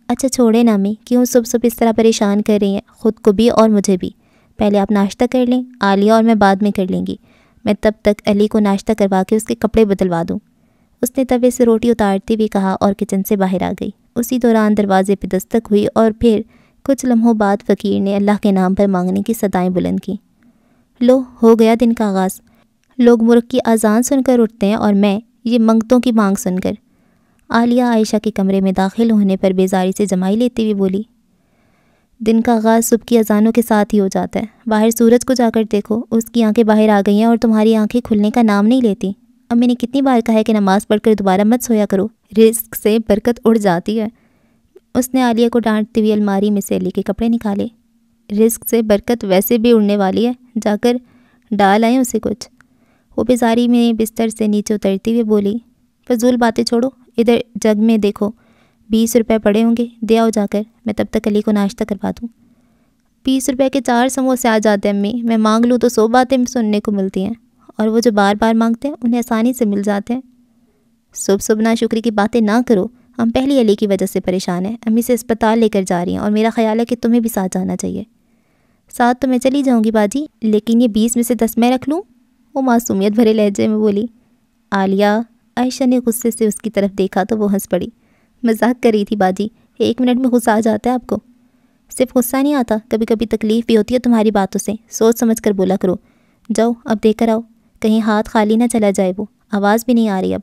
اچھا چھوڑے نا امی, کیوں صبح اس طرح پریشان کر رہی ہیں, خود کو بھی اور مجھے بھی. پہلے آپ ناشتہ کر لیں, عالیہ اور میں بعد میں کر لیں گی. میں تب تک علی کو ناشتہ کروا کے اس کے کپڑے بدلوا دوں. اس نے توے سے روٹی اتارتی ہوئی کہا اور کچن سے باہر آ گئی. اسی دوران دروازے پہ دستک ہوئی اور پھر کچھ لمحوں بعد فقیر نے اللہ کے نام پر مانگنے کی صدائیں بلند کیں. لو ہو گیا دن کا آغاز. لوگ مرغ کی اذان سن کر اٹھتے ہیں اور میں یہ منگتوں کی مانگ سن کر. عالیہ عائشہ کے کمرے میں داخل ہونے پر بیزاری سے جمائی لیتے ہوئے بولی. دن کا آغاز صبح کی اذانوں کے ساتھ ہی ہو جاتا ہے. باہر سورج کو جا کر دیکھو, اس کی آنکھیں باہر آ گئی ہیں اور تمہاری آنکھیں کھلنے کا نام نہیں لیتی. امی نے کتنی بار کہا ہے کہ نماز پڑھ کر دوبارہ مت سویا کرو, رزق سے برکت اڑ جاتی ہے. اس نے عالیہ کو ڈانٹتے ہوئے الماری میں سے علی کے کپڑے نکالے. رزق سے برکت ویسے بھی اڑنے والی ہے, جا کر ڈال آئیں اسے کچھ. وہ بیزاری میں بستر سے نیچے اترتی ہوئے بولی. فضول باتیں چھوڑو, ادھر جگ میں دیکھو, 20 روپے پڑے ہوں گے, دے آؤ جا کر. میں تب تک علی کو ناشتہ کروا دوں. 20 روپے کے 4 سموسے آ جاتے ہیں امی. میں مانگ لوں تو 100 باتیں سننے کو ملتی ہیں, اور وہ جو بار بار مانگتے ہیں انہیں آسانی سے مل جاتے ہیں. صبح ناشکری کی باتیں نہ کرو. ہم پہلی علی کی وجہ سے پریشان ہیں. امی سے اسپتال لے کر جا رہی ہیں اور میرا خیال ہے کہ تمہیں بھی ساتھ جانا چاہیے. ساتھ تو میں چلی جاؤں گی باجی, لیکن یہ 20 میں سے 10 میں رکھ لوں. وہ معصومیت بھرے لہجے میں بولی. عالیہ, عائشہ نے غصے سے اس کی طرف دیکھا تو وہ ہنس پڑی. مذاق کر رہی تھی باجی, 1 منٹ میں غصہ آ جاتا ہے آپ کو. صرف غصہ نہیں آتا, کبھی کبھی تکلیف بھی ہوتی ہے تمہاری باتوں سے. سوچ سمجھ کر بولا کرو. جاؤ اب دے کر آؤ, کہیں ہاتھ خالی نہ چلا جائے. وہ آواز بھی نہیں آ رہی اب.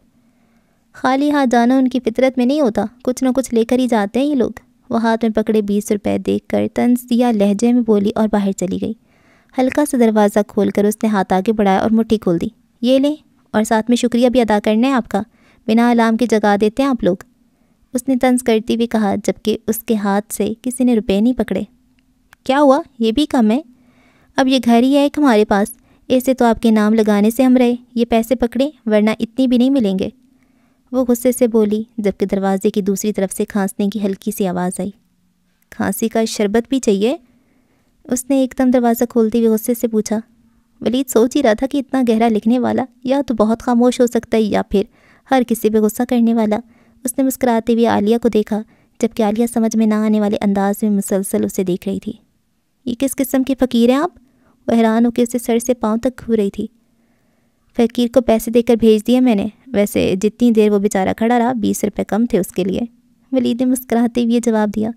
خالی ہاتھ جانا ان کی فطرت میں نہیں ہوتا, کچھ نہ کچھ لے کر ہی جاتے ہیں یہ لوگ. وہ ہاتھ میں پکڑے 20 روپے دیکھ کر طنز دیا لہجے میں بولی اور باہر چلی گئی. ہلکا سا دروازہ کھول کر اس نے ہاتھ آگے بڑھایا اور مٹھی کھول دی. یہ لیں, اور ساتھ میں شکریہ بھی ادا کرنا ہے آپ کا. بنا الارم کے جگا دیتے ہیں آپ لوگ, اس نے طنز کرتی ہوئی کہا, جبکہ اس کے ہاتھ سے کسی نے روپے نہیں پکڑے. کیا ہوا, یہ بھی کم ہے. اب یہ گھر ہی ہے ایک ہمارے پاس, ایسے تو آپ کے نام لگانے سے ہم رہے. یہ پیسے پکڑیں ورنہ اتنی بھی نہیں ملیں گے. وہ غصے سے بولی, جبکہ دروازے کی دوسری طرف سے کھانسنے کی ہلکی سی آواز آئی. کھانسی کا شربت بھی چاہیے؟ اس نے ایک دم دروازہ کھولتے ہوئے غصے سے پوچھا. ولید سوچ ہی رہا تھا کہ اتنا گہرا لکھنے والا یا تو بہت خاموش ہو سکتا ہے یا پھر ہر کسی پہ غصہ کرنے والا. اس نے مسکراتے ہوئے عالیہ کو دیکھا, جبکہ عالیہ سمجھ میں نہ آنے والے انداز میں مسلسل اسے دیکھ رہی تھی. یہ کس قسم کے فقیر ہیں آپ؟ وہ حیران ہو کے اسے سر سے پاؤں تک کھو رہی تھی. فقیر کو پیسے دے کر بھیج دیے میں نے. ویسے جتنی دیر وہ بیچارہ کھڑا رہا 20 روپے کم تھے اس کے لیے. ولید نے مسکراتے ہوئے جواب دیا.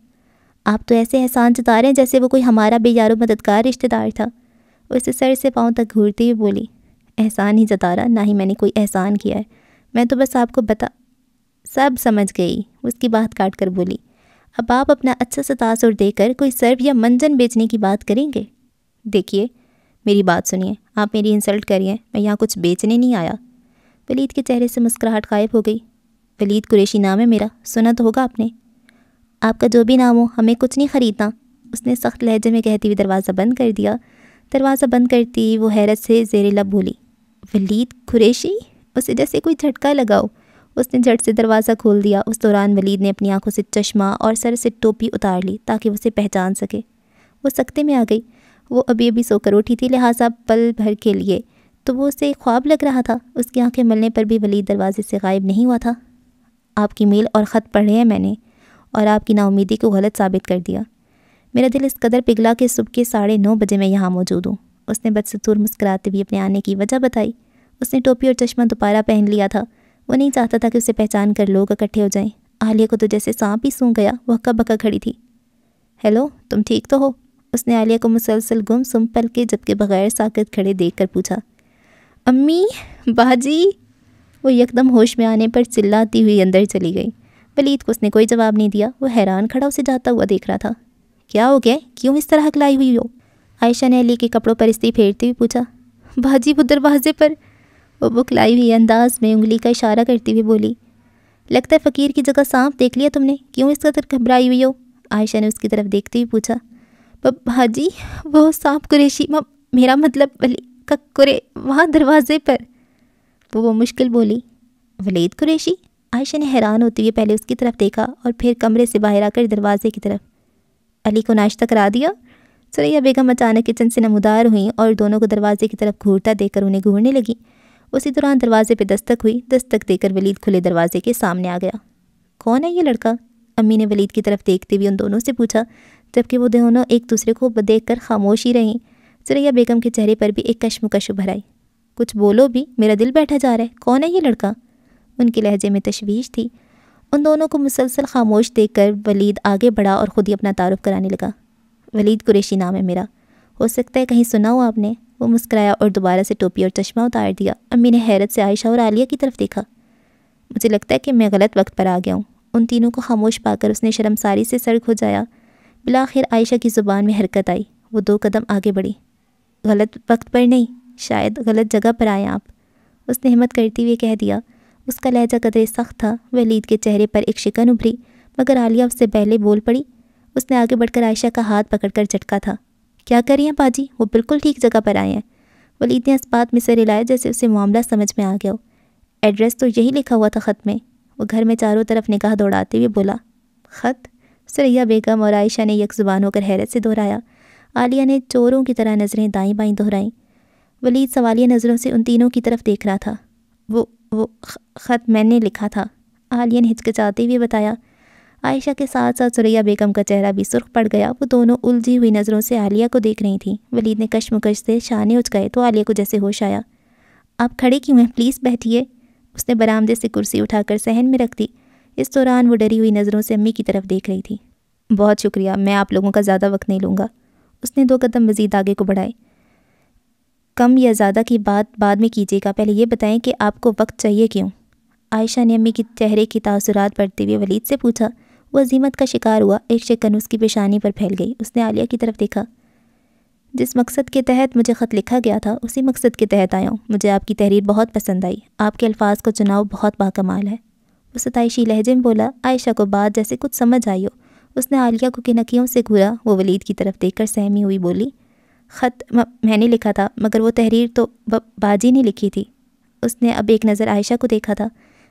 آپ تو ایسے احسان جتا رہے ہیں جیسے وہ کوئی ہمارا بے یار و مددگار رشتہ دار تھا. وہ اسے سر سے پاؤں تک گھورتی ہوئی بولی. احسان ہی جتا رہا, نہ ہی میں نے کوئی احسان کیا ہے. میں تو بس آپ کو سب سمجھ گئی. اس کی بات کاٹ کر بولی. اب آپ اپنا اچھا سا تاثر دے کر کوئی سرف یا منجن بیچنے کی بات کریں گے؟ دیکھیے میری بات سنیے, آپ میری انسلٹ کریے, میں یہاں کچھ بیچنے نہیں آیا. ولید کے چہرے سے مسکراہٹ غائب ہو گئی. ولید قریشی نام ہے میرا, سنا تو ہوگا آپ نے. آپ کا جو بھی نام ہو, ہمیں کچھ نہیں خریدنا. اس نے سخت لہجے میں کہتی ہوئی دروازہ بند کر دیا. دروازہ بند کرتی وہ حیرت سے زیر لب بولی، ولید قریشی؟ اسے جیسے کوئی جھٹکا لگاؤ۔ اس نے جھٹ سے دروازہ کھول دیا۔ اس دوران ولید نے اپنی آنکھوں سے چشمہ اور سر سے ٹوپی اتار لی تاکہ وہ اسے پہچان سکے۔ وہ سکتے میں آ گئی۔ وہ ابھی سو کر اٹھی تھی، لہٰذا پل بھر کے لیے تو وہ اسے خواب لگ رہا تھا۔ اس کی آنکھیں ملنے پر بھی ولید دروازے سے غائب نہیں ہوا تھا۔ آپ کی میل اور خط پڑھے ہیں میں نے، اور آپ کی نا امیدی کو غلط ثابت کر دیا۔ میرا دل اس قدر پگھلا کہ صبح کے 9:30 بجے میں یہاں موجود ہوں۔ اس نے بدستور مسکراتے ہوئے اپنے آنے کی وجہ بتائی۔ اس نے ٹوپی اور چشمہ دوبارہ پہن لیا تھا۔ وہ نہیں چاہتا تھا کہ اسے پہچان کر لوگ اکٹھے ہو جائیں۔ عالیہ کو تو جیسے سانپ ہی سونگھ گیا۔ وہ ہکا بکا کھڑی تھی۔ ہیلو، تم ٹھیک تو ہو؟ اس نے عالیہ کو مسلسل گم سم پل کے جبکہ بغیر ساکت کھڑے دیکھ کر پوچھا۔ امی، باجی! وہ یکدم ہوش میں آنے پر چلاتی ہوئی اندر چلی گئی۔ ولید کو اس نے کوئی جواب نہیں دیا۔ وہ حیران کھڑا اسے جاتا ہوا دیکھ رہا تھا۔ کیا ہو گیا؟ کیوں اس طرح ہکلائی ہوئی ہو؟ عائشہ نے علی کے کپڑوں پر استری پھیرتے ہوئے پوچھا۔ باجی وہ دروازے پر، وہ بکلائی ہوئی انداز میں انگلی کا اشارہ کرتی ہوئی بولی۔ لگتا ہے فقیر کی جگہ سانپ دیکھ لیا تم نے، کیوں اس قدر گھبرائی ہوئی ہو؟ عائشہ نے اس کی طرف دیکھتے ہوئے پوچھا۔ باجی وہ سانپ قریشی، میرا مطلب وہاں دروازے پر، وہ مشکل بولی۔ ولید قریشی؟ عائشہ نے حیران ہوتے ہوئے پہلے اس کی طرف دیکھا اور پھر کمرے سے باہر آ کر دروازے کی طرف۔ علی کو ناشتہ کرا دیا؟ ثریا بیگم اچانک کچن سے نمودار ہوئیں اور دونوں کو دروازے کی طرف گھورتا دیکھ کر انہیں گھورنے لگی۔ اسی دوران دروازے پہ دستک ہوئی۔ دستک دے کر ولید کھلے دروازے کے سامنے آ گیا۔ کون ہے یہ لڑکا؟ امی نے ولید کی طرف دیکھتے ہوئے ان دونوں سے پوچھا، جبکہ وہ دونوں ایک دوسرے کو دیکھ کر خاموش ہی رہیں۔ ثریا بیگم کے چہرے پر بھی ایک کشمکش ابھر آئی۔ کچھ بولو بھی، میرا دل بیٹھا جا رہا ہے۔ کون ہے یہ لڑکا؟ ان کے لہجے میں تشویش تھی۔ ان دونوں کو مسلسل خاموش دیکھ کر ولید آگے بڑھا اور خود ہی اپنا تعارف کرانے لگا۔ ولید قریشی نام ہے میرا، ہو سکتا ہے کہیں سنا ہو آپ نے؟ وہ مسکرایا اور دوبارہ سے ٹوپی اور چشمہ اتار دیا۔ امی نے حیرت سے عائشہ اور عالیہ کی طرف دیکھا۔ مجھے لگتا ہے کہ میں غلط وقت پر آ گیا ہوں۔ ان تینوں کو خاموش پا کر اس نے شرمساری سے سر کھجایا۔ بالآخر عائشہ کی زبان میں حرکت آئی۔ وہ 2 قدم آگے بڑھی۔ غلط وقت پر نہیں، شاید غلط جگہ پر آئے آپ، اس نے ہمت کرتے ہوئے کہہ دیا۔ اس کا لہجہ قدرے سخت تھا۔ ولید کے چہرے پر ایک شکن ابھری، مگر عالیہ اس سے پہلے بول پڑی۔ اس نے آگے بڑھ کر عائشہ کا ہاتھ پکڑ کر جھٹکا تھا۔ کیا کر رہی ہیں باجی؟ وہ بالکل ٹھیک جگہ پر آئے ہیں۔ ولید نے اس بات میں سر ہلایا جیسے اسے معاملہ سمجھ میں آ گیا ہو۔ ایڈریس تو یہی لکھا ہوا تھا خط میں۔ وہ گھر میں چاروں طرف نگاہ دوڑاتے ہوئے بولا۔ خط؟ ثریا بیگم اور عائشہ نے یک زبان ہو کر حیرت سے دہرایا۔ عالیہ نے چوروں کی طرح نظریں دائیں بائیں دہرائیں۔ ولید سوالیہ نظروں سے ان تینوں کی طرف دیکھ رہا تھا۔ وہ خط میں نے لکھا تھا، عالیہ نے ہچکچاتے ہوئے بتایا۔ عائشہ کے ساتھ ساتھ ثریا بیگم کا چہرہ بھی سرخ پڑ گیا۔ وہ دونوں الجھی ہوئی نظروں سے عالیہ کو دیکھ رہی تھیں۔ ولید نے کشمکش سے شانے اچکائے تو عالیہ کو جیسے ہوش آیا۔ آپ کھڑے کیوں ہیں؟ پلیز بیٹھیے۔ اس نے برآمدے سے کرسی اٹھا کر صحن میں رکھ دی۔ اس دوران وہ ڈری ہوئی نظروں سے امی کی طرف دیکھ رہی تھی۔ بہت شکریہ، میں آپ لوگوں کا زیادہ وقت نہیں لوں گا۔ اس نے 2 قدم مزید آگے کو بڑھائے۔ کم یا زیادہ کی بات بعد میں کیجیے گا، پہلے یہ بتائیں کہ آپ کو وقت چاہیے کیوں؟ عائشہ نے امی کے چہرے کی تاثرات پڑھتے ہوئے ولید سے پوچھا۔ وہ عزیمت کا شکار ہوا۔ ایک شکن اس کی پیشانی پر پھیل گئی۔ اس نے عالیہ کی طرف دیکھا۔ جس مقصد کے تحت مجھے خط لکھا گیا تھا اسی مقصد کے تحت آیا ہوں۔ مجھے آپ کی تحریر بہت پسند آئی۔ آپ کے الفاظ کا چناؤ بہت باکمال ہے۔ وہ ستائشی لہجے میں بولا۔ عائشہ کو بات جیسے کچھ سمجھ آئی ہو۔ اس نے عالیہ کو کنکیوں سے گھورا۔ وہ ولید کی طرف دیکھ کر سہمی ہوئی بولی۔ خط میں نے لکھا تھا، مگر وہ تحریر تو باجی نے لکھی تھی۔ اس نے اب ایک نظر عائشہ کو دیکھا تھا۔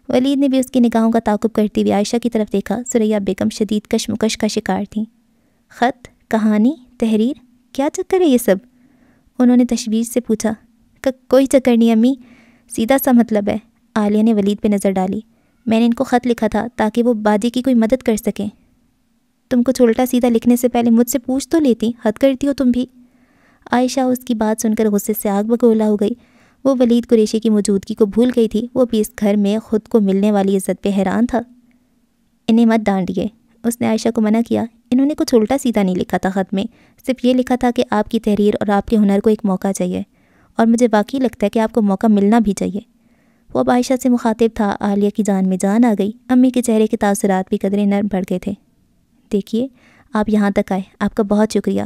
ولید نے بھی اس کی نگاہوں کا تعاقب کرتے ہوئے عائشہ کی طرف دیکھا۔ ثریا بیگم شدید کشمکش کا شکار تھیں۔ خط، کہانی، تحریر، کیا چکر ہے یہ سب؟ انہوں نے تشویش سے پوچھا۔ کوئی چکر نہیں امی، سیدھا سا مطلب ہے۔ عالیہ نے ولید پہ نظر ڈالی۔ میں نے ان کو خط لکھا تھا تاکہ وہ باجی کی کوئی مدد کر سکیں۔ تم کچھ الٹا سیدھا لکھنے سے پہلے مجھ سے پوچھ تو لیتی، حد کرتی ہو تم بھی۔ عائشہ اس کی بات سن کر غصے سے آگ بگولا ہو گئی۔ وہ ولید قریشی کی موجودگی کو بھول گئی تھی۔ وہ بھی اس گھر میں خود کو ملنے والی عزت پہ حیران تھا۔ انہیں مت ڈانٹیے، اس نے عائشہ کو منع کیا۔ انہوں نے کچھ الٹا سیدھا نہیں لکھا تھا خط میں، صرف یہ لکھا تھا کہ آپ کی تحریر اور آپ کے ہنر کو ایک موقع چاہیے، اور مجھے واقعی لگتا ہے کہ آپ کو موقع ملنا بھی چاہیے۔ وہ اب عائشہ سے مخاطب تھا۔ عالیہ کی جان میں جان آ گئی۔ امی کے چہرے کے تاثرات بھی قدرے نرم پڑ گئے تھے۔ دیکھیے، آپ یہاں تک آئے، آپ کا بہت شکریہ،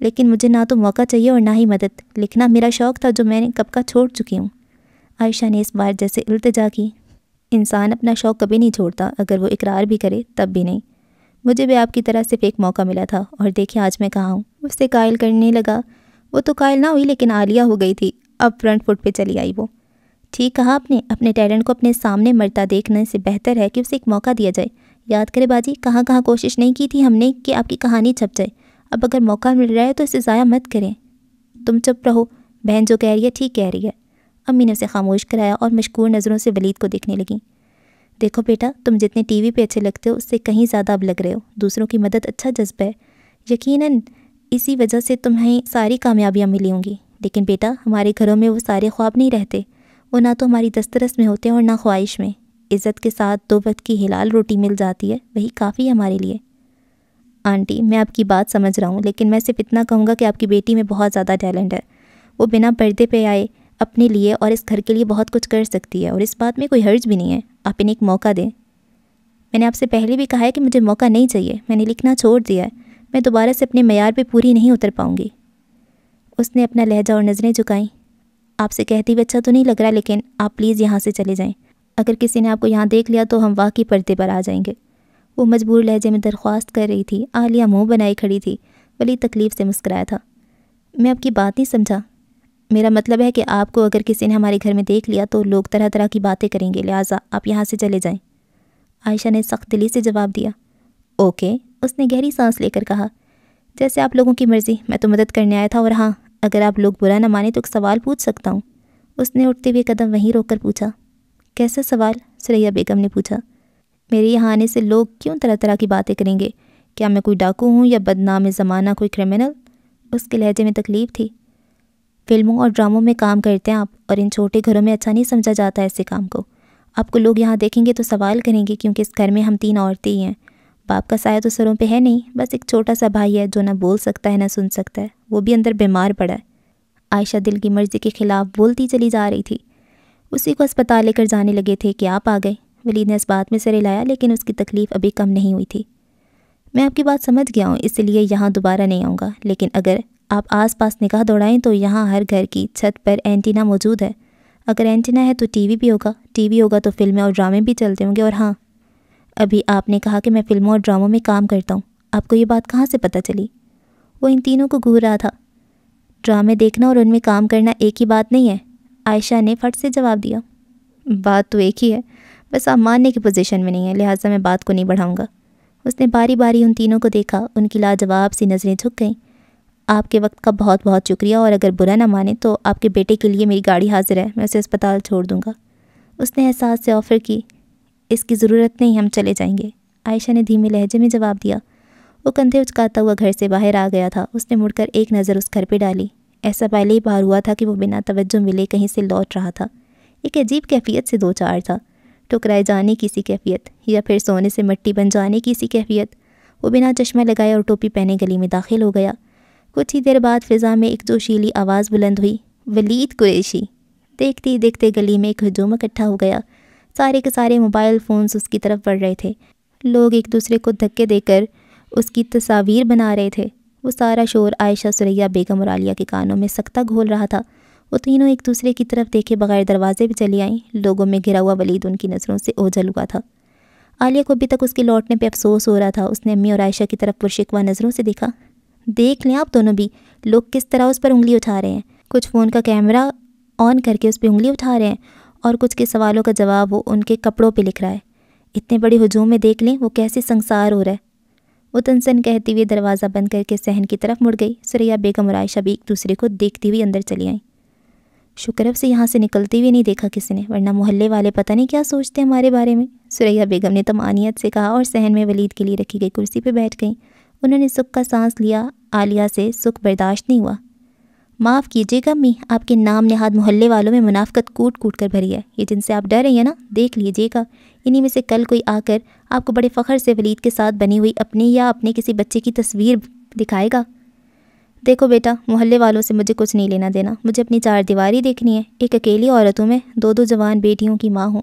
لیکن مجھے نہ تو موقع چاہیے اور نہ ہی مدد۔ لکھنا میرا شوق تھا جو میں نے کب کا چھوڑ چکی ہوں۔ عائشہ نے اس بار جیسے التجا کی۔ انسان اپنا شوق کبھی نہیں چھوڑتا، اگر وہ اقرار بھی کرے تب بھی نہیں۔ مجھے بھی آپ کی طرح صرف ایک موقع ملا تھا، اور دیکھیں آج میں کہاں ہوں۔ اس سے قائل کرنے لگا۔ وہ تو قائل نہ ہوئی لیکن عالیہ ہو گئی تھی، اب فرنٹ فٹ پہ چلی آئی وہ۔ ٹھیک کہا آپ نے، اپنے ٹیلنٹ کو اپنے سامنے مرتا دیکھنے سے بہتر ہے کہ اسے ایک موقع دیا جائے۔ یاد کرے باجی، کہاں کہاں کوشش نہیں کی تھی ہم نے کہ آپ کی کہانی چھپ جائے، اب اگر موقع مل رہا ہے تو اسے ضائع مت کریں۔ تم چپ رہو، بہن جو کہہ رہی ہے ٹھیک کہہ رہی ہے۔ امی نے اسے خاموش کرایا اور مشکور نظروں سے ولید کو دیکھنے لگیں۔ دیکھو بیٹا، تم جتنے ٹی وی پہ اچھے لگتے ہو اس سے کہیں زیادہ اب لگ رہے ہو۔ دوسروں کی مدد اچھا جذبہ ہے، یقیناً اسی وجہ سے تمہیں ساری کامیابیاں ملی ہوں گی، لیکن بیٹا ہمارے گھروں میں وہ سارے خواب نہیں رہتے، وہ نہ تو ہماری دسترس میں ہوتے ہیں اور نہ خواہش میں۔ عزت کے ساتھ 2 وقت کی حلال روٹی مل جاتی ہے، وہی کافی ہے ہمارے لیے۔ آنٹی، میں آپ کی بات سمجھ رہا ہوں، لیکن میں صرف اتنا کہوں گا کہ آپ کی بیٹی میں بہت زیادہ ٹیلنٹ ہے۔ وہ بنا پردے پہ آئے اپنے لیے اور اس گھر کے لیے بہت کچھ کر سکتی ہے، اور اس بات میں کوئی حرج بھی نہیں ہے۔ آپ انہیں ایک موقع دیں۔ میں نے آپ سے پہلے بھی کہا ہے کہ مجھے موقع نہیں چاہیے، میں نے لکھنا چھوڑ دیا ہے، میں دوبارہ سے اپنے معیار پہ پوری نہیں اتر پاؤں گی۔ اس نے اپنا لہجہ اور نظریں جھکائیں۔ آپ سے کہتی ہوئے اچھا تو نہیں لگ رہا، لیکن آپ پلیز یہاں سے چلے جائیں، اگر کسی نے آپ کو یہاں دیکھ لیا تو ہم واقعی پردے پر آ جائیں گے۔ وہ مجبور لہجے میں درخواست کر رہی تھی۔ عالیہ منہ بنائے کھڑی تھی۔ ولید تکلیف سے مسکرایا تھا۔ میں آپ کی بات نہیں سمجھا۔ میرا مطلب ہے کہ آپ کو اگر کسی نے ہمارے گھر میں دیکھ لیا تو لوگ طرح طرح کی باتیں کریں گے، لہٰذا آپ یہاں سے چلے جائیں۔ عائشہ نے سخت دلی سے جواب دیا۔ اوکے، اس نے گہری سانس لے کر کہا، جیسے آپ لوگوں کی مرضی، میں تو مدد کرنے آیا تھا، اور ہاں اگر آپ لوگ برا نہ مانیں تو ایک سوال پوچھ سکتا ہوں۔ اس نے اٹھتے ہوئے قدم وہیں روک کر پوچھا۔ کیسا سوال؟ ثریا بیگم نے پوچھا۔ میرے یہاں آنے سے لوگ کیوں طرح طرح کی باتیں کریں گے؟ کیا میں کوئی ڈاکو ہوں یا بدنام زمانہ کوئی کرمنل؟ اس کے لہجے میں تکلیف تھی۔ فلموں اور ڈراموں میں کام کرتے ہیں آپ، اور ان چھوٹے گھروں میں اچھا نہیں سمجھا جاتا ایسے کام کو۔ آپ کو لوگ یہاں دیکھیں گے تو سوال کریں گے، کیونکہ اس گھر میں ہم 3 عورتیں ہی ہیں۔ باپ کا سایہ تو سروں پہ ہے نہیں، بس ایک چھوٹا سا بھائی ہے جو نہ بول سکتا ہے نہ سن سکتا ہے، وہ بھی اندر بیمار پڑا ہے۔ عائشہ دل کی مرضی کے خلاف بولتی چلی جا رہی تھی۔ اسی کو اسپتال لے کر جانے لگے تھے کہ آپ آ گئے۔ ولید نے اس بات میں سر ہلایا، لیکن اس کی تکلیف ابھی کم نہیں ہوئی تھی۔ میں آپ کی بات سمجھ گیا ہوں، اس لیے یہاں دوبارہ نہیں آؤں گا، لیکن اگر آپ آس پاس نگاہ دوڑائیں تو یہاں ہر گھر کی چھت پر اینٹینا موجود ہے۔ اگر اینٹینا ہے تو ٹی وی بھی ہوگا، ٹی وی ہوگا تو فلمیں اور ڈرامے بھی چلتے ہوں گے، اور ہاں، ابھی آپ نے کہا کہ میں فلموں اور ڈراموں میں کام کرتا ہوں، آپ کو یہ بات کہاں سے پتہ چلی؟ وہ ان تینوں کو گھور رہا تھا۔ ڈرامے دیکھنا اور ان میں کام کرنا ایک ہی بات نہیں ہے، عائشہ نے فٹ سے جواب دیا۔ بات تو ایک ہی ہے، بس آپ ماننے کی پوزیشن میں نہیں ہیں، لہٰذا میں بات کو نہیں بڑھاؤں گا۔ اس نے باری باری ان تینوں کو دیکھا، ان کی لاجواب سی نظریں جھک گئیں۔ آپ کے وقت کا بہت بہت شکریہ، اور اگر برا نہ مانیں تو آپ کے بیٹے کے لیے میری گاڑی حاضر ہے، میں اسے اسپتال چھوڑ دوں گا۔ اس نے احساس سے آفر کی۔ اس کی ضرورت نہیں، ہم چلے جائیں گے، عائشہ نے دھیمے لہجے میں جواب دیا۔ وہ کندھے اچکاتا ہوا گھر سے باہر آ گیا تھا۔ اس نے مڑ کر ایک نظر اس گھر پہ ڈالی۔ ایسا پہلے ہی بار ہوا تھا کہ وہ بنا توجہ ملے کہیں سے لوٹ رہا تھا۔ ایک عجیب کیفیت سے دو چار تھا، ٹکرائے جانے کی سی کیفیت، یا پھر سونے سے مٹی بن جانے کی سی کیفیت۔ وہ بنا چشمہ لگائے اور ٹوپی پہنے گلی میں داخل ہو گیا۔ کچھ ہی دیر بعد فضا میں ایک جوشیلی آواز بلند ہوئی، ولید قریشی۔ دیکھتے ہی دیکھتے گلی میں ایک ہجوم اکٹھا ہو گیا۔ سارے کے سارے موبائل فونز اس کی طرف بڑھ رہے تھے۔ لوگ ایک دوسرے کو دھکے دے کر اس کی تصاویر بنا رہے تھے۔ وہ سارا شور عائشہ، ثریا بیگم اور عالیہ کے کانوں میں سکتہ گھول رہا تھا۔ وہ تینوں ایک دوسرے کی طرف دیکھے بغیر دروازے پہ چلی آئیں۔ لوگوں میں گھرا ہوا ولید ان کی نظروں سے اوجھل ہوا تھا۔ عالیہ کو ابھی تک اس کے لوٹنے پہ افسوس ہو رہا تھا۔ اس نے امی اور عائشہ کی طرف پرشکوہ نظروں سے دیکھا۔ دیکھ لیں آپ دونوں بھی، لوگ کس طرح اس پر انگلی اٹھا رہے ہیں۔ کچھ فون کا کیمرہ آن کر کے اس پہ انگلی اٹھا رہے ہیں، اور کچھ کے سوالوں کا جواب وہ ان کے کپڑوں پہ لکھ رہا ہے۔ اتنے بڑے ہجوم میں دیکھ لیں وہ کیسے سنگسار ہو رہا ہے۔ وہ تنسن کہتی ہوئے دروازہ بند کر کے صحن کی طرف مڑ گئی۔ ثریا بیگم اور عائشہ بھی ایک دوسرے کو دیکھتی ہوئی اندر چلی آئیں۔ شکر اب سے یہاں سے نکلتے ہوئے نہیں دیکھا کسی نے، ورنہ محلے والے پتہ نہیں کیا سوچتے ہمارے بارے میں، ثریا بیگم نے طمانینت سے کہا، اور صحن میں ولید کے لیے رکھی گئی کرسی پہ بیٹھ گئیں۔ انہوں نے سکھ کا سانس لیا۔ عالیہ سے سکھ برداشت نہیں ہوا۔ معاف کیجیے گا امی، آپ کے نام نہاد محلے والوں میں منافقت کوٹ کوٹ کر بھری ہے۔ یہ جن سے آپ ڈر رہی ہیں نا، دیکھ لیجیے گا انہی میں سے کل کوئی آ کر آپ کو بڑے فخر سے ولید کے ساتھ بنی ہوئی اپنی یا اپنے کسی بچے کی تصویر دکھائے گا۔ دیکھو بیٹا، محلے والوں سے مجھے کچھ نہیں لینا دینا، مجھے اپنی چار دیواری دیکھنی ہے۔ ایک اکیلی عورت ہوں میں، 2 جوان بیٹیوں کی ماں ہوں،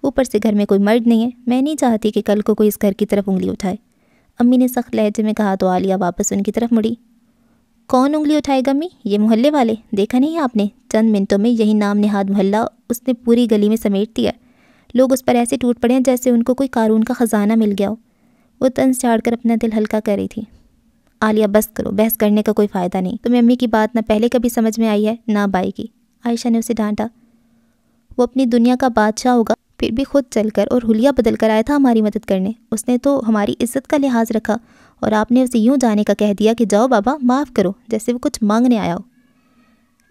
اوپر سے گھر میں کوئی مرد نہیں ہے۔ میں نہیں چاہتی کہ کل کو کوئی اس گھر کی طرف انگلی اٹھائے۔ امی نے سخت لہجے میں کہا تو عالیہ واپس ان کی طرف مڑی۔ کون انگلی اٹھائے گا امی؟ یہ محلے والے، دیکھا نہیں آپ نے؟ چند منٹوں میں یہی نام نہاد محلہ اس نے پوری گلی میں سمیٹ دیا۔ لوگ اس پر ایسے ٹوٹ پڑے ہیں جیسے ان کو کوئی قارون کا خزانہ مل گیا ہو۔ وہ طنز چاڑ کر اپنا دل ہلکا کر رہی تھی۔ عالیہ بس کرو، بحث کرنے کا کوئی فائدہ نہیں، تمہیں امی کی بات نہ پہلے کبھی سمجھ میں آئی ہے نہ اب آئے گی۔ عائشہ نے اسے ڈانٹا۔ وہ اپنی دنیا کا بادشاہ ہوگا، پھر بھی خود چل کر اور حلیہ بدل کر آیا تھا ہماری مدد کرنے۔ اس نے تو ہماری عزت کا لحاظ رکھا اور آپ نے اسے یوں جانے کا کہہ دیا کہ جاؤ بابا معاف کرو، جیسے وہ کچھ مانگنے آیا ہو۔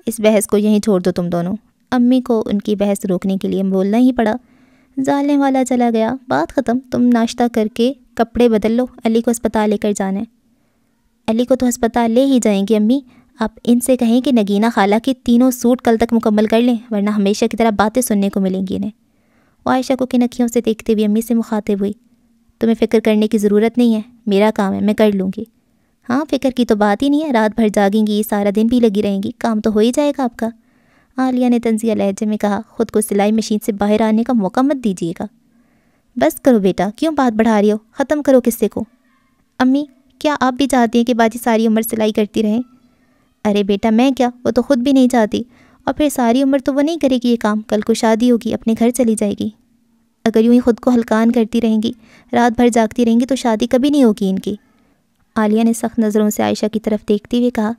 اس بحث کو یہیں چھوڑ دو تم دونوں۔ امی کو ان کی بحث روکنے کے لیے بولنا ہی پڑا۔ ظالنے والا چلا گیا، بات ختم، تم ناشتہ کر کے کپڑے بدل لو، علی کو ہسپتال لے کر جانا ہے۔ علی کو تو ہسپتال لے ہی جائیں گے امی، آپ ان سے کہیں کہ نگینہ خالہ کی تینوں سوٹ کل تک مکمل کر لیں، ورنہ ہمیشہ کی طرح باتیں سننے کو ملیں گی انہیں۔ وہ عائشہ کو کنکھیوں سے دیکھتے ہوئے امی سے مخاطب ہوئی۔ تمہیں فکر کرنے کی ضرورت نہیں ہے، میرا کام ہے، میں کر لوں گی۔ ہاں فکر کی تو بات ہی نہیں ہے، رات بھر جاگیں گی، سارا دن بھی لگی رہیں گی، کام تو ہو ہی جائے گا آپ کا۔ عالیہ نے طنزیہ لہجے میں کہا، خود کو سلائی مشین سے باہر آنے کا موقع مت دیجیے گا۔ بس کرو بیٹا، کیوں بات بڑھا رہی ہو، ختم کرو قصے کو۔ امی کیا آپ بھی چاہتی ہیں کہ باجی ساری عمر سلائی کرتی رہیں؟ ارے بیٹا میں کیا، وہ تو خود بھی نہیں چاہتی، اور پھر ساری عمر تو وہ نہیں کرے گی یہ کام، کل کو شادی ہوگی، اپنے گھر چلی جائے گی۔ اگر یوں ہی خود کو ہلکان کرتی رہیں گی، رات بھر جاگتی رہیں گی تو شادی کبھی نہیں ہوگی ان کی۔ عالیہ نے سخت نظروں سے عائشہ کی طرف دیکھتے ہوئے کہا،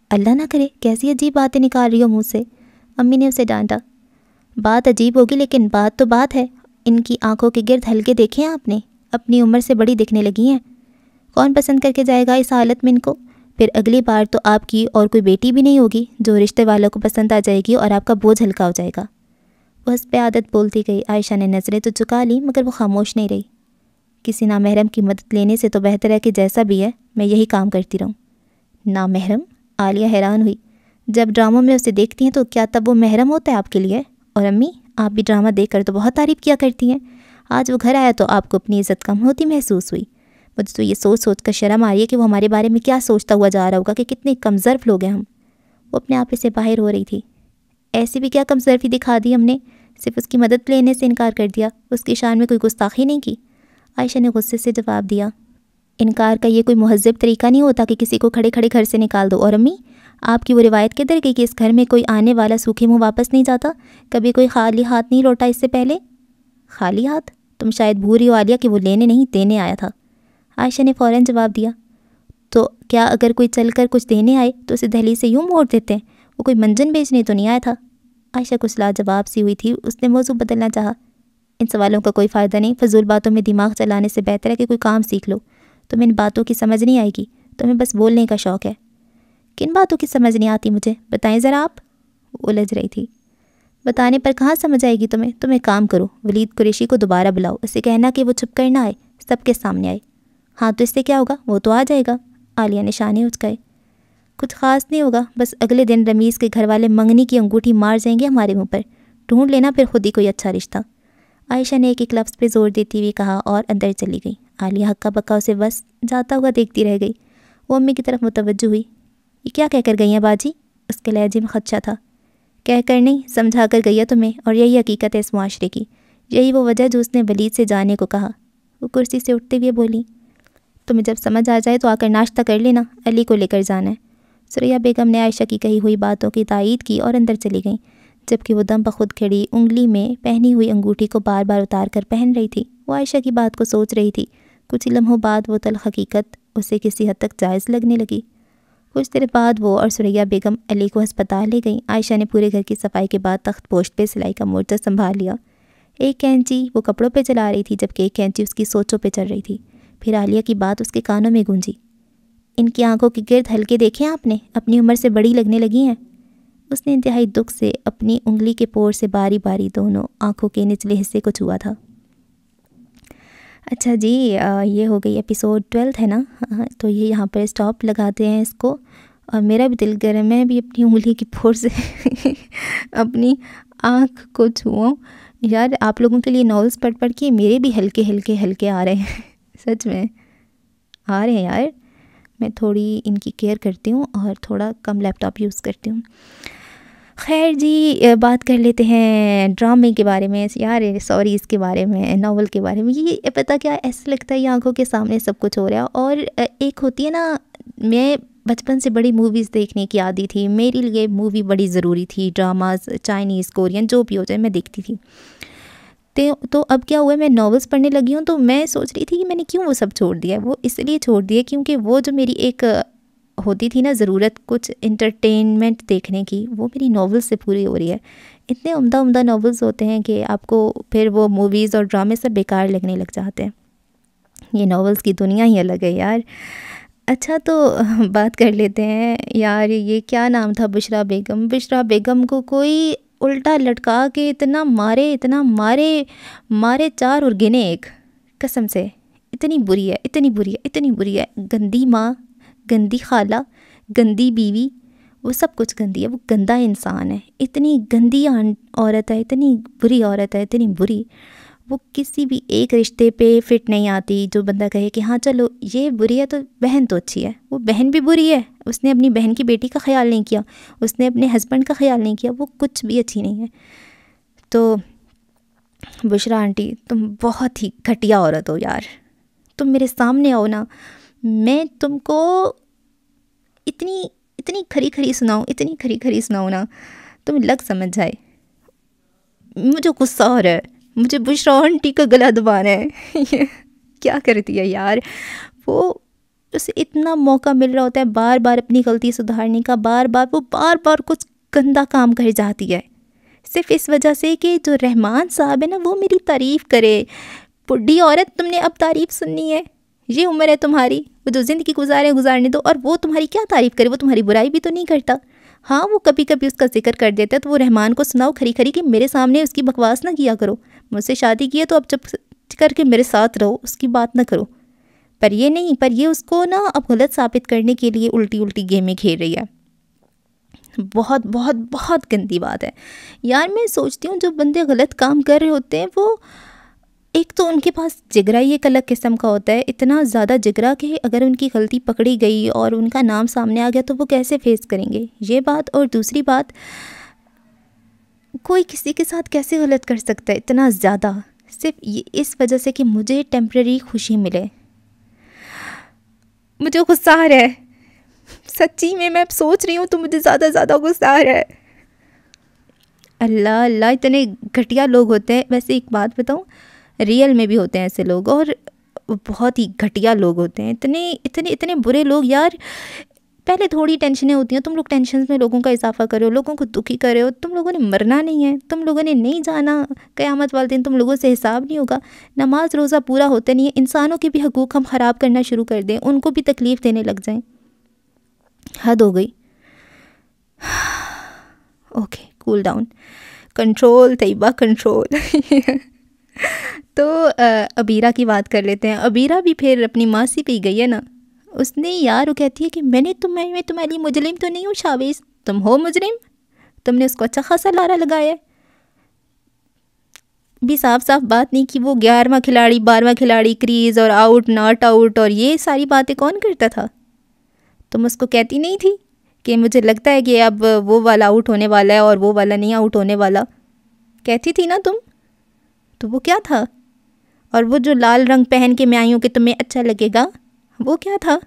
اللہ نہ کرے کیسی عجیب باتیں نکال رہی ہو منہ سے۔ امی نے اسے ڈانٹا۔ بات عجیب ہوگی لیکن بات تو بات ہے، ان کی آنکھوں کے گرد ہلکے دیکھے ہیں آپ نے، اپنی عمر سے بڑی دکھنے لگی ہیں۔ کون پسند کر کے جائے گا اس حالت میں ان کو؟ پھر اگلی بار تو آپ کی اور کوئی بیٹی بھی نہیں ہوگی جو رشتے والوں کو پسند آ جائے گی اور آپ کا بوجھ ہلکا ہو جائے گا۔ وہ حسب عادت بولتی گئی۔ عائشہ نے نظریں تو چکا لی مگر وہ خاموش نہیں رہی۔ کسی نامحرم کی مدد لینے سے تو بہتر ہے کہ جیسا بھی ہے میں یہی کام کرتی رہوں۔ نامحرم؟ عالیہ حیران ہوئی۔ جب ڈراموں میں اسے دیکھتی ہیں تو کیا تب وہ محرم ہوتا ہے آپ کے لیے؟ اور امی آپ بھی ڈرامہ دیکھ کر تو بہت تعریف کیا کرتی ہیں، آج وہ گھر آیا تو آپ کو اپنی عزت کم ہوتی محسوس ہوئی؟ مجھے تو یہ سوچ کر شرم آ رہی ہے کہ وہ ہمارے بارے میں کیا سوچتا ہوا جا رہا ہوگا کہ کتنے کم ظرف لوگ ہیں ہم۔ وہ اپنے آپ سے باہر ہو رہی تھی۔ ایسی بھی کیا کم ظرفی دکھا دی ہم نے، صرف اس کی مدد لینے سے انکار کر دیا، اس کی شان میں کوئی گستاخی نہیں کی۔ عائشہ نے غصے سے جواب دیا، انکار کا یہ کوئی مہذب طریقہ نہیں ہوتا کہ کسی کو کھڑے کھڑے گھر سے نکال دو۔ اور امی آپ کی وہ روایت کدھر گئی کہ اس گھر میں کوئی آنے والا سوکھے منہ واپس نہیں جاتا؟ کبھی کوئی خالی ہاتھ نہیں لوٹا اس سے پہلے؟ خالی ہاتھ؟ تم شاید بھول رہی ہو عالیہ کہ وہ لینے نہیں دینے آیا تھا۔ عائشہ نے فوراً جواب دیا، تو کیا اگر کوئی چل کر کچھ دینے آئے تو اسے دہلیز سے یوں موڑ دیتے ہیں؟ وہ کوئی منجن بیچنے تو نہیں آیا تھا۔ عائشہ کچھ لاجواب سی ہوئی تھی، اس نے موضوع بدلنا چاہا۔ ان سوالوں کا کوئی فائدہ نہیں، فضول باتوں میں دماغ چلانے سے بہتر ہے کہ کوئی کام سیکھ لو۔ تمہیں ان باتوں کی سمجھ نہیں آئے گی، تمہیں بس بولنے کا شوق ہے۔ کن باتوں کی سمجھ نہیں آتی مجھے، بتائیں ذرا آپ؟ وہ الجھ رہی تھی۔ بتانے پر کہاں سمجھ آئے گی تمہیں، تم ایک کام کرو، ولید قریشی کو دوبارہ بلاؤ، اسے کہنا کہ وہ چھپ کر نہ آئے، سب کے سامنے آئے۔ ہاں تو اس سے کیا ہوگا، وہ تو آ جائے گا۔ عالیہ نے شانے اچکائے۔ کچھ خاص نہیں ہوگا، بس اگلے دن رمیز کے گھر والے منگنی کی انگوٹھی مار جائیں گے ہمارے منہ پر، ڈھونڈ لینا پھر خود ہی کوئی اچھا رشتہ۔ عائشہ نے ایک ایک لفظ پہ زور دیتی ہوئی کہا اور اندر چلی گئی۔ عالیہ ہکا بکا اسے بس جاتا ہوا دیکھتی رہ گئی۔ وہ امی کی طرف متوجہ ہوئی۔ یہ کیا کہہ کر گئی ہیں باجی؟ اس کے لہجے میں خدشہ تھا۔ کہہ کر نہیں، سمجھا کر گئی ہے تمہیں، اور یہی حقیقت ہے اس معاشرے کی، یہی وہ وجہ جو اس نے ولید سے جانے کو کہا۔ وہ کرسی سے اٹھتے ہوئے بولی، تمہیں جب سمجھ آ جائے تو آ کر ناشتہ کر لینا، علی کو لے کر جانا ہے۔ ثریا بیگم نے عائشہ کی کہی ہوئی باتوں کی تائید کی اور اندر چلی گئیں، جبکہ وہ دم بخود کھڑی انگلی میں پہنی ہوئی انگوٹھی کو بار بار اتار کر پہن رہی تھی۔ وہ عائشہ کی بات کو سوچ رہی تھی۔ کچھ لمحوں بعد وہ تلخ حقیقت اسے کسی حد تک جائز لگنے لگی۔ کچھ دیر بعد وہ اور ثریا بیگم علی کو ہسپتال لے گئیں۔ عائشہ نے پورے گھر کی صفائی کے بعد تخت پوشت پہ سلائی کا مورچہ سنبھال لیا۔ ایک کینچی وہ کپڑوں پہ چلا رہی تھی جبکہ ایک کینچی اس کی سوچوں پہ چل رہی تھی۔ پھر عالیہ کی بات اس کے کانوں میں گونجی، ان کی آنکھوں کے گرد ہلکے دیکھے آپ نے، اپنی عمر سے بڑی لگنے لگی ہیں۔ اس نے انتہائی دکھ سے اپنی انگلی کے پور سے باری باری دونوں آنکھوں کے نچلے حصے کو چھوا تھا۔ اچھا جی، یہ ہو گئی ایپیسوڈ 12 ہے نا، تو یہ یہاں پر اسٹاپ لگاتے ہیں اس کو۔ اور میرا بھی دل کر رہا ہے میں بھی اپنی انگلی کی پور سے اپنی آنکھ کو چھوؤں۔ یار آپ لوگوں کے لیے ناولس پڑھ پڑھ کے میرے بھی ہلکے ہلکے ہلکے آ رہے ہیں، سچ میں آ رہے ہیں یار۔ میں تھوڑی ان کی کیئر کرتی ہوں اور تھوڑا کم لیپ ٹاپ یوز کرتی ہوں۔ خیر جی، بات کر لیتے ہیں ڈرامے کے بارے میں، یار سوری اس کے بارے میں، ناول کے بارے میں۔ یہ پتہ کیا ایسا لگتا ہے یہ آنکھوں کے سامنے سب کچھ ہو رہا ہے۔ اور ایک ہوتی ہے نا، میں بچپن سے بڑی موویز دیکھنے کی عادی تھی، میرے لیے مووی بڑی ضروری تھی، ڈراماز چائنیز کورین جو بھی ہو جائے میں دیکھتی تھی۔ تو اب کیا ہوا ہے، میں ناولس پڑھنے لگی ہوں، تو میں سوچ رہی تھی کہ میں نے کیوں وہ سب چھوڑ دیا ہے. وہ اس لیے چھوڑ دیا کیونکہ وہ جو میری ایک ہوتی تھی نا ضرورت کچھ انٹرٹینمنٹ دیکھنے کی، وہ میری ناولس سے پوری ہو رہی ہے. اتنے عمدہ عمدہ ناولس ہوتے ہیں کہ آپ کو پھر وہ موویز اور ڈرامے سب بیکار لگنے لگ جاتے ہیں. یہ ناولس کی دنیا ہی الگ ہے یار. اچھا تو بات کر لیتے ہیں یار، یہ کیا نام تھا، بشرا بیگم. بشرا بیگم کو کوئی الٹا لٹکا کے اتنا مارے 4 اور گنے 1. قسم سے اتنی بری ہے. گندی ماں، گندی خالہ، گندی بیوی، وہ سب کچھ گندی ہے. وہ گندا انسان ہے. اتنی گندی عورت ہے، اتنی بری عورت ہے، اتنی بری. وہ کسی بھی ایک رشتے پہ فٹ نہیں آتی. جو بندہ کہے کہ ہاں چلو یہ بری ہے تو بہن تو اچھی ہے، وہ بہن بھی بری ہے. اس نے اپنی بہن کی بیٹی کا خیال نہیں کیا، اس نے اپنے ہسبینڈ کا خیال نہیں کیا. وہ کچھ بھی اچھی نہیں ہے. تو بشرا آنٹی تم بہت ہی گھٹیا عورت ہو یار. تم میرے سامنے آؤ نا، میں تم کو اتنی کھری سناؤں نا تم لگ سمجھ جائے. مجھے غصہ آ رہا ہے، مجھے بشرا آنٹی کا گلا دبانا ہے. کیا کرتی ہے یار وہ. اسے اتنا موقع مل رہا ہوتا ہے بار بار اپنی غلطی سدھارنے کا، وہ بار بار کچھ گندا کام کر جاتی ہے، صرف اس وجہ سے کہ جو رحمان صاحب ہے نا وہ میری تعریف کرے. بڈھی عورت، تم نے اب تعریف سننی ہے؟ یہ عمر ہے تمہاری، وہ جو زندگی گزارنے دو. اور وہ تمہاری کیا تعریف کرے، وہ تمہاری برائی بھی تو نہیں کرتا. ہاں وہ کبھی کبھی اس کا ذکر کر دیتا ہے تو وہ رحمان کو سناؤ کھری کہ میرے سامنے اس کی بکواس نہ کیا کرو. مجھ سے شادی کی ہے تو اب چپ کر کے میرے ساتھ رہو، اس کی بات نہ کرو. پر یہ نہیں، پر یہ اس کو نا اب غلط ثابت کرنے کے لیے الٹی گیمیں کھیل رہی ہے. بہت بہت بہت گندی بات ہے یار. میں سوچتی ہوں جو بندے غلط کام کر رہے ہوتے ہیں وہ ایک تو ان کے پاس جگرا ہی ایک الگ قسم کا ہوتا ہے. اتنا زیادہ جگرا کہ اگر ان کی غلطی پکڑی گئی اور ان کا نام سامنے آ گیا تو وہ کیسے فیس کریں گے، یہ بات. اور دوسری بات، کوئی کسی کے ساتھ کیسے غلط کر سکتا ہے اتنا زیادہ، صرف اس وجہ سے کہ مجھے ٹیمپرری خوشی ملے. مجھے غصہ آ رہا ہے سچی میں اب سوچ رہی ہوں تو مجھے زیادہ غصہ آ رہا ہے. اللہ اتنے گھٹیا لوگ ہوتے ہیں. ویسے ایک بات بتاؤں، ریئل میں بھی ہوتے ہیں ایسے لوگ، اور بہت ہی گھٹیا لوگ ہوتے ہیں. اتنے برے لوگ یار. پہلے تھوڑی ٹینشنیں ہوتی ہیں، تم لوگ ٹینشنز میں لوگوں کا اضافہ کرو، لوگوں کو دکھی کرے ہو. تم لوگوں نے مرنا نہیں ہے، تم لوگوں نے نہیں جانا قیامت والے دن، تم لوگوں سے حساب نہیں ہوگا. نماز روزہ پورا ہوتا نہیں ہے، انسانوں کے بھی حقوق ہم خراب کرنا شروع کر دیں، ان کو بھی تکلیف دینے لگ جائیں. حد ہو گئی. اوکے کول ڈاؤن، کنٹرول طیبہ کنٹرول. تو عبیرہ کی بات کر لیتے ہیں. عبیرہ بھی پھر اپنی ماسی پہ ہی گئی ہے نا. اس نے یار وہ کہتی ہے کہ میں تمہارے لیے مجرم تو نہیں ہوں شاویز، تم ہو مجرم. تم نے اس کو اچھا خاصا لارا لگایا ہے. بھی صاف بات نہیں کہ وہ 11واں کھلاڑی 12واں کھلاڑی، کریز اور آؤٹ ناٹ آؤٹ اور یہ ساری باتیں کون کرتا تھا. تم اس کو کہتی نہیں تھی کہ مجھے لگتا ہے کہ اب وہ والا آؤٹ ہونے والا ہے اور وہ والا نہیں آؤٹ ہونے والا. کہتی تھی نا تم. تو وہ کیا تھا؟ اور وہ جو لال رنگ پہن کے میں آئی ہوں کہ تمہیں اچھا لگے گا، وہ کیا تھا؟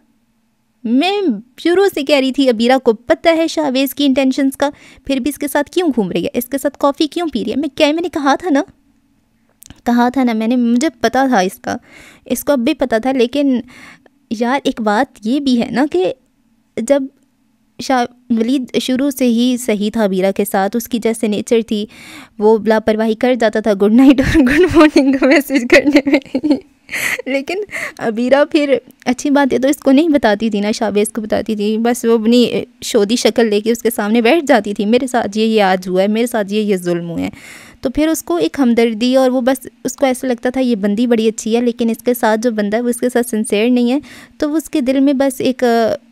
میں شروع سے کہہ رہی تھی عبیرہ کو پتہ ہے شاویز کی انٹینشنز کا، پھر بھی اس کے ساتھ کیوں گھوم رہی ہے، اس کے ساتھ کافی کیوں پی رہی ہے. میں نے کہا تھا نا مجھے پتا تھا اس کو اب بھی پتا تھا. لیکن یار ایک بات یہ بھی ہے نا کہ جب ولید شروع سے ہی صحیح تھا عبیرہ کے ساتھ، اس کی جیسے نیچر تھی وہ لاپرواہی کر جاتا تھا گڈ نائٹ اور گڈ مارننگ کا میسیج کرنے میں. لیکن عبیرہ پھر اچھی باتیں تو اس کو نہیں بتاتی تھی نا، شاویز کو بتاتی تھی. بس وہ اپنی شودی شکل لے کے اس کے سامنے بیٹھ جاتی تھی، میرے ساتھ یہ آج ہوا ہے، میرے ساتھ یہ ظلم ہوئے ہیں. تو پھر اس کو ایک ہمدردی، اور وہ بس اس کو ایسا لگتا تھا یہ بندی بڑی اچھی ہے، لیکن اس کے ساتھ جو بندہ ہے وہ اس کے ساتھ سنسیئر نہیں ہے. تو اس کے دل میں بس ایک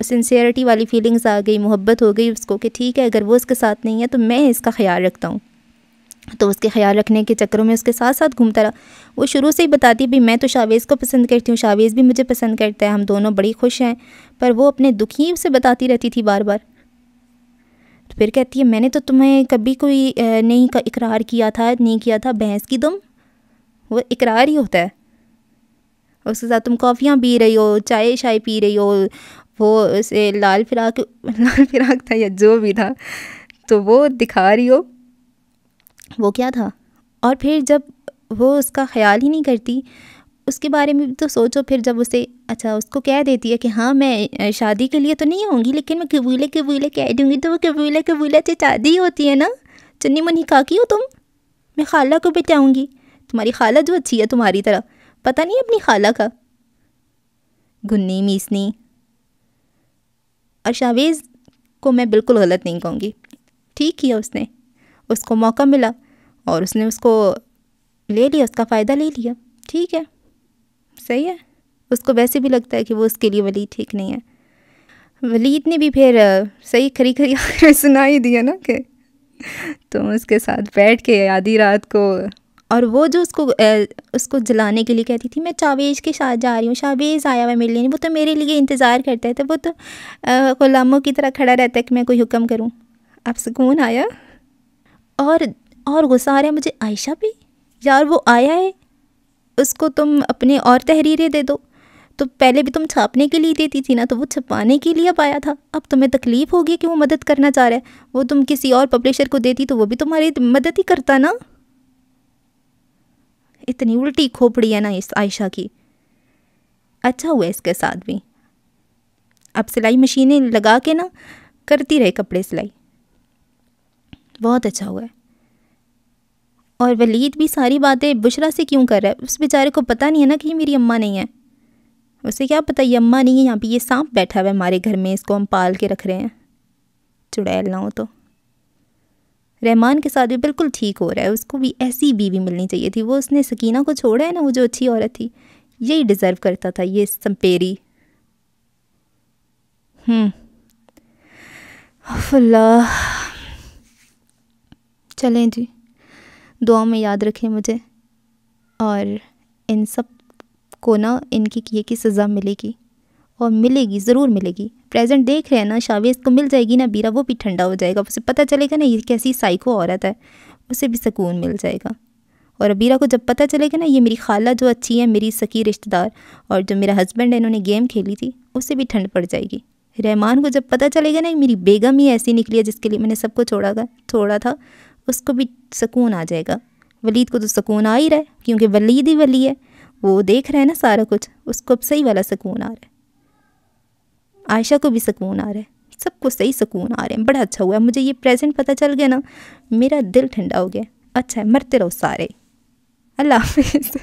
سنسیئرٹی والی فیلنگز آ گئی، محبت ہو گئی اس کو کہ ٹھیک ہے اگر وہ اس کے ساتھ نہیں ہے تو میں اس کا خیال رکھتا ہوں. تو اس کے خیال رکھنے کے چکروں میں اس کے ساتھ گھومتا رہا. وہ شروع سے ہی بتاتی بھی میں تو شاویز کو پسند کرتی ہوں، شاویز بھی مجھے پسند کرتا ہے، ہم دونوں بڑی خوش ہیں. پر وہ اپنے دکھ ہی اسے بتاتی رہتی تھی بار بار. تو پھر کہتی ہے میں نے تو تمہیں کبھی کوئی نہیں کا اقرار کیا تھا، نہیں کیا تھا. بھینس کی تم، وہ اقرار ہی ہوتا ہے. اس کے ساتھ تم کافیاں پی رہی ہو، چائے پی رہی ہو، وہ اسے لال فراق تھا یا جو بھی تھا تو وہ دکھا رہی ہو، وہ کیا تھا. اور پھر جب وہ اس کا خیال ہی نہیں کرتی. اس کے بارے میں بھی تو سوچو پھر. جب اسے اچھا اس کو کہہ دیتی ہے کہ ہاں میں شادی کے لیے تو نہیں ہوں گی لیکن میں قبولے کہہ دوں گی, تو وہ قبولے سے شادی ہوتی ہے نا. چنی منی کاکی ہو تم. میں خالہ کو بتاؤں گی. تمہاری خالہ جو اچھی ہے تمہاری طرح, پتہ نہیں اپنی خالہ کا. گھنی میسنی. اور شاویز کو میں بالکل غلط نہیں کہوں گی, ٹھیک کیا اس نے. اس کو موقع ملا اور اس نے اس کو لے لیا, اس کا فائدہ لے لیا, ٹھیک ہے, صحیح ہے. اس کو ویسے بھی لگتا ہے کہ وہ اس کے لیے ولید ٹھیک نہیں ہے. ولید نے بھی پھر صحیح کھری سنا ہی دیا نا کہ تم اس کے ساتھ بیٹھ کے آدھی رات کو. اور وہ جو اس کو جلانے کے لیے کہتی تھی میں چاویز کے ساتھ جا رہی ہوں, شاویز آیا ہوا میرے لیے, وہ تو میرے لیے انتظار کرتا ہے, تو وہ تو غلاموں کی طرح کھڑا رہتا ہے کہ میں کوئی حکم کروں. اب سکون آیا. اور غصہ آ رہا ہے مجھے عائشہ پہ. یار وہ آیا ہے, اس کو تم اپنے اور تحریریں دے دو. تو پہلے بھی تم چھاپنے کے لیے دیتی تھی نا, تو وہ چھپانے کے لیے اب آیا تھا. اب تمہیں تکلیف ہوگی کہ وہ مدد کرنا چاہ رہا ہے. وہ تم کسی اور پبلشر کو دیتی تو وہ بھی تمہاری مدد ہی کرتا نا. اتنی الٹی کھوپڑی ہے نا اس عائشہ کی. اچھا ہوا اس کے ساتھ بھی. اب سلائی مشینیں لگا کے نا کرتی رہے کپڑے سلائی, بہت اچھا ہوا ہے. اور ولید بھی ساری باتیں بشرا سے کیوں کر رہا ہے؟ اس بیچارے کو پتہ نہیں ہے نا کہ یہ میری اماں نہیں ہے. اسے کیا پتہ یہ اماں نہیں ہے, یہاں پہ یہ سانپ بیٹھا ہوا ہے ہمارے گھر میں, اس کو ہم پال کے رکھ رہے ہیں. چڑیل نہ ہو تو. رحمان کے ساتھ بھی بالکل ٹھیک ہو رہا ہے. اس کو بھی ایسی بیوی ملنی چاہیے تھی. وہ اس نے سکینہ کو چھوڑا ہے نا, وہ جو اچھی عورت تھی, یہی ڈیزرو کرتا تھا یہ سمپیری. اللہ. چلیں جی, دعا میں یاد رکھیں مجھے, اور ان سب کو نا ان کی کیے کی سزا ملے گی, اور ملے گی, ضرور ملے گی. پریزنٹ دیکھ رہے ہیں نا, شاویز کو مل جائے گی نا بیرا, وہ بھی ٹھنڈا ہو جائے گا. اسے پتہ چلے گا نا یہ کیسی سائیکو عورت ہے, اسے بھی سکون مل جائے گا. اور ابیرا کو جب پتہ چلے گا نا یہ میری خالہ جو اچھی ہے, میری سکی رشتہ دار, اور جو میرا ہسبینڈ ہے انہوں نے گیم کھیلی تھی, اسے بھی ٹھنڈ پڑ جائے گی. رحمان کو جب پتہ چلے گا نا میری بیگم ہی ایسی نکلی ہے جس کے لیے میں نے سب کو چھوڑا تھا, اس کو بھی سکون آ جائے گا. ولید کو تو سکون آ ہی رہا ہے کیونکہ ولید ہی ولی ہے, وہ دیکھ رہا ہے نا سارا کچھ, اس کو اب صحیح والا سکون آ رہا ہے. عائشہ کو بھی سکون آ رہا ہے, سب کو صحیح سکون آ رہے ہیں. بڑا اچھا ہوا مجھے یہ پریزنٹ پتہ چل گیا نا, میرا دل ٹھنڈا ہو گیا. اچھا ہے, مرتے رہو سارے. اللہ حافظ.